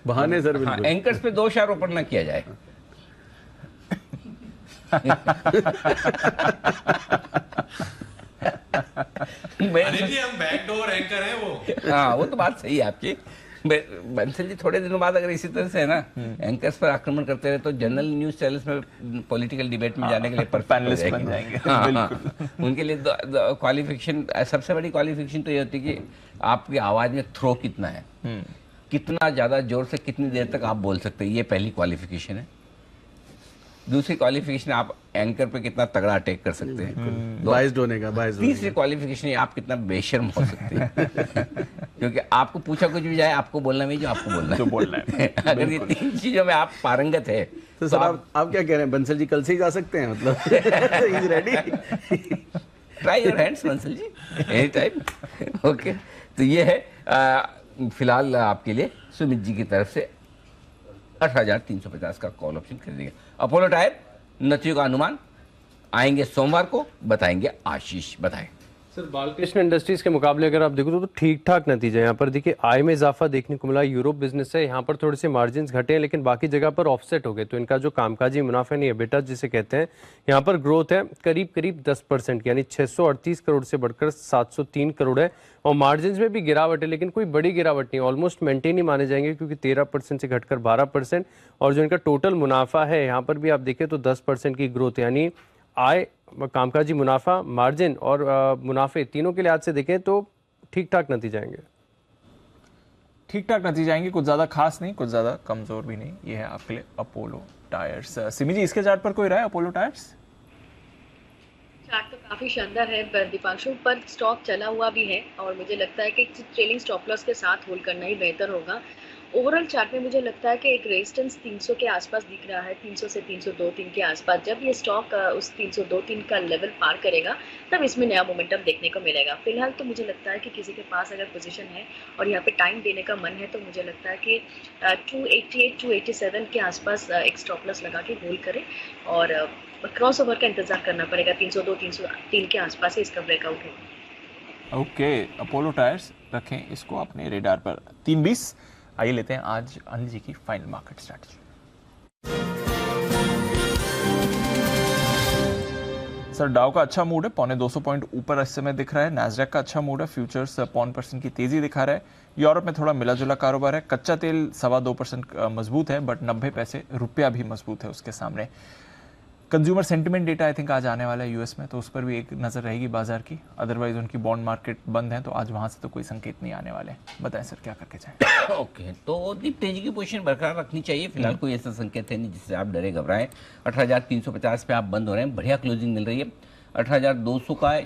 बहाने सर, बिल्कुल। एंकर्स पे दोष आरोप न किया जाए। अनिल जी, हम बैकडोर एंकर हैं वो। हाँ, वो तो बात सही है आपकी। बंसल जी थोड़े दिनों बाद अगर इसी तरह से है ना एंकर्स पर आक्रमण करते रहे तो जनरल न्यूज चैनल्स में पॉलिटिकल डिबेट में जाने के लिए पैनलिस्ट बन जाएंगे। हाँ, उनके लिए क्वालिफिकेशन, सबसे बड़ी क्वालिफिकेशन तो ये होती है कि आपकी आवाज में थ्रो कितना है, कितना ज्यादा जोर से कितनी देर तक आप बोल सकते हैं, ये पहली क्वालिफिकेशन है। दूसरी क्वालिफिकेशन आप एंकर पे कितना तगड़ा अटैक कर सकते हैं, बाइस्ड होने का। तीसरी क्वालिफिकेशन है आप कितना बेशर्म हो सकते हैं। क्योंकि आपको पूछा कुछ भी जाए, आपको बोलना भी जो आपको बोलना है। अगर ये तीन चीजों में आप पारंगत है तो सर आप क्या कह रहे हैं? बंसल जी कल से ही जा सकते हैं, मतलब is ready. Try your hands Bansal ji, any time. Okay, तो ये है फिलहाल आपके लिए सुमित जी की तरफ से 18,350 का कॉल ऑप्शन खरीदेंगे। अपोलो टायर नतीजों का अनुमान आएंगे सोमवार को, बताएंगे आशीष। बताएं सर। बालकृष्ण इंडस्ट्रीज के मुकाबले अगर आप देखो तो ठीक ठाक नतीजे यहाँ पर। देखिए आय में इजाफा देखने को मिला। यूरोप बिजनेस है, यहाँ पर थोड़े से मार्जिन घटे हैं, लेकिन बाकी जगह पर ऑफसेट हो गए। तो इनका जो कामकाजी मुनाफा नहीं, एबिटा जिसे कहते हैं, यहाँ पर ग्रोथ है करीब 10%, यानी 638 करोड़ से बढ़कर 703 करोड़ है। और मार्जिन में भी गिरावट है, लेकिन कोई बड़ी गिरावट नहीं, ऑलमोस्ट मेंटेन ही माने जाएंगे, क्योंकि 13% से घटकर 12%। और जो इनका टोटल मुनाफा है, यहाँ पर भी आप देखें तो 10% की ग्रोथ, यानी आय, कामकाजी मुनाफा, मार्जिन और मुनाफे तीनों के लिहाज से देखें तो ठीक ठाक नतीजे आएंगे। ठीक ठाक नतीजे आएंगे, कुछ ज्यादा खास नहीं, कुछ ज्यादा कमजोर भी नहीं। ये है आपके लिए अपोलो टायर्स। सिमी जी, इसके चार्ट पर कोई राय? अपोलो टायर्स चार्ट तो काफी शानदार है दीपांशु, पर स्टॉक चला हुआ भी है और मुझे लगता है कि ट्रेलिंग स्टॉप लॉस के साथ होल्ड करना ही बेहतर होगा। ओवरऑल चार्ट में मुझे लगता है कि एक रेजिस्टेंस 300 के आसपास दिख रहा है, 300 से 302-3 के आसपास। जब ये स्टॉक उस 302-3 का लेवल पार करेगा तब इसमें नया मोमेंटम देखने को मिलेगा। फिलहाल तो मुझे लगता है कि किसी के पास अगर पोजीशन है और यहाँ पे टाइम देने का मन है तो मुझे लगता है कि 288-287 के आसपास एक स्टॉप लॉस लगा के होल्ड करें और क्रॉस ओवर का इंतजार करना पड़ेगा। 302-303 के आसपास ही इसका ब्रेकआउट होगा। ओके, अपोलो टायर्स रखें इसको अपने रेडार पर। 3:20 आइए लेते हैं आज अनिल जी की फाइनल मार्केट स्ट्रैटेजी। सर, डाउ का अच्छा मूड है, 250 पॉइंट ऊपर इस समय दिख रहा है। नैस्डैक का अच्छा मूड है, फ्यूचर्स 0.1% की तेजी दिखा रहा है। यूरोप में थोड़ा मिला जुला कारोबार है। कच्चा तेल 2.25% मजबूत है, बट 90 पैसे रुपया भी मजबूत है उसके सामने। Consumer sentiment data I think आज आने वाला है यूएस में, तो उस पर भी एक नज़र रहेगी बाजार की। अदरवाइज उनकी बॉन्ड मार्केट बंद है, तो आज वहाँ से तो कोई संकेत नहीं आने वाले। बताएं सर क्या करके जाएं? ओके, तो दीप तेजी की पोजीशन बरकरार रखनी चाहिए। फिलहाल कोई ऐसा संकेत है नहीं जिससे आप डरे घबराएं। 18,350 पे आप बंद हो रहे हैं, बढ़िया क्लोजिंग मिल रही है। 18,200 का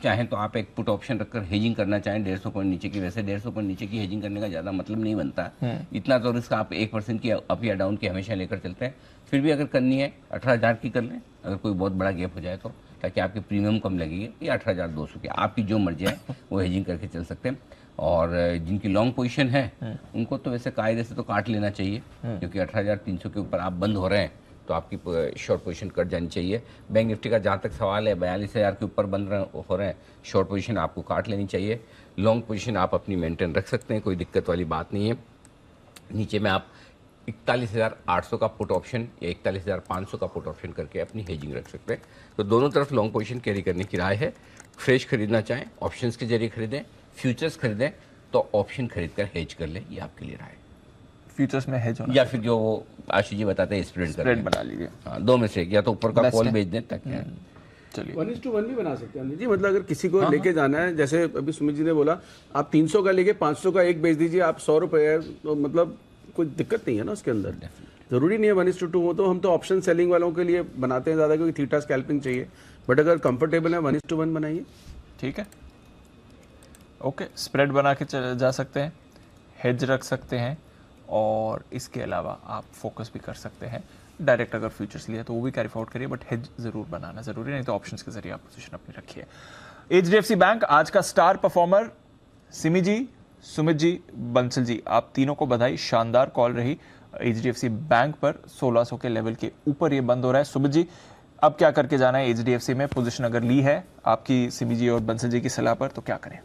चाहें तो आप एक पुट ऑप्शन रखकर हेजिंग करना चाहें 150 पॉइंट नीचे की। वैसे 150 पॉइंट नीचे की हेजिंग करने का ज़्यादा मतलब नहीं बनता, इतना तो रिस्क आप 1% की अप या डाउन की हमेशा लेकर चलते हैं। फिर भी अगर करनी है 18,000 की कर लें, अगर कोई बहुत बड़ा गैप हो जाए तो, ताकि आपकी प्रीमियम कम लगेगी। या 18,200 की, आपकी जो मर्जी है वो हेजिंग करके चल सकते हैं। और जिनकी लॉन्ग पोजीशन है उनको तो वैसे कायदे से तो काट लेना चाहिए, क्योंकि 18,300 के ऊपर आप बंद हो रहे हैं तो आपकी शॉर्ट पोजीशन कट जानी चाहिए। बैंक निफ्टी का जहाँ तक सवाल है 42,000 के ऊपर बंद हो रहे हैं, शॉर्ट पोजीशन आपको काट लेनी चाहिए। लॉन्ग पोजीशन आप अपनी मेंटेन रख सकते हैं, कोई दिक्कत वाली बात नहीं है। नीचे में आप 41,800 का पुट ऑप्शन या 41,500 का पुट ऑप्शन करके अपनी हेजिंग रख सकते हैं। तो दोनों तरफ लॉन्ग पोजीशन कैरी करने की राय है। फ्रेश खरीदना चाहें ऑप्शंस के जरिए खरीदें, फ्यूचर्स खरीदें तो ऑप्शन खरीद कर हेज कर लें, ये आपके लिए राय है। फ्यूचर्स में हेज होना, या फिर जो आशीष जी बताते हैं स्प्रेड बना लीजिए। हाँ, दो में से एक, या तो ऊपर का कॉल भेज दें ताकि चलिए 1:1 भी बना सकते हैं जी। मतलब अगर किसी को लेके जाना है, जैसे अभी सुमित जी ने बोला, आप 300 का लेके 500 का एक बेच दीजिए, आप 100 रुपये है, तो मतलब कोई दिक्कत नहीं है ना उसके अंदर। जरूरी नहीं है 1:2 हो, तो हम तो ऑप्शन सेलिंग वालों के लिए बनाते हैं ज़्यादा, क्योंकि थीटा स्कैल्पिंग चाहिए। बट अगर कंफर्टेबल है 1:1 बनाइए, ठीक है। ओके, स्प्रेड बना के जा सकते हैं, हेज रख सकते हैं, और इसके अलावा आप फोकस भी कर सकते हैं। डायरेक्ट अगर फ्यूचर्स लिया तो वो भी कैरी फॉरवर्ड करिए, बट हेज जरूर बनाना जरूरी, नहीं तो ऑप्शंस के जरिए आप पोजीशन अपनी रखिए। HDFC बैंक आज का स्टार परफॉर्मर। सिमी जी, सुमित जी, बंसल जी, आप तीनों को बधाई, शानदार कॉल रही। HDFC बैंक पर 1600 के लेवल के ऊपर ये बंद हो रहा है। सुमित जी, अब क्या करके जाना है HDFC में? पोजीशन अगर ली है आपकी सिमी जी और बंसल जी की सलाह पर, तो क्या करें?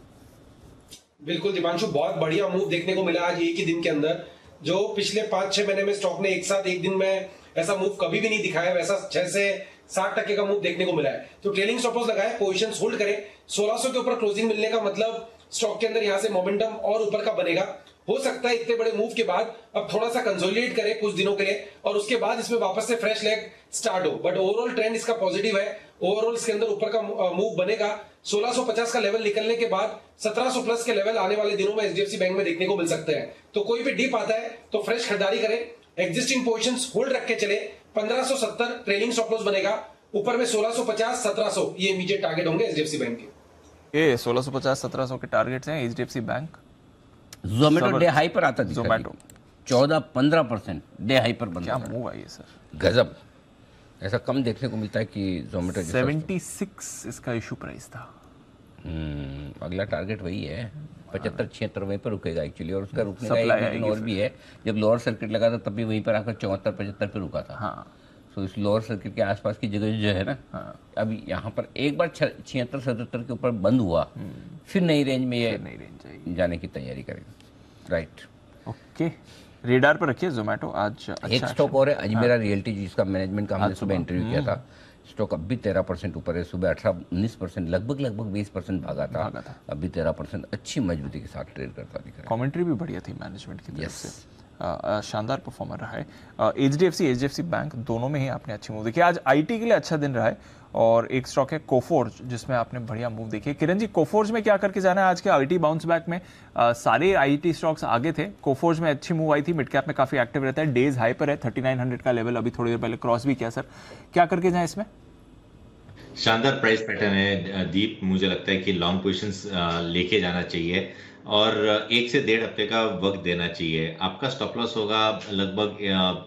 बिल्कुल दीपांशु, बहुत बढ़िया मूव देखने को मिला आज एक ही दिन के अंदर। जो पिछले 5-6 महीने में स्टॉक ने एक साथ एक दिन में ऐसा मूव कभी भी नहीं दिखाया, वैसा 6 से 60% का मूव देखने को मिला है। तो ट्रेलिंग स्टॉप लॉस लगाए, पोजीशन होल्ड करें। 1600 के ऊपर क्लोजिंग मिलने का मतलब स्टॉक के अंदर यहां से मोमेंटम और ऊपर का बनेगा। हो सकता है इतने बड़े मूव के बाद अब थोड़ा सा कंसोलिडेट करे कुछ दिनों के लिए, और उसके बाद इसमें वापस से फ्रेश लेग स्टार्ट हो। बट ओवरऑल ट्रेंड इसका पॉजिटिव है। ओवरऑल इसके अंदर ऊपर का मूव बनेगा। 1650 का लेवल निकलने के बाद 1700 प्लस के लेवल आने वाले दिनों में HDFC बैंक में देखने को मिल सकते हैं। तो कोई भी डिप आता है तो फ्रेश खरीदारी करें, एग्जिस्टिंग पोजीशंस होल्ड रख के चले। 1570 ट्रेलिंग स्टॉप लॉस बनेगा, ऊपर में 1650 1700 ये इमीडिएट टारगेट होंगे HDFC बैंक के। ये 1650 1700 के टारगेट्स हैं HDFC bank. Zomato day high पर आता है, जोमेटो 14-15% डे हाई पर बंद। क्या मूव आई है सर, गजब। ऐसा कम देखने को मिलता है कि जोमेटो 76 इसका इशू प्राइस था। अगला टारगेट वही है 75-76 वहीं पर रुकेगा एक्चुअली, और उसका रुकने का Supply एक रीजन और भी है। जब लोअर सर्किट लगा था तब भी वहीं पर आकर 74-75 पे रुका था। हाँ, तो इस लोअर सर्किट के आसपास की जगह जो है ना, अभी यहाँ पर एक बार 76-77 के ऊपर बंद हुआ, फिर नई रेंज में ये जाने की तैयारी करेगा। राइट, ओके, रेडार पर रखिए जोमेटो। आज एक स्टॉक और है अजमेरा रियल्टी, जिसका मैनेजमेंट का हमने सुबह इंटरव्यू किया था। स्टॉक अब भी 13% ऊपर है। सुबह 18-19%, लगभग 20% भागा था। अभी 13% अच्छी मजबूती के साथ ट्रेड करता दिख रहा है। कमेंट्री भी बढ़िया थी मैनेजमेंट की तरफ से, शानदार परफॉर्मर रहा है। HDFC बैंक दोनों में ही आपने अच्छी मूव देखी। आज IT के लिए अच्छा दिन रहा है, और एक स्टॉक है कोफोर्ज जिसमें आपने बढ़िया मूव देखी है। किरण जी, कोफोर्ज में क्या करके जाना है आज के IT बाउंस बैक में? सारे IT स्टॉक्स आगे थे, कोफोर्ज में अच्छी मूव आई थी। मिड कैप में काफी एक्टिव रहता है, डेज हाई पर है, 3900 का लेवल अभी थोड़ी देर पहले क्रॉस भी किया। सर क्या करके जाए इसमें? शानदार प्राइस पैटर्न है दीप, मुझे लगता है कि लॉन्ग पोजीशंस लेके जाना चाहिए और 1 से 1.5 हफ्ते का वक्त देना चाहिए। आपका स्टॉप लॉस होगा लगभग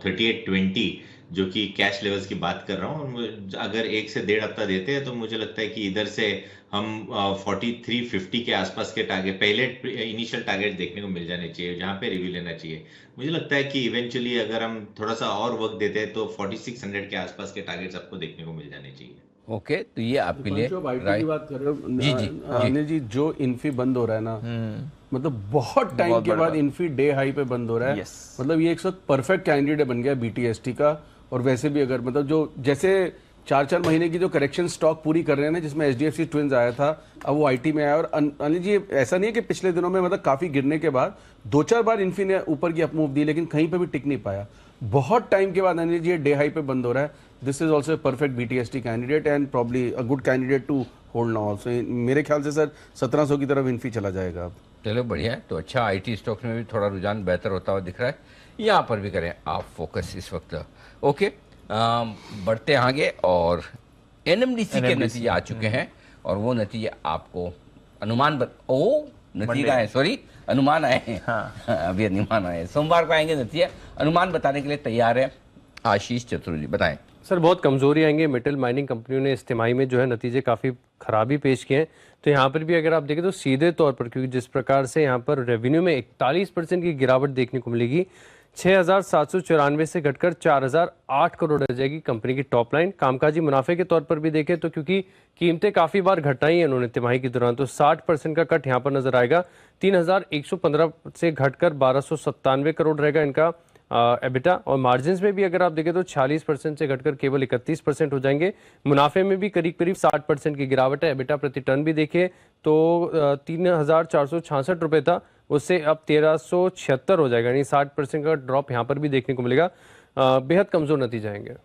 3820, जो कि कैश लेवल्स की बात कर रहा हूँ। अगर 1 से 1.5 हफ्ता देते हैं तो मुझे लगता है कि इधर से हम 4350 के आसपास के टारगेट, पहले इनिशियल टारगेट देखने को मिल जाने चाहिए, जहाँ पे रिव्यू लेना चाहिए। मुझे लगता है कि इवेंचुअली अगर हम थोड़ा सा और वक्त देते हैं तो 4600 के आसपास के टारगेट्स आपको देखने को मिल जाने चाहिए। ओके, तो ये आपके लिए राइट बात कर रहे हो अनिल जी। जो इन्फी बंद हो रहा है ना, मतलब बहुत टाइम के बाद इन्फी डे हाई पे बंद हो रहा है। मतलब ये एक परफेक्ट कैंडिडेट बन गया BTST का। और वैसे भी अगर मतलब जो जैसे 4 महीने की जो करेक्शन स्टॉक पूरी कर रहे हैं ना, जिसमें HDFC ट्विंस आया था, अब वो IT में आया। और अनिल जी ऐसा नहीं है कि पिछले दिनों में मतलब काफ़ी गिरने के बाद 2-4 बार इन्फी ने ऊपर की अपमूव दी, लेकिन कहीं पे भी टिक नहीं पाया। बहुत टाइम के बाद अनिल जी डे हाई पे बंद हो रहा है। This is also perfect BTST candidate and probably a good candidate to hold now also. मेरे ख्याल से सर 1700 की तरफ इन्फी चला जाएगा अब। चलो बढ़िया है। तो अच्छा, IT स्टॉक्स में भी थोड़ा रुझान बेहतर होता हुआ दिख रहा है। यहाँ पर भी करें आप फोकस इस वक्त। ओके, बढ़ते आगे और NMDC के नतीजे आ चुके हैं और वो नतीजे आपको अनुमान नतीजे आए, सॉरी अनुमान आए हैं। हाँ। अभी अनुमान आए, सोमवार को आएंगे नतीजे। अनुमान बताने के लिए तैयार है आशीष चतुर्वेदी, बताएं। सर बहुत कमजोरी आएंगे। मेटल माइनिंग कंपनियों ने इस तिमाही में जो है नतीजे काफ़ी खराबी पेश किए हैं। तो यहाँ पर भी अगर आप देखें तो सीधे तौर पर, क्योंकि जिस प्रकार से यहाँ पर रेवेन्यू में 41% की गिरावट देखने को मिलेगी, 6,794 से घटकर 4,008 करोड़ रह जाएगी कंपनी की टॉप लाइन। कामकाजी मुनाफे के तौर पर भी देखें तो क्योंकि कीमतें काफ़ी बार घटाई हैं उन्होंने तिमाही के दौरान, तो 60% का कट यहाँ पर नजर आएगा। 3,115 से घटकर 1,297 करोड़ रहेगा इनका एबिटा। और मार्जिन्स में भी अगर आप देखें तो 46% से घटकर केवल 31% हो जाएंगे। मुनाफे में भी करीब करीब 60% की गिरावट है। एबिटा प्रति टन भी देखें तो 3,466 रुपये था, उससे अब 1,376 हो जाएगा, यानी 60% का ड्रॉप यहाँ पर भी देखने को मिलेगा। बेहद कमजोर नतीजे आएंगे,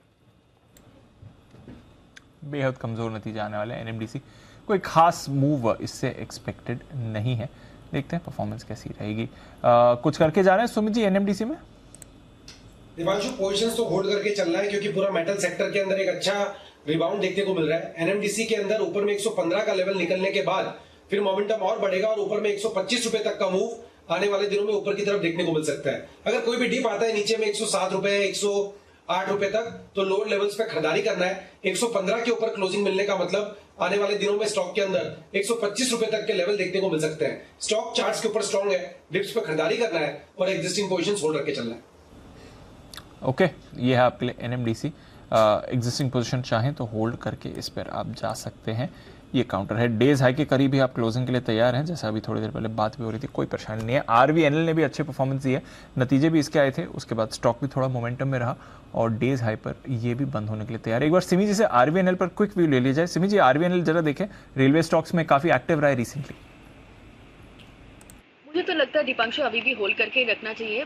बेहद कमजोर नतीजे आने वाले हैं। NMDC कोई खास मूव इससे एक्सपेक्टेड नहीं है, देखते हैं परफॉर्मेंस कैसी रहेगी। कुछ करके जा रहे हैं सुमित जी NMDC में? दिवांशु, पोजीशंस तो होल्ड करके चलना है क्योंकि पूरा मेटल सेक्टर के अंदर एक अच्छा रिबाउंड देखने को मिल रहा है। NMDC के अंदर ऊपर में 115 का लेवल निकलने के बाद फिर मोमेंटम और बढ़ेगा और ऊपर में 125 रुपए तक का मूव आने वाले दिनों में ऊपर की तरफ देखने को मिल सकता है। अगर कोई भी डिप आता है नीचे में 107 रुपए 108 रुपए तक, तो लोअर लेवल्स पे खरीदारी करना है। 115 के ऊपर क्लोजिंग मिलने का मतलब आने वाले दिनों में स्टॉक के अंदर 125 रुपए तक के लेवल देखने को मिल सकते हैं। स्टॉक चार्ट्स के ऊपर स्ट्रॉन्ग है, डिप्स पे खरीदारी करना है और एग्जिस्टिंग पोजीशंस होल्ड करके चलना है। ओके, ये है आपके लिए NMDC। एग्जिस्टिंग पोजीशन चाहें तो होल्ड करके इस पर आप जा सकते हैं। ये काउंटर है, डेज हाई के करीब ही आप क्लोजिंग के लिए तैयार हैं, जैसा अभी थोड़ी देर पहले बात भी हो रही थी, कोई परेशानी नहीं है। RVNL ने भी अच्छे परफॉर्मेंस दी है, नतीजे भी इसके आए थे, उसके बाद स्टॉक भी थोड़ा मोमेंटम में रहा और डेज हाई पर ये भी बंद होने के लिए तैयार है। एक बार सिमी जी से RVNL पर क्विक व्यू ले लिया जाए। सिमी जी, RVNL जरा देखें, रेलवे स्टॉक्स में काफी एक्टिव रहा है रिसेंटली। मुझे तो लगता है दीपांशु अभी भी होल्ड करके रखना चाहिए।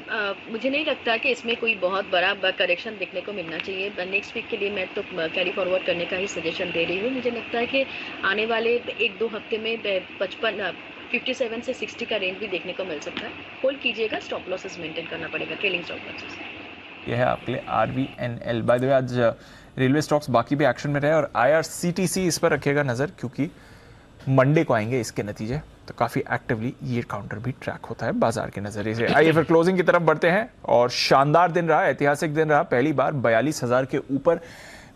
मुझे नहीं लगता कि इसमें कोई बहुत बड़ा करेक्शन देखने को मिलना चाहिए। नेक्स्ट वीक के लिए मैं तो कैरी फॉरवर्ड करने का ही सजेशन दे रही हूँ। मुझे लगता है कि आने वाले 1-2 हफ्ते में 57 से 60 का रेंज भी देखने को मिल सकता है। होल्ड कीजिएगा, स्टॉप लॉसेस मेंटेन करना पड़ेगा, ट्रेलिंग स्टॉप लॉसेस। यह है आपके लिए RVNL। बाय द वे, आज रेलवे स्टॉक्स बाकी भी एक्शन में रहे और IRCTC इस पर रखिएगा नजर, क्योंकि मंडे को आएंगे इसके नतीजे, तो काफी एक्टिवली ये काउंटर भी ट्रैक होता है बाजार के नजरिए से। आइए फिर क्लोजिंग की तरफ बढ़ते हैं और शानदार दिन रहा, ऐतिहासिक दिन रहा। पहली बार 42,000 के ऊपर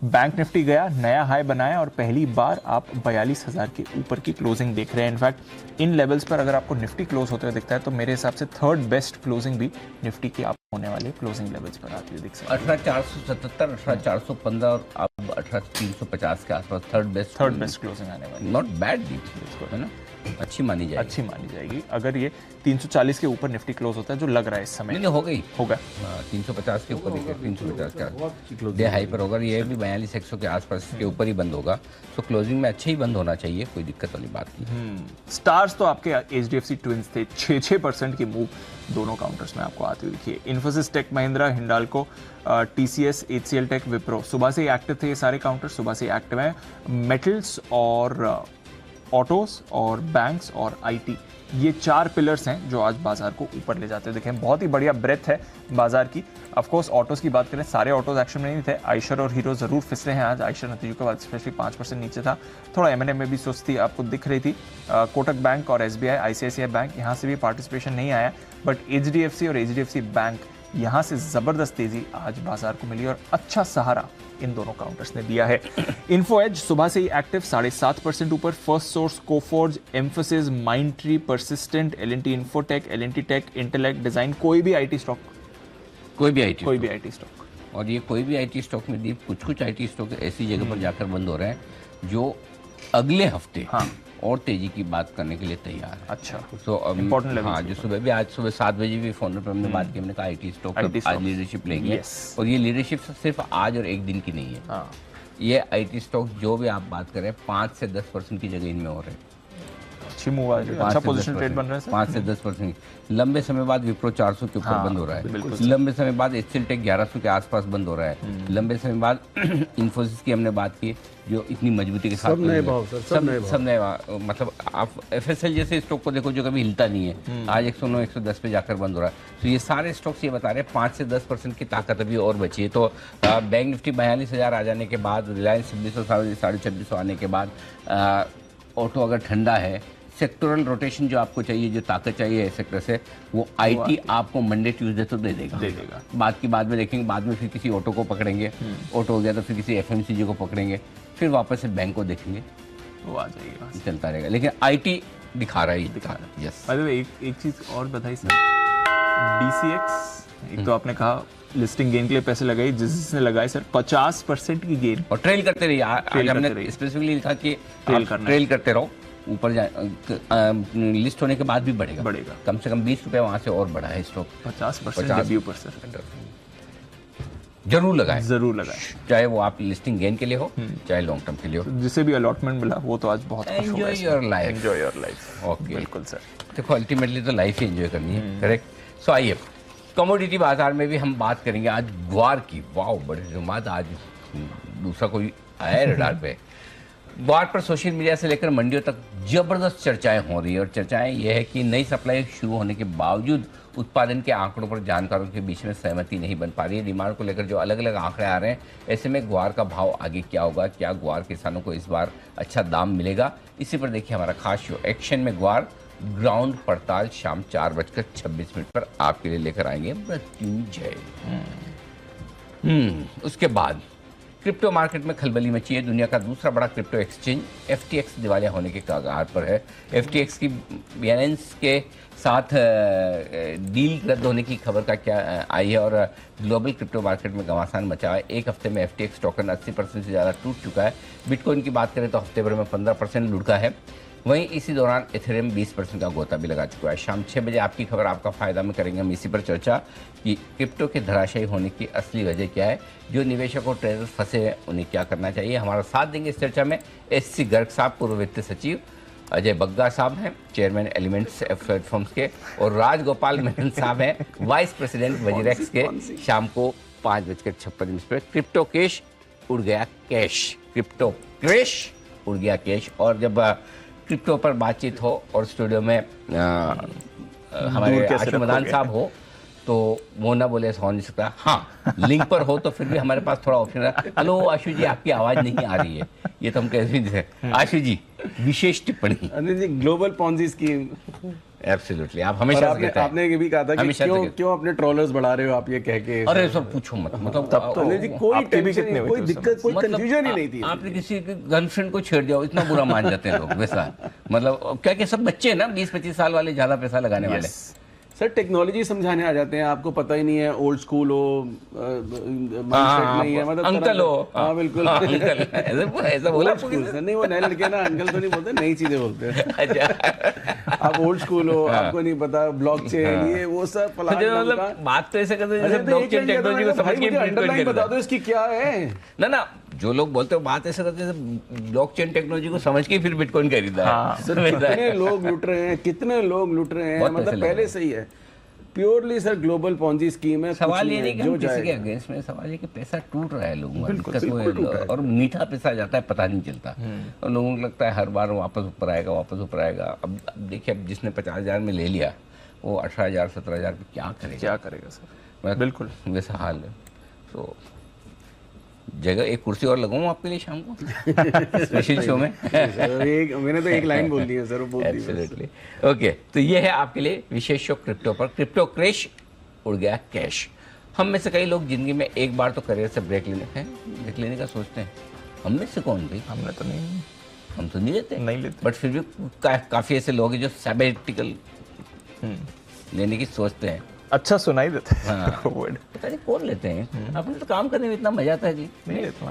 बैंक निफ्टी गया, नया हाई बनाया और पहली बार आप 42,000 के ऊपर की क्लोजिंग देख रहे हैं। इनफैक्ट इन लेवल्स पर अगर आपको निफ्टी क्लोज होते हुए दिखता है तो मेरे हिसाब से थर्ड बेस्ट क्लोजिंग भी निफ्टी की आप होने वाले क्लोजिंग लेवल्स पर आती हुई दिख सकती है। 18,477, 18,415 और अब 18,350 के आसपास थर्ड बेस्ट क्लोजिंग आने वाली। नॉट बैड डी, है ना, अच्छी मानी जाएगी अगर ये 340 के ऊपर निफ्टी क्लोज होता है, जो लग रहा है इस समय। नहीं, होगा 350 के ऊपर, 350 के डे हाई पर होगा। ये भी 42,100 के आसपास के ऊपर ही बंद होगा, तो क्लोजिंग में अच्छा ही बंद होना चाहिए, कोई दिक्कत वाली बात नहीं। स्टार्स तो आपके HDFC ट्विंस थे, 6% की मूव दोनों काउंटर्स में आपको आती हुई दिखी। इन्फोसिस, टेक महिंद्रा, हिंडाल्को, TCS, HCL टेक, विप्रो सुबह से ही एक्टिव थे। ये सारे काउंटर सुबह से एक्टिव हैं। मेटल्स और ऑटोज और बैंक्स और IT, ये 4 पिलर्स हैं जो आज बाजार को ऊपर ले जाते हैं। देखें, बहुत ही बढ़िया ब्रेथ है बाजार की। ऑफ कोर्स ऑटोज की बात करें, सारे ऑटोज एक्शन में नहीं थे। आइशर और हीरो जरूर फिसले हैं आज। आइशर नतीजों के बाद स्पेशली 5% नीचे था। थोड़ा M&M में भी सुस्ती आपको दिख रही थी। कोटक बैंक और SBI, ICICI बैंक, यहाँ से भी पार्टिसिपेशन नहीं आया, बट HDFC और HDFC बैंक, यहाँ से जबरदस्त तेजी आज बाजार को मिली और अच्छा सहारा इन दोनों काउंटर्स ने दिया है। इन्फो एज सुबह से ही एक्टिव, 7.5% ऊपर। Firstsource, Coforge, Mphasis, Mindtree, Persistent, L&T Infotech, L&T Tech, Intellect, Design, कोई भी IT स्टॉक, कोई भी IT स्टॉक। और ये कोई भी IT स्टॉक में दी, कुछ IT स्टॉक ऐसी जगह पर जाकर बंद हो रहे हैं जो अगले हफ्ते और तेजी की बात करने के लिए तैयार है। अच्छा, तो इम्पोर्टेंट लेवल। हाँ, जो सुबह भी, आज सुबह 7 बजे भी फोन पर हमने बात की, हमने कहा IT स्टॉक आज लीडरशिप लेंगे। और ये लीडरशिप सिर्फ आज और एक दिन की नहीं है। ये IT स्टॉक जो भी आप बात करें 5 से 10% की जगह इनमें हो रहे हैं। अच्छी मूव आ रही है, अच्छा पोजीशन ट्रेड बन रहा है। 5 से 10%। लंबे समय बाद विप्रो 400 के ऊपर बंद हो रहा है। लंबे समय बाद एचसीएल टेक 1100 के आसपास बंद हो रहा है। लंबे समय बाद इन्फोसिस की हमने बात की जो इतनी मजबूती के साथ सब नए भाव सर, सब नए मतलब आप FSL जैसे स्टॉक को देखो जो कभी हिलता नहीं है, आज 109 110 पे जाकर बंद हो रहा है। तो ये सारे स्टॉक्स ये बता रहे हैं 5 से 10% की ताकत अभी और बची है। तो बैंक निफ्टी 42,000 आ जाने के बाद, रिलायंस 2600 2650 आने के बाद, ऑटो अगर ठंडा है, सेक्टोरल रोटेशन जो आपको चाहिए, जो ताकत चाहिए सेक्टर से, वो IT आपको मंडे ट्यूसडे तो दे देगा। बाद की बाद में देखेंगे, बाद में फिर किसी ऑटो को पकड़ेंगे, ऑटो हो गया तो फिर किसी FMCG को पकड़ेंगे, फिर वापस से बैंक को देखेंगे, वो आ जाएगी, चलता रहेगा। लेकिन IT दिखा रहा है। यस। एक चीज और बताइए सर, DCX एक तो आपने कहा लिस्टिंग गेन के लिए पैसे लगाई, जिसने लगाए सर 50% की गेन, और ट्रेल करते रहिए। आज हमने स्पेसिफिकली लिखा कि ट्रेल करते रहो, ऊपर लिस्ट होने के बाद भी बढ़ेगा। कम से कम 20 रुपए वहां से और बढ़ा है स्टॉक। 50% जरूर लगाएं, चाहे वो आप लिस्टिंग गेन के लिए हो, चाहे लॉन्ग टर्म के लिए हो। जिसे भी अलॉटमेंट मिला वो तो आज बहुत एंजॉय योर लाइफ। ओके, बिल्कुल सर। देखो अल्टीमेटली तो लाइफ ही एंजॉय करनी है, करेक्ट। सो आइए कमोडिटी बाजार में भी हम बात करेंगे आज ग्वार की। वाओ, बड़ी जुमात, आज दूसरा कोई आया है रडार पे। ग्वार पर सोशल मीडिया से लेकर मंडियों तक जबरदस्त चर्चाएं हो रही है, और चर्चाएं ये है कि नई सप्लाई शुरू होने के बावजूद उत्पादन के आंकड़ों पर जानकारों के बीच में सहमति नहीं बन पा रही है। डिमांड को लेकर जो अलग अलग आंकड़े आ रहे हैं, ऐसे में ग्वार का भाव आगे क्या होगा, क्या ग्वार किसानों को इस बार अच्छा दाम मिलेगा, इसी पर देखिए हमारा खास शो एक्शन में ग्वार ग्राउंड पड़ताल शाम 4:26 पर आपके लिए लेकर आएंगे मृत्युंजय। उसके बाद क्रिप्टो मार्केट में खलबली मची है। दुनिया का दूसरा बड़ा क्रिप्टो एक्सचेंज FTX दिवालिया होने के कगार पर है। FTX की बाइनेंस के साथ डील रद्द होने की खबर का क्या आई है, और ग्लोबल क्रिप्टो मार्केट में घमासान मचा है। एक हफ्ते में FTX टोकन 80% से ज़्यादा टूट चुका है। बिटकॉइन की बात करें तो हफ्ते भर में 15% लुढ़का है। वहीं इसी दौरान इथेरियम 20% का गोता भी लगा चुका है। शाम 6 बजे आपकी खबर आपका फायदा में करेंगे हम इसी पर चर्चा कि क्रिप्टो के धराशायी होने की असली वजह क्या है, जो निवेशक और ट्रेडर फंसे हैं उन्हें क्या करना चाहिए। हमारा साथ देंगे इस चर्चा में SC गर्ग साहब, पूर्व वित्त सचिव, अजय बग्गा साहब हैं चेयरमैन एलिमेंट्स प्लेटफॉर्म्स के, और राजगोपाल मेनन साहब हैं वाइस प्रेसिडेंट वजीरेक्स के। शाम को 5:56 पर क्रिप्टो कैश उड़ गया कैश, क्रिप्टो क्रैश उड़ गया कैश। और जब क्रिप्टो पर बातचीत हो और स्टूडियो में हमारे आशुमदान साहब हो तो वो ना बोले ऐसा हो नहीं सकता। हाँ, लिंक पर हो तो फिर भी हमारे पास थोड़ा ऑप्शन है। हेलो आशु जी, आपकी आवाज नहीं आ रही है, ये तो हम कैसे नहीं थे। आशु जी, विशेष टिप्पणी। Anil ji, global Ponzi scheme. Absolutely, आप हमेशा आपने ये भी कहा था कि क्यों अपने ट्रॉलर्स बढ़ा रहे हो आप, ये कह के। अरे सर पूछो मत, मतलब तब तो अनिल जी कोई टेंशन, कोई दिक्कत, कोई कंफ्यूजन ही नहीं थी। आपने किसी गर्लफ्रेंड को छेड़ दिया, इतना बुरा मान जाते हैं लोग वैसा। मतलब क्या कि सब बच्चे हैं ना, 20-25 साल वाले ज्यादा पैसा लगाने वाले। सर टेक्नोलॉजी समझाने आ जाते हैं, आपको पता ही नहीं है, ओल्ड स्कूल हो, नहीं है, मतलब अंकल हो। हाँ बिल्कुल, ऐसा बोला सर। नहीं, वो नए लड़के ना अंकल तो नहीं बोलते, नई चीजें बोलते हैं। अच्छा, आप ओल्ड स्कूल हो, आपको नहीं पता ब्लॉकचेन, ये वो सब मतलब बात तो ऐसे करते हैं जैसे ब्लॉकचेन टेक्नोलॉजी को समझ के अंडरलाइन बता दो इसकी क्या है। ना जो लोग बोलते हो बात ऐसे करते हैं ब्लॉकचेन टेक्नोलॉजी को समझ के फिर बिटकॉइन खरीदा है। सर कितने लोग लूट रहे हैं, कितने लोग लूट रहे हैं, मतलब पहले से ही है। Purely sir global Ponzi scheme है। सवाल ये नहीं कि हम किसी के अगेंस्ट में, सवाल ये कि पैसा टूट रहा है लोगों का, और मीठा पैसा जाता है पता नहीं चलता, और लोगों को लगता है हर बार वापस ऊपर आएगा। अब देखिए, अब जिसने 50,000 में ले लिया वो 18,000 17,000 पे क्या करेगा सर। बिल्कुल वैसा हाल है। तो जगह एक कुर्सी और लगाऊं आपके लिए शाम को स्पेशल शो में। मैंने तो एक लाइन बोल दी है सर, वो बोल दी। Absolutely okay. तो ये है आपके लिए विशेष शो क्रिप्टो पर। क्रिप्टो क्रैश उड़ गया कैश। हम में से कई लोग जिंदगी में एक बार तो करियर से ब्रेक लेने का सोचते हैं। हम में से कौन भाई? हमने तो नहीं, हम तो नहीं लेते, बट फिर भी काफी ऐसे लोग हैं जो सैबेटिकल लेने की सोचते हैं। अच्छा सुनाई देता है। हाँ, पता नहीं कौन लेते हैं। अपने तो काम करने में इतना मजा आता है जी। नहीं लेता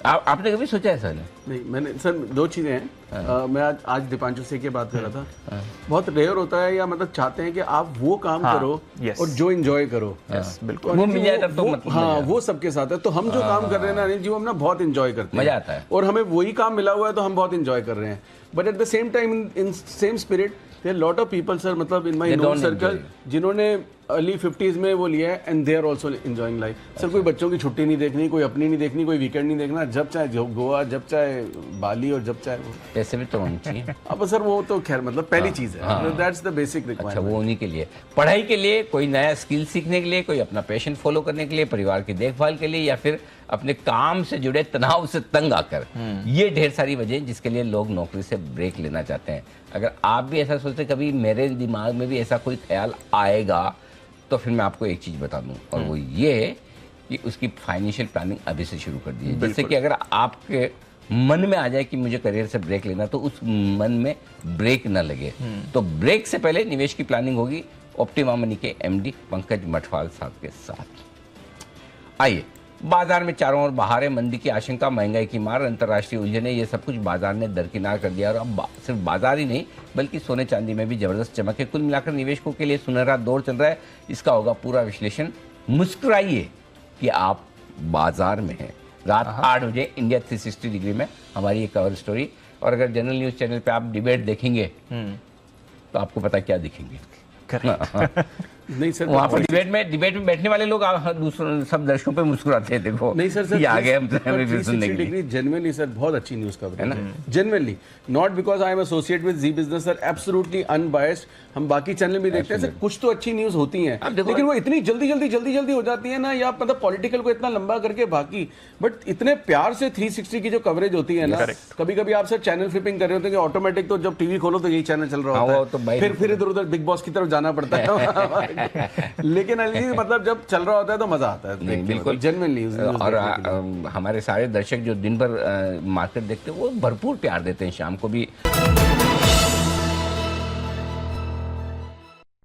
आपने कभी सोचा है सर? नहीं, मैंने सर दो चीजें हैं। मैं आज दीपांशु से की बात कर रहा था। बहुत रेयर होता है, या मतलब चाहते हैं कि आप वो काम करो और जो एंजॉय करो। बिल्कुल, वो मिल जाए तब तो मतलब हाँ, वो सबके साथ है। तो हम जो काम कर रहे हैं ना अनिल जी, वो हम ना बहुत एंजॉय करते हैं, मजा आता है, और हमें वही काम मिला हुआ है तो हम बहुत एंजॉय कर रहे हैं। But at the same time in same spirit there lot of people sir, मतलब इन माय नोन सर्कल, जिन्होंने अर्ली 50s में वो लिया है and they are also enjoying life. Sir कोई बच्चों की छुट्टी नहीं देखनी, कोई अपनी नहीं देखनी, कोई वीकेंड नहीं देखना, जब चाहे गोवा, जब चाहे बाली, और जब चाहे वो। पैसे भी तो होने चाहिए। अब सर वो तो खैर मतलब पहली चीज है, दैट्स द बेसिक रिक्वायरमेंट। अच्छा, वो उन्हीं के लिए, पढ़ाई के लिए, कोई नया स्किल सीखने के लिए, कोई अपना पैशन फॉलो करने के लिए, परिवार की देखभाल के लिए, या फिर अपने काम से जुड़े तनाव से तंग आकर, ये ढेर सारी वजह जिसके लिए लोग नौकरी से ब्रेक लेना चाहते हैं। अगर आप भी ऐसा सोचते, कभी मेरे दिमाग में भी ऐसा कोई ख्याल आएगा, तो फिर मैं आपको एक चीज बता दूं, और वो ये है कि उसकी फाइनेंशियल प्लानिंग अभी से शुरू कर दीजिए, जिससे कि अगर आपके मन में आ जाए कि मुझे करियर से ब्रेक लेना, तो उस मन में ब्रेक ना लगे। तो ब्रेक से पहले निवेश की प्लानिंग होगी ऑप्टिमा मनी के एमडी पंकज मठवाल साहब के साथ। आइए, बाजार में चारों ओर बहार है, मंदी की आशंका, महंगाई की मार, अंतर्राष्ट्रीय उलझने, ये सब कुछ बाजार ने दरकिनार कर दिया। और अब सिर्फ बाजार ही नहीं, बल्कि सोने चांदी में भी जबरदस्त चमक है। कुल मिलाकर निवेशकों के लिए सुनहरा दौर चल रहा है। इसका होगा पूरा विश्लेषण। मुस्कुराइए कि आप बाजार में हैं। रात 8 बजे इंडिया 360 डिग्री में हमारी ये कवर स्टोरी। और अगर जनरल न्यूज चैनल पे आप डिबेट देखेंगे तो आपको पता क्या दिखेंगे। नहीं सर, वहाँ पर डिबेट में बैठने वाले लोग दूसरों सब दर्शकों पे मुस्कुराते हैं। देखो नहीं सर, ये आ गए हम फिर सुनने के लिए। जेन्युइनली सर बहुत अच्छी न्यूज़ कवर है ना, genuinely, not because I am associate with Zee Business sir, absolutely unbiased. हम बाकी चैनल भी देखते हैं सर, कुछ तो अच्छी न्यूज़ होती हैं, लेकिन वो इतनी जल्दी हो जाती है ना, या मतलब पॉलिटिकल को इतना लंबा करके बाकी, बट इतने प्यार से 360 की जो कवरेज होती है ना, कभी कभी आप सर चैनल फ्लिपिंग कर रहे होते हैं, ऑटोमेटिक तो जब टीवी खोलो तो यही चैनल चल रहा होता है, फिर इधर उधर बिग बॉस की तरफ जाना पड़ता है। लेकिन अनिल मतलब जब चल रहा होता है तो मजा आता है। बिल्कुल जेन्युइनली। और हमारे सारे दर्शक जो दिन भर मार्केट देखते हैं, वो भरपूर प्यार देते हैं शाम को भी।